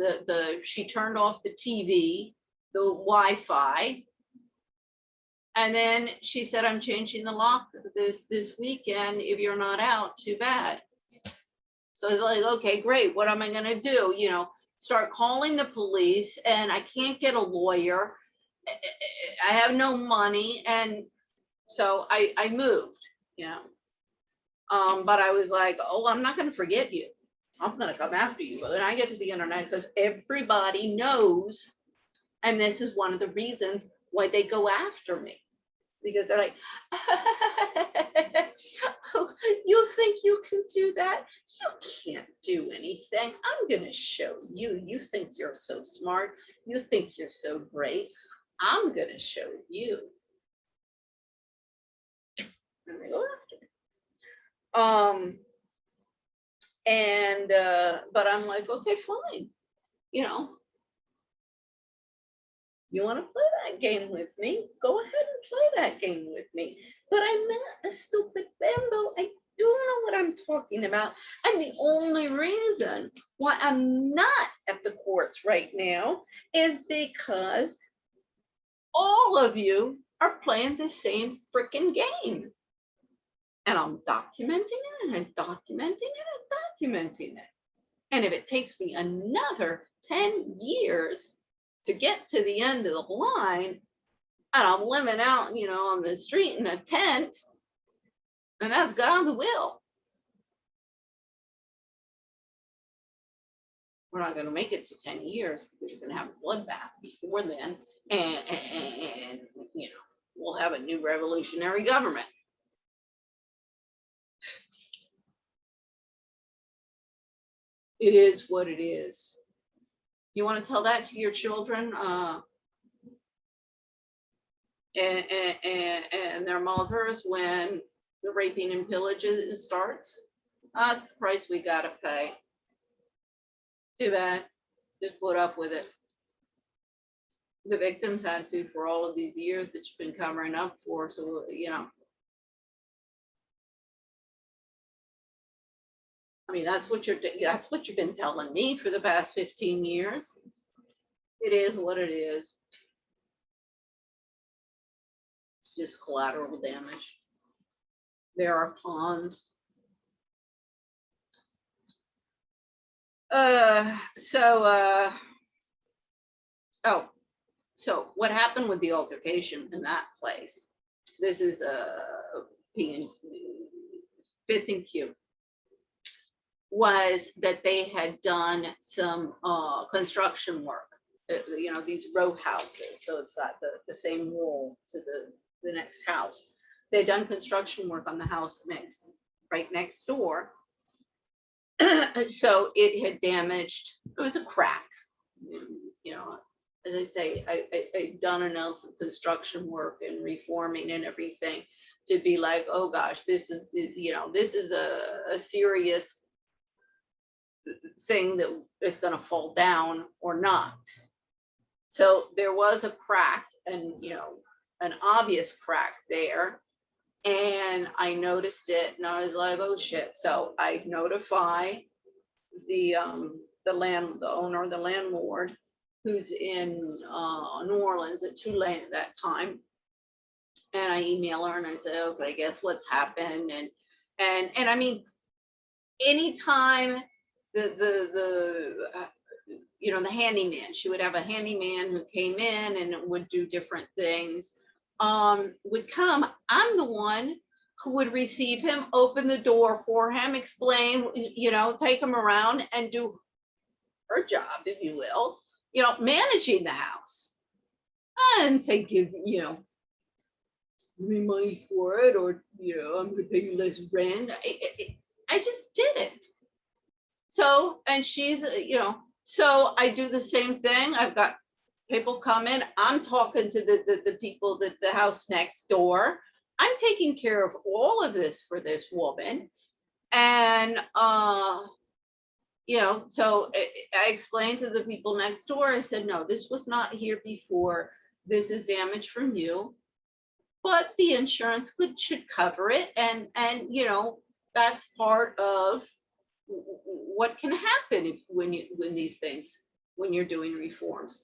she turned off the TV, the Wi-Fi. And then she said, I'm changing the lock this weekend. If you're not out, too bad. So it's like, okay, great. What am I going to do? You know, start calling the police, and I can't get a lawyer. I have no money. And so I moved, you know. But I was like, oh, I'm not going to forget you. I'm going to come after you. And I get to the internet because everybody knows. And this is one of the reasons why they go after me. Because they're like, oh, you think you can do that? You can't do anything. I'm going to show you. You think you're so smart. You think you're so great. I'm going to show you. And they go after me. But I'm like, okay, fine. You know, you want to play that game with me? Go ahead and play that game with me. But I'm not a stupid bimbo. I do know what I'm talking about. And the only reason why I'm not at the courts right now is because all of you are playing the same freaking game. And I'm documenting it, and I'm documenting it, and documenting it. And if it takes me another 10 years to get to the end of the line, and I'm living out, you know, on the street in a tent, and that's God's will. We're not going to make it to 10 years because you're going to have a bloodbath before then, and you know, we'll have a new revolutionary government. It is what it is. You want to tell that to your children and their mothers when the raping and pillaging starts? That's the price we got to pay. Too bad. Just put up with it. The victims had to for all of these years that you've been covering up for. So, you know. I mean, that's what you've been telling me for the past 15 years. It is what it is. It's just collateral damage. There are pawns. Oh, so what happened with the altercation in that place? This is being Fifth and Q, was that they had done some construction work. You know, these row houses, so it's got the same wall to the next house. They'd done construction work on the house right next door. So it had damaged, it was a crack. You know, as I say, I've done enough construction work and reforming and everything to be like, oh gosh, this is, you know, this is a serious thing that is going to fall down or not. So there was a crack, and, you know, an obvious crack there. And I noticed it and I was like, oh shit. So I notify the owner, the landlord, who's in New Orleans at Tulane at that time. And I email her and I say, okay, guess what's happened? And I mean, anytime you know, the handyman, she would have a handyman who came in and would do different things, would come. I'm the one who would receive him, open the door for him, explain, you know, take him around and do her job, if you will, you know, managing the house. And say, give me money for it, or, you know, I'm gonna pay you less rent. I just did it. So, and she's, you know, so I do the same thing. I've got people come in. I'm talking to the people that the house next door. I'm taking care of all of this for this woman. And, you know, so I explained to the people next door, I said, no, this was not here before. This is damage from you, but the insurance should cover it. And, you know, that's part of what can happen when you're doing reforms.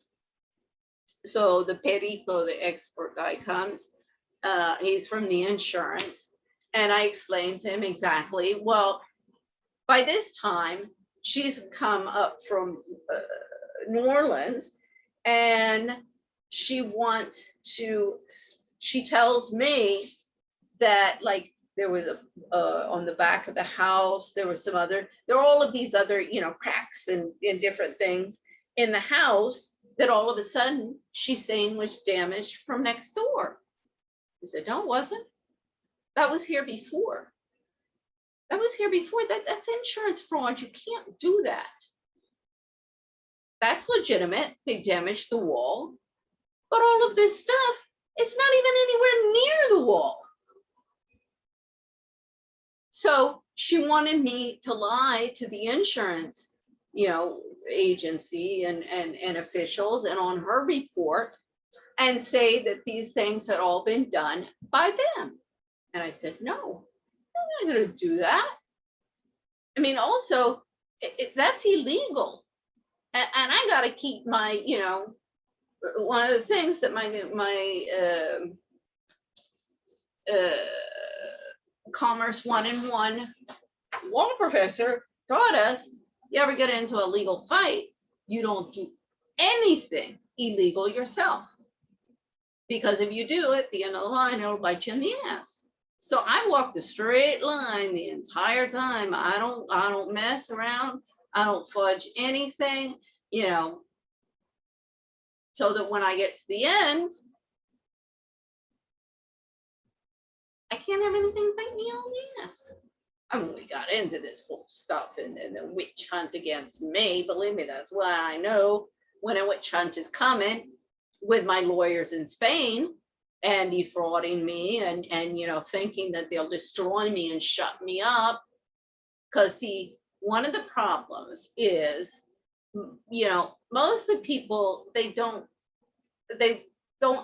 So the perico, the expert guy, comes. He's from the insurance, and I explained to him exactly. Well, by this time, she's come up from New Orleans, and she tells me that, like, there was on the back of the house, there were all of these other, you know, cracks and different things in the house that all of a sudden she's saying was damaged from next door. I said, no, it wasn't. That was here before. That's insurance fraud. You can't do that. That's legitimate. They damaged the wall, but all of this stuff, it's not even anywhere near the wall. So she wanted me to lie to the insurance, you know, agency and officials, and on her report, and say that these things had all been done by them. And I said, no, I'm not going to do that. I mean, also, that's illegal. And I got to keep my, you know, one of the things that my Commerce 101 law professor taught us, you ever get into a legal fight, you don't do anything illegal yourself. Because if you do, at the end of the line, it'll bite you in the ass. So I walked a straight line the entire time. I don't mess around. I don't fudge anything, you know, so that when I get to the end, I can't have anything bite me on the ass. I mean, we got into this whole stuff and the witch hunt against me. Believe me, that's why I know when a witch hunt is coming, with my lawyers in Spain and defrauding me and you know, thinking that they'll destroy me and shut me up. Because see, one of the problems is, you know, most of the people, they don't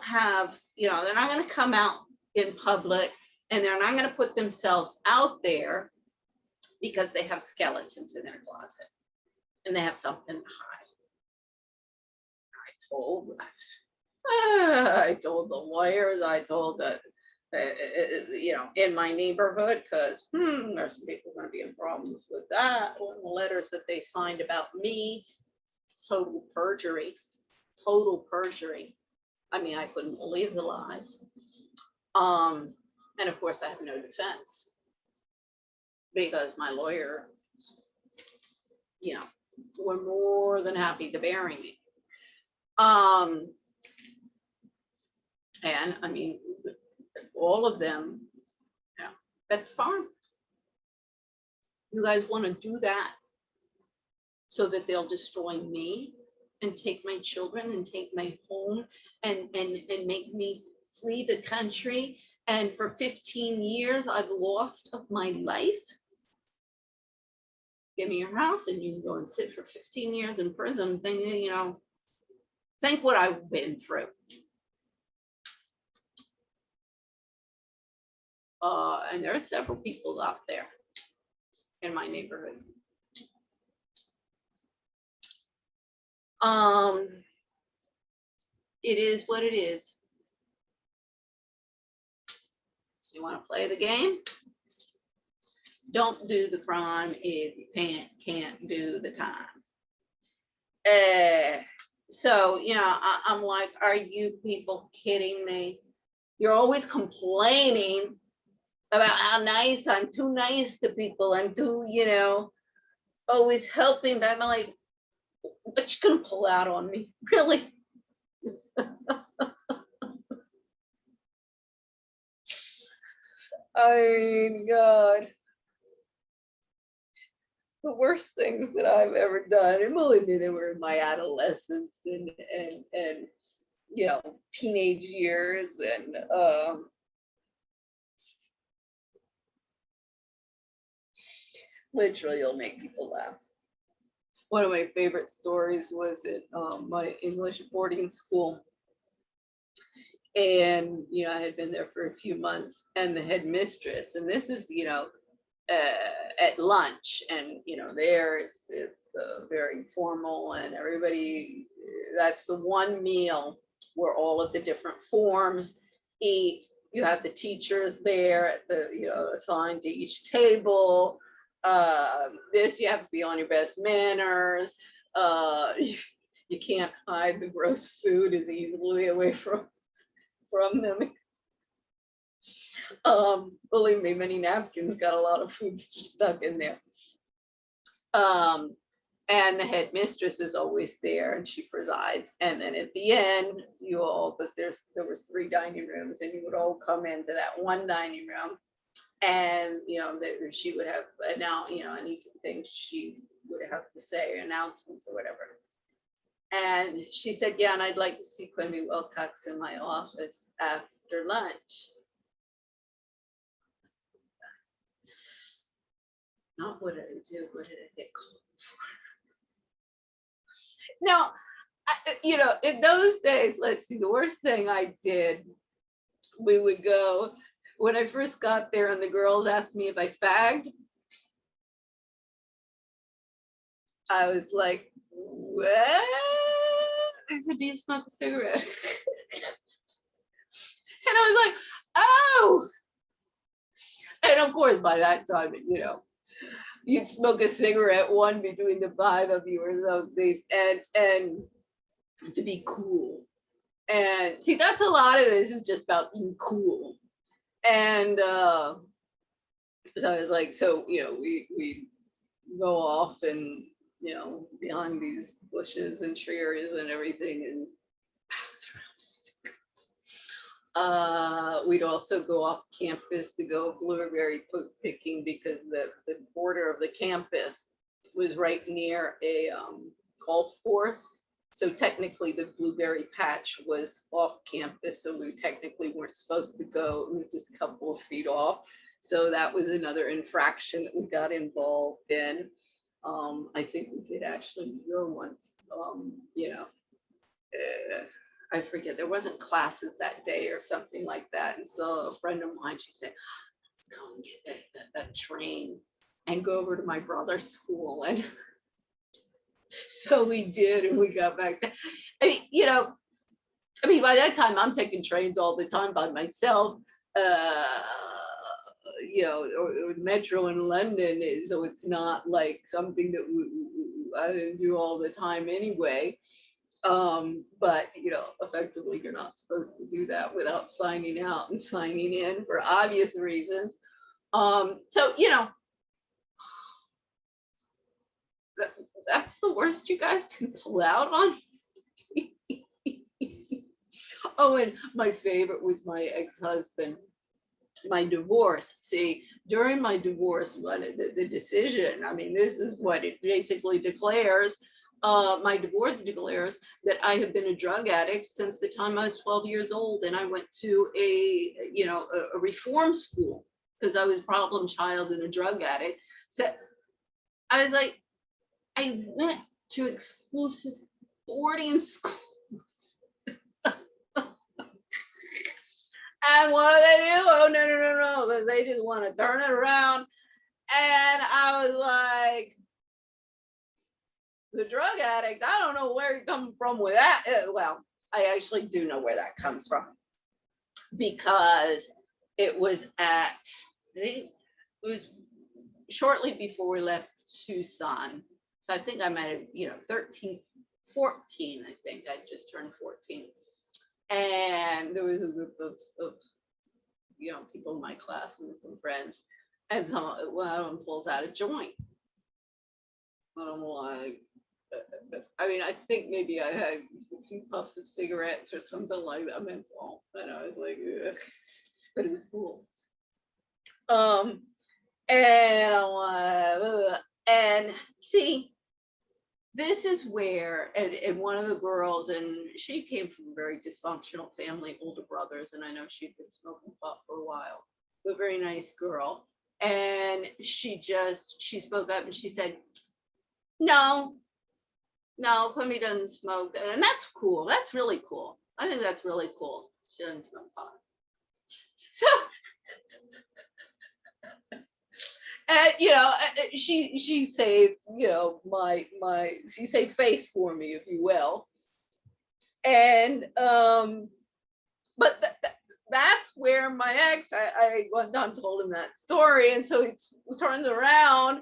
have, you know, they're not going to come out in public, and they're not going to put themselves out there because they have skeletons in their closet and they have something to hide. I told the lawyers, I told you know, in my neighborhood, because there's some people going to be in problems with that. Or the letters that they signed about me, total perjury, total perjury. I mean, I couldn't believe the lies. And of course, I have no defense because my lawyer, you know, were more than happy to bury me. And I mean, all of them, you know, at the farm. You guys want to do that so that they'll destroy me and take my children and take my home and make me flee the country. And for 15 years, I've lost of my life. Give me your house and you can go and sit for 15 years in prison, thinking, you know, think what I've been through. And there are several people out there in my neighborhood. It is what it is. You want to play the game? Don't do the crime if you can't do the time. So, you know, I'm like, are you people kidding me? You're always complaining about how nice, I'm too nice to people, I'm too, you know, always helping, but I'm like, but you can pull out on me, really? I mean, God. The worst things that I've ever done, and believe me, they were in my adolescence and you know, teenage years, and literally you'll make people laugh. One of my favorite stories was at my English boarding school. And, you know, I had been there for a few months, and the headmistress, and this is, you know, at lunch, and, you know, there it's very formal, and everybody, that's the one meal where all of the different forms eat. You have the teachers there at the, you know, assigned to each table. This, you have to be on your best manners. You can't hide the gross food as easily away from them. Believe me, many napkins got a lot of food stuck in there. And the headmistress is always there, and she presides. And then at the end, you all, because there was 3 dining rooms, and you would all come into that one dining room, and, you know, she would have you know, anything she would have to say, announcements or whatever. And she said, yeah, and I'd like to see Quenby Wilcox in my office after lunch. Not what did I do, what did I get called for? Now, you know, in those days, let's see, the worst thing I did, we would go, when I first got there and the girls asked me if I fagged, I was like, what? I said, do you smoke a cigarette? And I was like, oh. And of course, by that time, you know, you'd smoke a cigarette, one between the 5 of you or something, and to be cool. And see, that's a lot of this is just about being cool. And so I was like, so, you know, we go off and, you know, behind these bushes and trees and everything, and we'd also go off campus to go blueberry picking, because the border of the campus was right near a golf course. So technically the blueberry patch was off campus, so we technically weren't supposed to go. It was just a couple of feet off. So that was another infraction that we got involved in. I think we did actually go once, you know, I forget, there wasn't classes that day or something like that. And so a friend of mine, she said, let's go and get that train and go over to my brother's school. And so we did, and we got back. I mean, you know, I mean, by that time I'm taking trains all the time by myself. you know, or metro in London, so it's not like something that I didn't do all the time anyway. But you know, effectively, you're not supposed to do that without signing out and signing in for obvious reasons. So you know, that's the worst you guys can pull out on. Oh, and my favorite was my ex-husband. My divorce. See, during my divorce, the decision, I mean, this is what it basically declares. My divorce declares that I have been a drug addict since the time I was 12 years old, and I went to a reform school because I was a problem child and a drug addict. So I was like, I went to exclusive boarding school. And what do? Oh, no. They just want to turn it around. And I was like, the drug addict, I don't know where you're coming from with that. Well, I actually do know where that comes from. Because it was I think it was shortly before we left Tucson. So I think I might have, 13, 14, I think. I just turned 14. And there was a group of people in my class and some friends, and one of them pulls out a joint. And I'm like, I mean, I think maybe I had a few puffs of cigarettes or something like that. I mean, well, and I was like, ugh. But it was cool. And I'm like, ugh. And see, this is where, and one of the girls, and she came from a very dysfunctional family, older brothers, and I know she'd been smoking pot for a while, but very nice girl. And she spoke up and she said, no, Quenby doesn't smoke. And that's cool. That's really cool. I think that's really cool. She doesn't smoke pot. So, and she saved, she saved face for me, if you will. And but that's where my ex, I went down, told him that story, and so he turns around,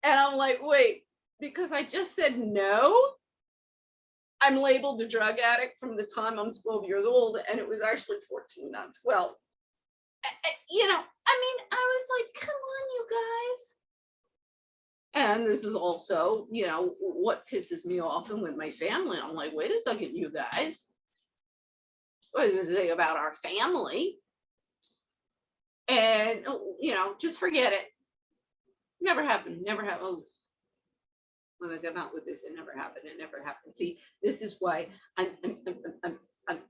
and I'm like, wait, because I just said no, I'm labeled a drug addict from the time I'm 12 years old, and it was actually 14, not 12. I mean, I was like, come on, you guys. And this is also, what pisses me off, and with my family, I'm like, wait a second, you guys. What does it say about our family? And, just forget it. Never happened. Oh, when I come out with this, it never happened. It never happened. See, this is why I'm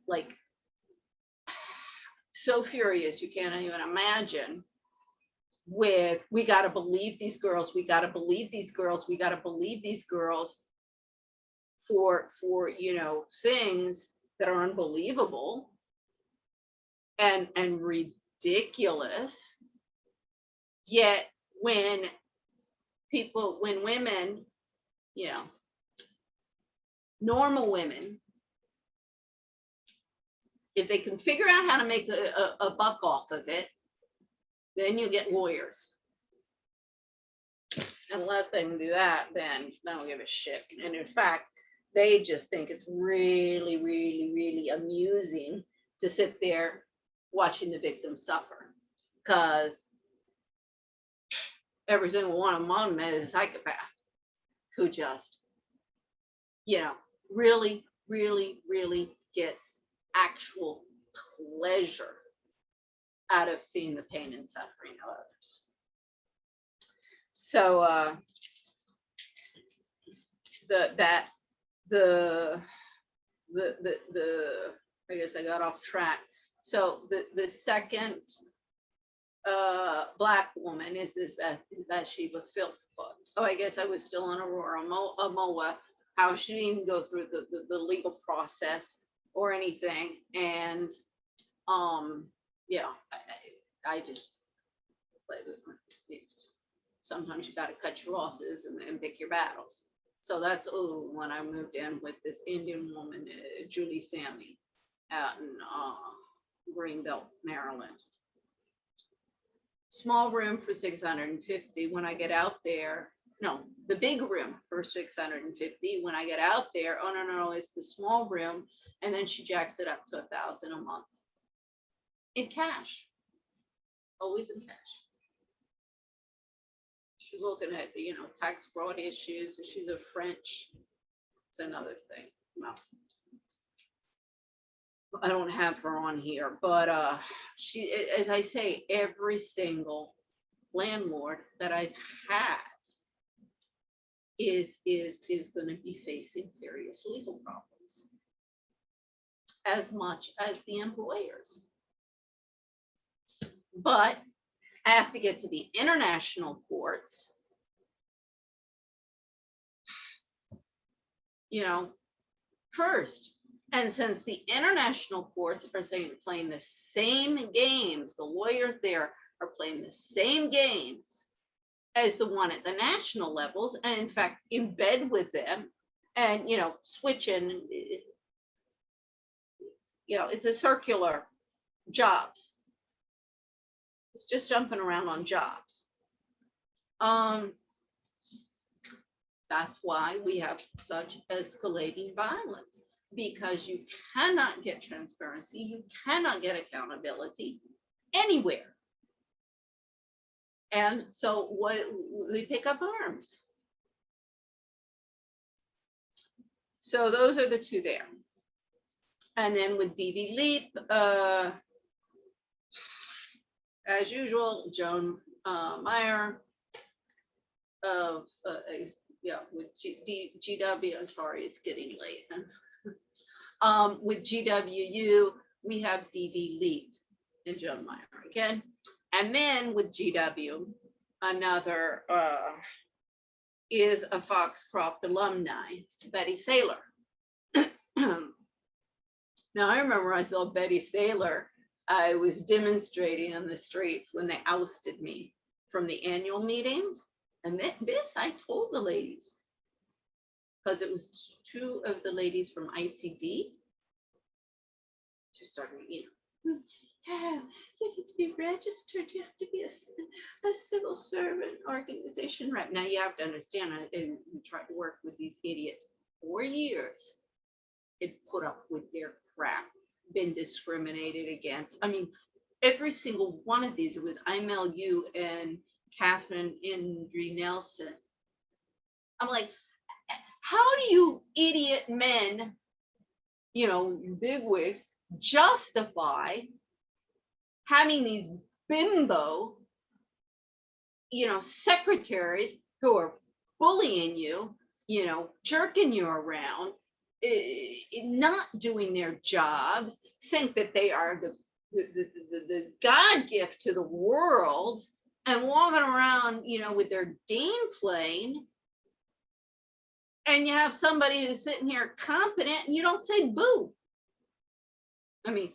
like so furious. You can't even imagine. With, we got to believe these girls. We got to believe these girls. We got to believe these girls for things that are unbelievable and ridiculous. Yet when women, normal women, if they can figure out how to make a buck off of it, then you get lawyers. Unless they can do that, then they don't give a shit. And in fact, they just think it's really, really, really amusing to sit there watching the victims suffer, because every single one of them is a psychopath who just, really, really, really gets actual pleasure out of seeing the pain and suffering of others. So I guess I got off track. So the second Black woman is this Bathsheba Philpott. Oh, I guess I was still on Aurora Moa. How she didn't even go through the legal process or anything. And I just, sometimes you got to cut your losses and pick your battles. So that's when I moved in with this Indian woman, Julie Sammy, out in Greenbelt, Maryland. small room for 650. When I get out there, no, the big room for 650. When I get out there, oh no, it's the small room, and then she jacks it up to 1,000 a month in cash, always in cash. She's looking at, you know, tax fraud issues. She's a French. It's another thing. No, I don't have her on here, but she, as I say, every single landlord that I've had is going to be facing serious legal problems, as much as the employers. But I have to get to the international courts, you know, first. And since the international courts are playing the same games, the lawyers there are playing the same games as the one at the national levels, and in fact, in bed with them, and, you know, switching, you know, it's a circular jobs. It's just jumping around on jobs. That's why we have such escalating violence, because you cannot get transparency, you cannot get accountability anywhere. And so what, they pick up arms. So those are the two there. And then with DV Leap, as usual, Joan Meyer of yeah, with GW, I'm sorry, it's getting late. With GWU, we have DV Leap and Joan Meyer again. And then with GW, another is a Foxcroft alumni, Betty Saylor. Now, I remember I saw Betty Saylor. I was demonstrating on the streets when they ousted me from the annual meetings. And this I told the ladies, because it was two of the ladies from ICD. Just started, you know, yeah, you need to be registered. You have to be a civil servant organization, right? Now you have to understand, I tried to work with these idiots 4 years. It put up with their crap, been discriminated against. I mean, every single one of these, it was IMLU and Catherine Indri Nelson. I'm like, how do you idiot men, you know, bigwigs, justify having these bimbo, you know, secretaries who are bullying you, you know, jerking you around, not doing their jobs, think that they are the God gift to the world, and walking around, you know, with their game plane, and you have somebody who's sitting here competent and you don't say boo. I mean,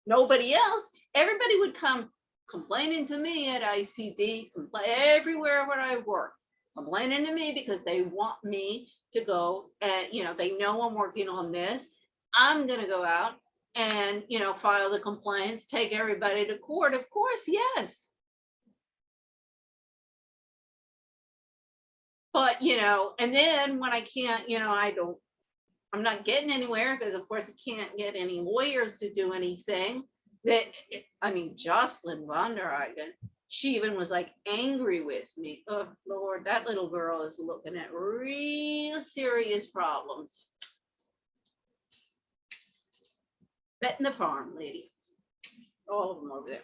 nobody else, everybody would come complaining to me at ICD, everywhere where I work, complaining to me because they want me to go and, you know, they know I'm working on this. I'm going to go out and, you know, file the complaints, take everybody to court. Of course, yes. But, you know, and then when I can't, you know, I'm not getting anywhere because, of course, I can't get any lawyers to do anything. That, I mean, Jocelyn von der Hagen, she even was like angry with me. Oh, Lord, that little girl is looking at real serious problems. Betting the farm, lady. All of them over there.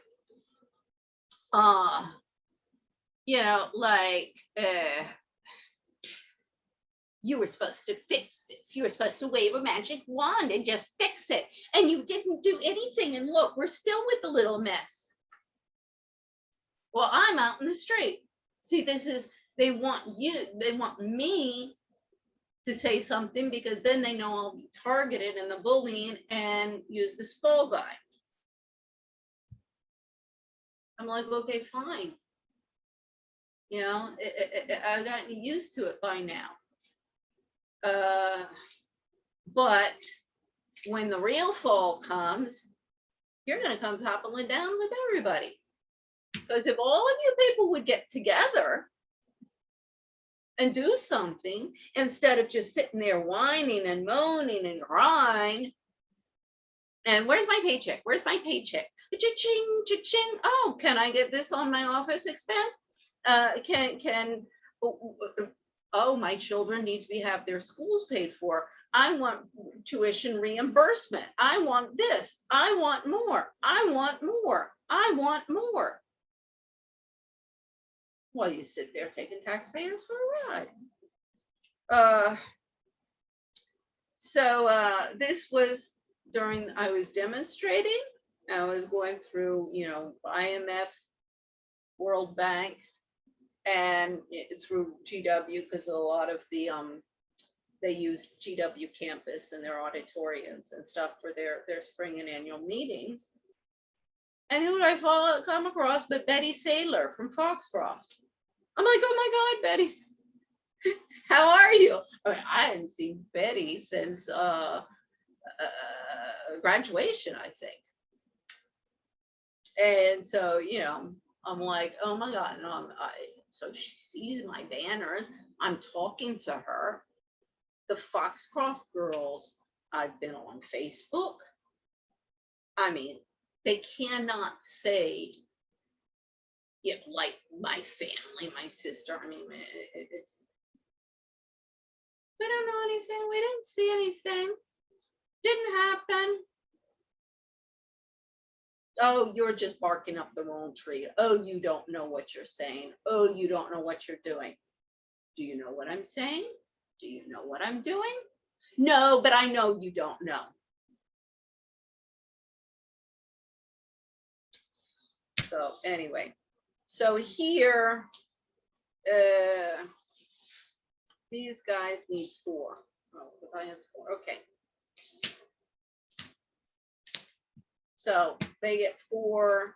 You know, like, you were supposed to fix this. You were supposed to wave a magic wand and just fix it. And you didn't do anything. And look, we're still with the little mess. Well, I'm out in the street. See, this is, they want me to say something because then they know I'll be targeted in the bullying and use this fall guy. I'm like, okay, fine. You know, I've gotten used to it by now. But when the real fall comes, you're going to come toppling down with everybody. Because if all of you people would get together and do something instead of just sitting there whining and moaning and crying, and where's my paycheck? Where's my paycheck? Cha-ching, cha-ching. Oh, can I get this on my office expense? Oh, my children need to have their schools paid for. I want tuition reimbursement. I want this. I want more. I want more. I want more. Well, you sit there taking taxpayers for a ride. This was during, I was demonstrating. I was going through, IMF, World Bank, and through GW, because a lot of the they use GW campus and their auditoriums and stuff for their spring and annual meetings. And who did I come across but Betty Saylor from Foxcroft? I'm like, oh my God, Betty, how are you? I mean, I hadn't seen Betty since graduation, I think. And so, I'm like, oh my God. And so she sees my banners. I'm talking to her. The Foxcroft girls, I've been on Facebook. I mean, they cannot say, like my family, my sister. I mean, we don't know anything. We didn't see anything. Didn't happen. Oh, you're just barking up the wrong tree. Oh, you don't know what you're saying. Oh, you don't know what you're doing. Do you know what I'm saying? Do you know what I'm doing? No, but I know you don't know. So anyway, so here, these guys need 4. Oh, if I have 4, okay. So they get 4.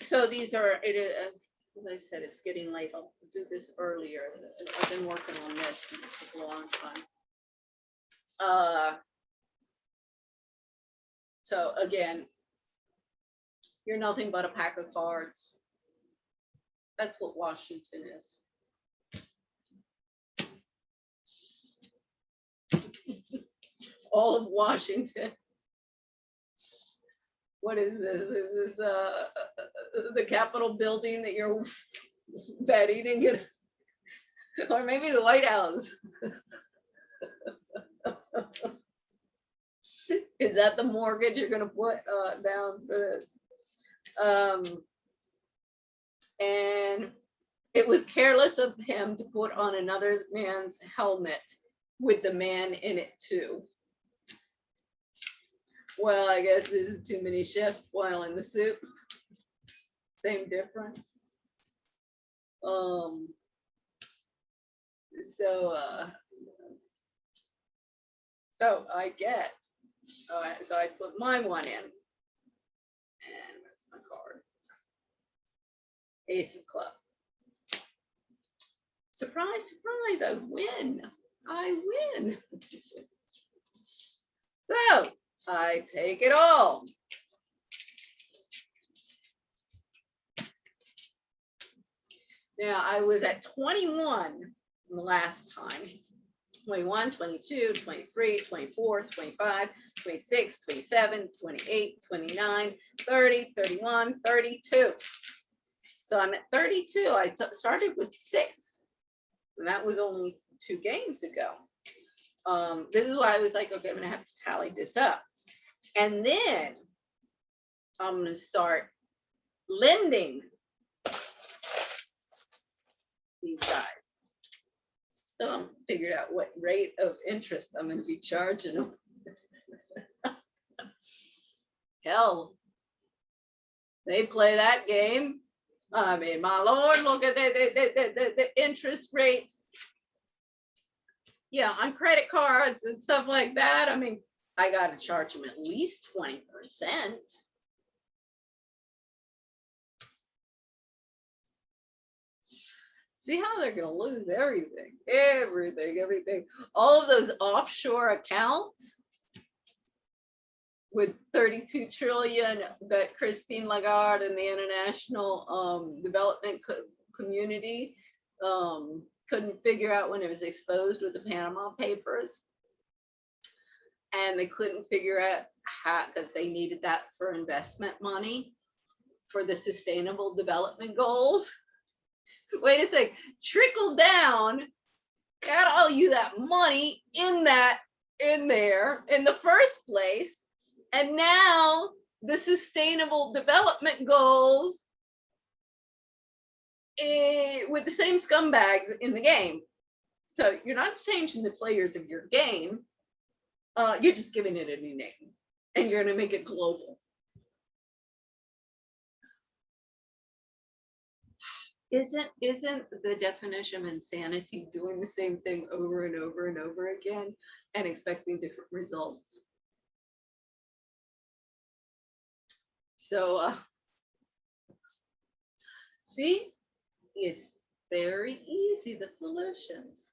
So these are, as I said, it's getting late. I'll do this earlier. I've been working on this for a long time. So again, you're nothing but a pack of cards. That's what Washington is. All of Washington. What is this? Is this the Capitol building that you're betting to get, or maybe the White House? Is that the mortgage you're going to put down for this? And it was careless of him to put on another man's helmet with the man in it too. Well, I guess this is too many chefs spoiling the soup. Same difference. So I get, all right, so I put my one in. And where's my card? Ace of Clubs. Surprise, surprise, I win. I win. So I take it all. Now I was at 21 the last time. 21, 22, 23, 24, 25, 26, 27, 28, 29, 30, 31, 32. So I'm at 32. I started with 6. And that was only 2 games ago. This is why I was like, okay, I'm gonna have to tally this up. And then I'm gonna start lending these guys. Still haven't figured out what rate of interest I'm gonna be charging them. Hell, they play that game. I mean, my Lord, look at the interest rates. Yeah, on credit cards and stuff like that. I mean, I got to charge them at least 20%. See how they're going to lose everything, everything. All of those offshore accounts. with 32 trillion that Christine Lagarde and the international development community couldn't figure out when it was exposed with the Panama Papers. And they couldn't figure out how, because they needed that for investment money for the Sustainable Development Goals. Wait a sec, trickle down, got all you that money in there in the first place. And now the Sustainable Development Goals with the same scumbags in the game. So you're not changing the players of your game. You're just giving it a new name, and you're going to make it global. Isn't the definition of insanity doing the same thing over and over and over again and expecting different results? So, see, it's very easy, the solutions.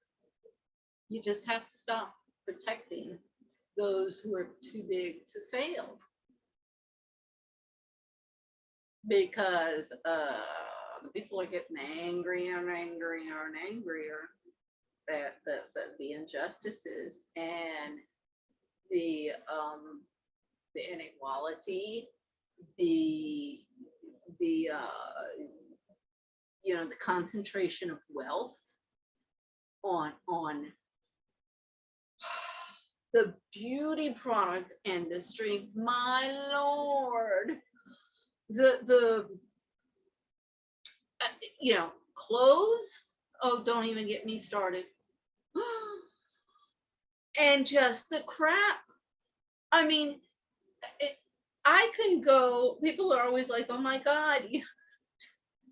You just have to stop protecting those who are too big to fail. Because people are getting angrier and angrier and angrier at the injustices and the inequality, the concentration of wealth on the beauty product industry. My Lord, the clothes. Oh, don't even get me started. And just the crap. I mean, I can go, people are always like, oh my God,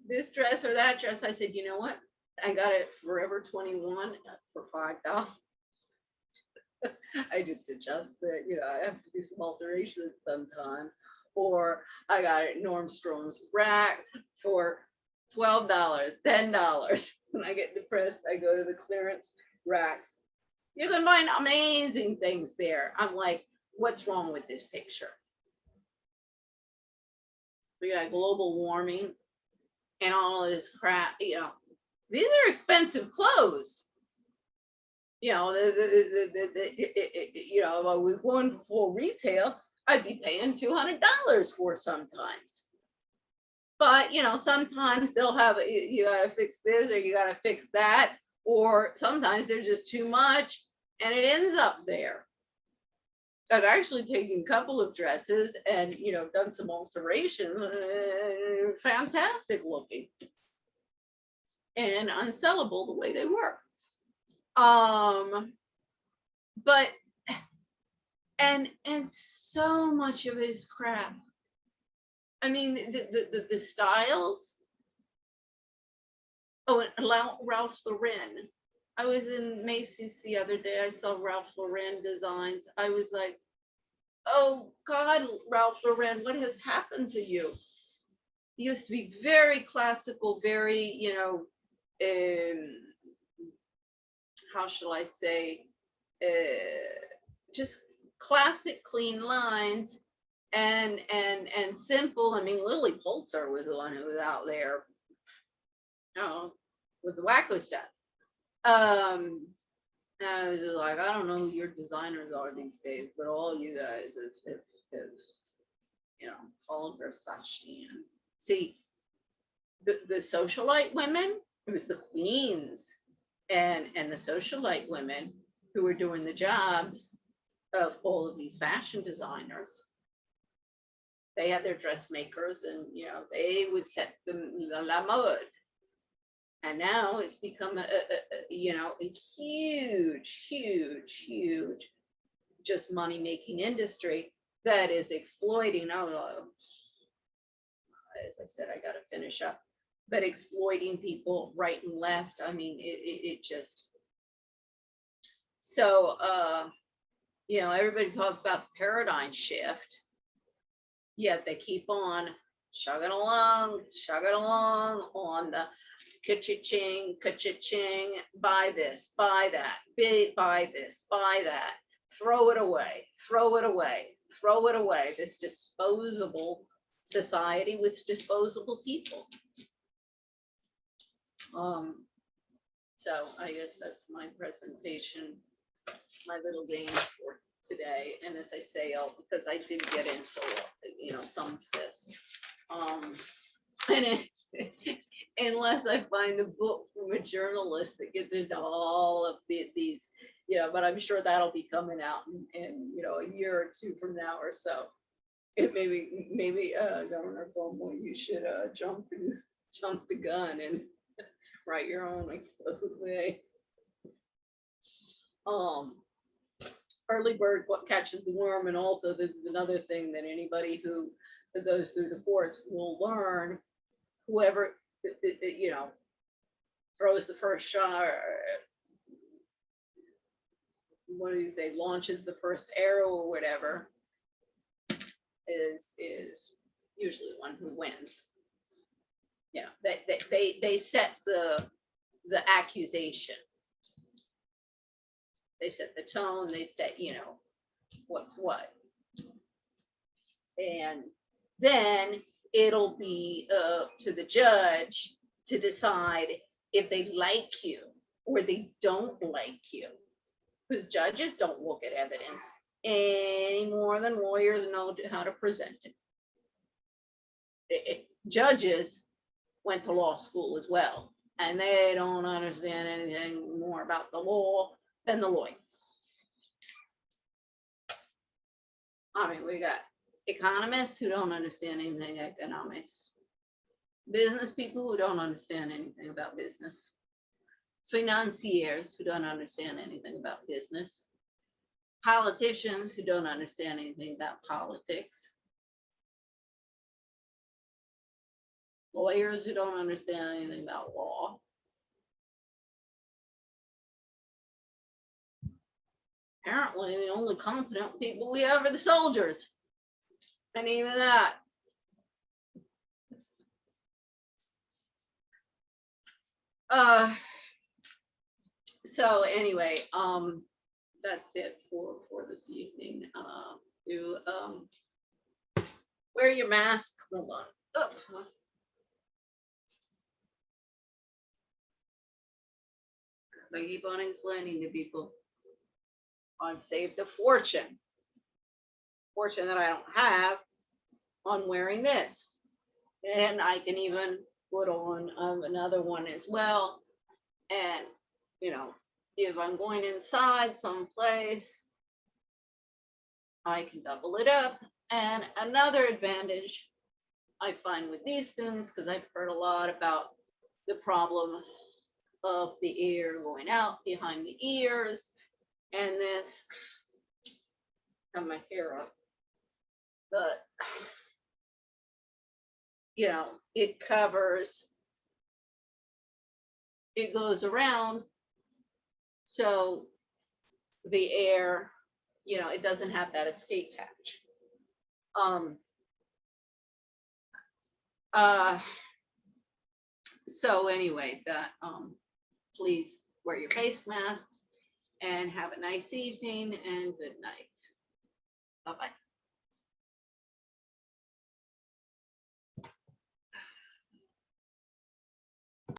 this dress or that dress. I said, you know what? I got it Forever 21 for $5. I just adjust it, I have to do some alterations sometime. Or I got it Nordstrom's rack for $12, $10. When I get depressed, I go to the clearance racks. You can find amazing things there. I'm like, what's wrong with this picture? We got global warming and all this crap. These are expensive clothes. If I was going for retail, I'd be paying $200 for sometimes. But sometimes they'll have, you gotta fix this or you gotta fix that, or sometimes they're just too much and it ends up there. I've actually taken a couple of dresses and done some alterations, fantastic looking and unsellable the way they were. But and so much of it is crap. I mean, the styles. Oh, and Ralph Lauren. I was in Macy's the other day. I saw Ralph Lauren designs. I was like, oh God, Ralph Lauren, what has happened to you? He used to be very classical, very, how shall I say, just classic clean lines and simple. I mean, Lily Pulitzer was the one who was out there, with the wacko stuff. I was just like, I don't know who your designers are these days, but all you guys have followed Versace. And see, the socialite women, it was the queens and the socialite women who were doing the jobs of all of these fashion designers. They had their dressmakers and, they would set them la mode. And now it's become a huge, just money-making industry that is exploiting, as I said, I got to finish up, but exploiting people right and left. I mean, it just, so, everybody talks about the paradigm shift, yet they keep on chugging along on the ka-cha-ching, buy this, buy that, buy this, buy that, throw it away, throw it away, this disposable society with disposable people. So I guess that's my presentation, my little game for today. And as I say, because I did get into, you know, some of this. And unless I find a book from a journalist that gets into all of these, you know, but I'm sure that'll be coming out in you know, a year or two from now or so. It maybe Governor Cuomo, you should jump the gun and write your own expose. Early bird what catches the worm, and also this is another thing that anybody who goes through the courts will learn. Whoever you know throws the first shot, or what do you say, launches the first arrow or whatever, is usually the one who wins. Yeah, they set the accusation. They set the tone, they set, you know, what's what. And then it'll be to the judge to decide if they like you or they don't like you. Because judges don't look at evidence any more than lawyers know how to present it. Judges went to law school as well, and they don't understand anything more about the law than the lawyers. I mean, we got economists who don't understand anything economics, business people who don't understand anything about business, financiers who don't understand anything about business, politicians who don't understand anything about politics, lawyers who don't understand anything about law. Apparently, the only competent people we have are the soldiers. And even that. So anyway, that's it for this evening. Wear your mask. Hold on. Oh. I keep on explaining to people, I've saved a fortune that I don't have on wearing this. And I can even put on another one as well. And, you know, if I'm going inside someplace, I can double it up. And another advantage I find with these things, because I've heard a lot about the problem of the air going out behind the ears, and this, got my hair up, but you know, it covers, it goes around, so the air, you know, it doesn't have that escape hatch. So anyway, that please wear your face masks and have a nice evening and good night. Bye-bye.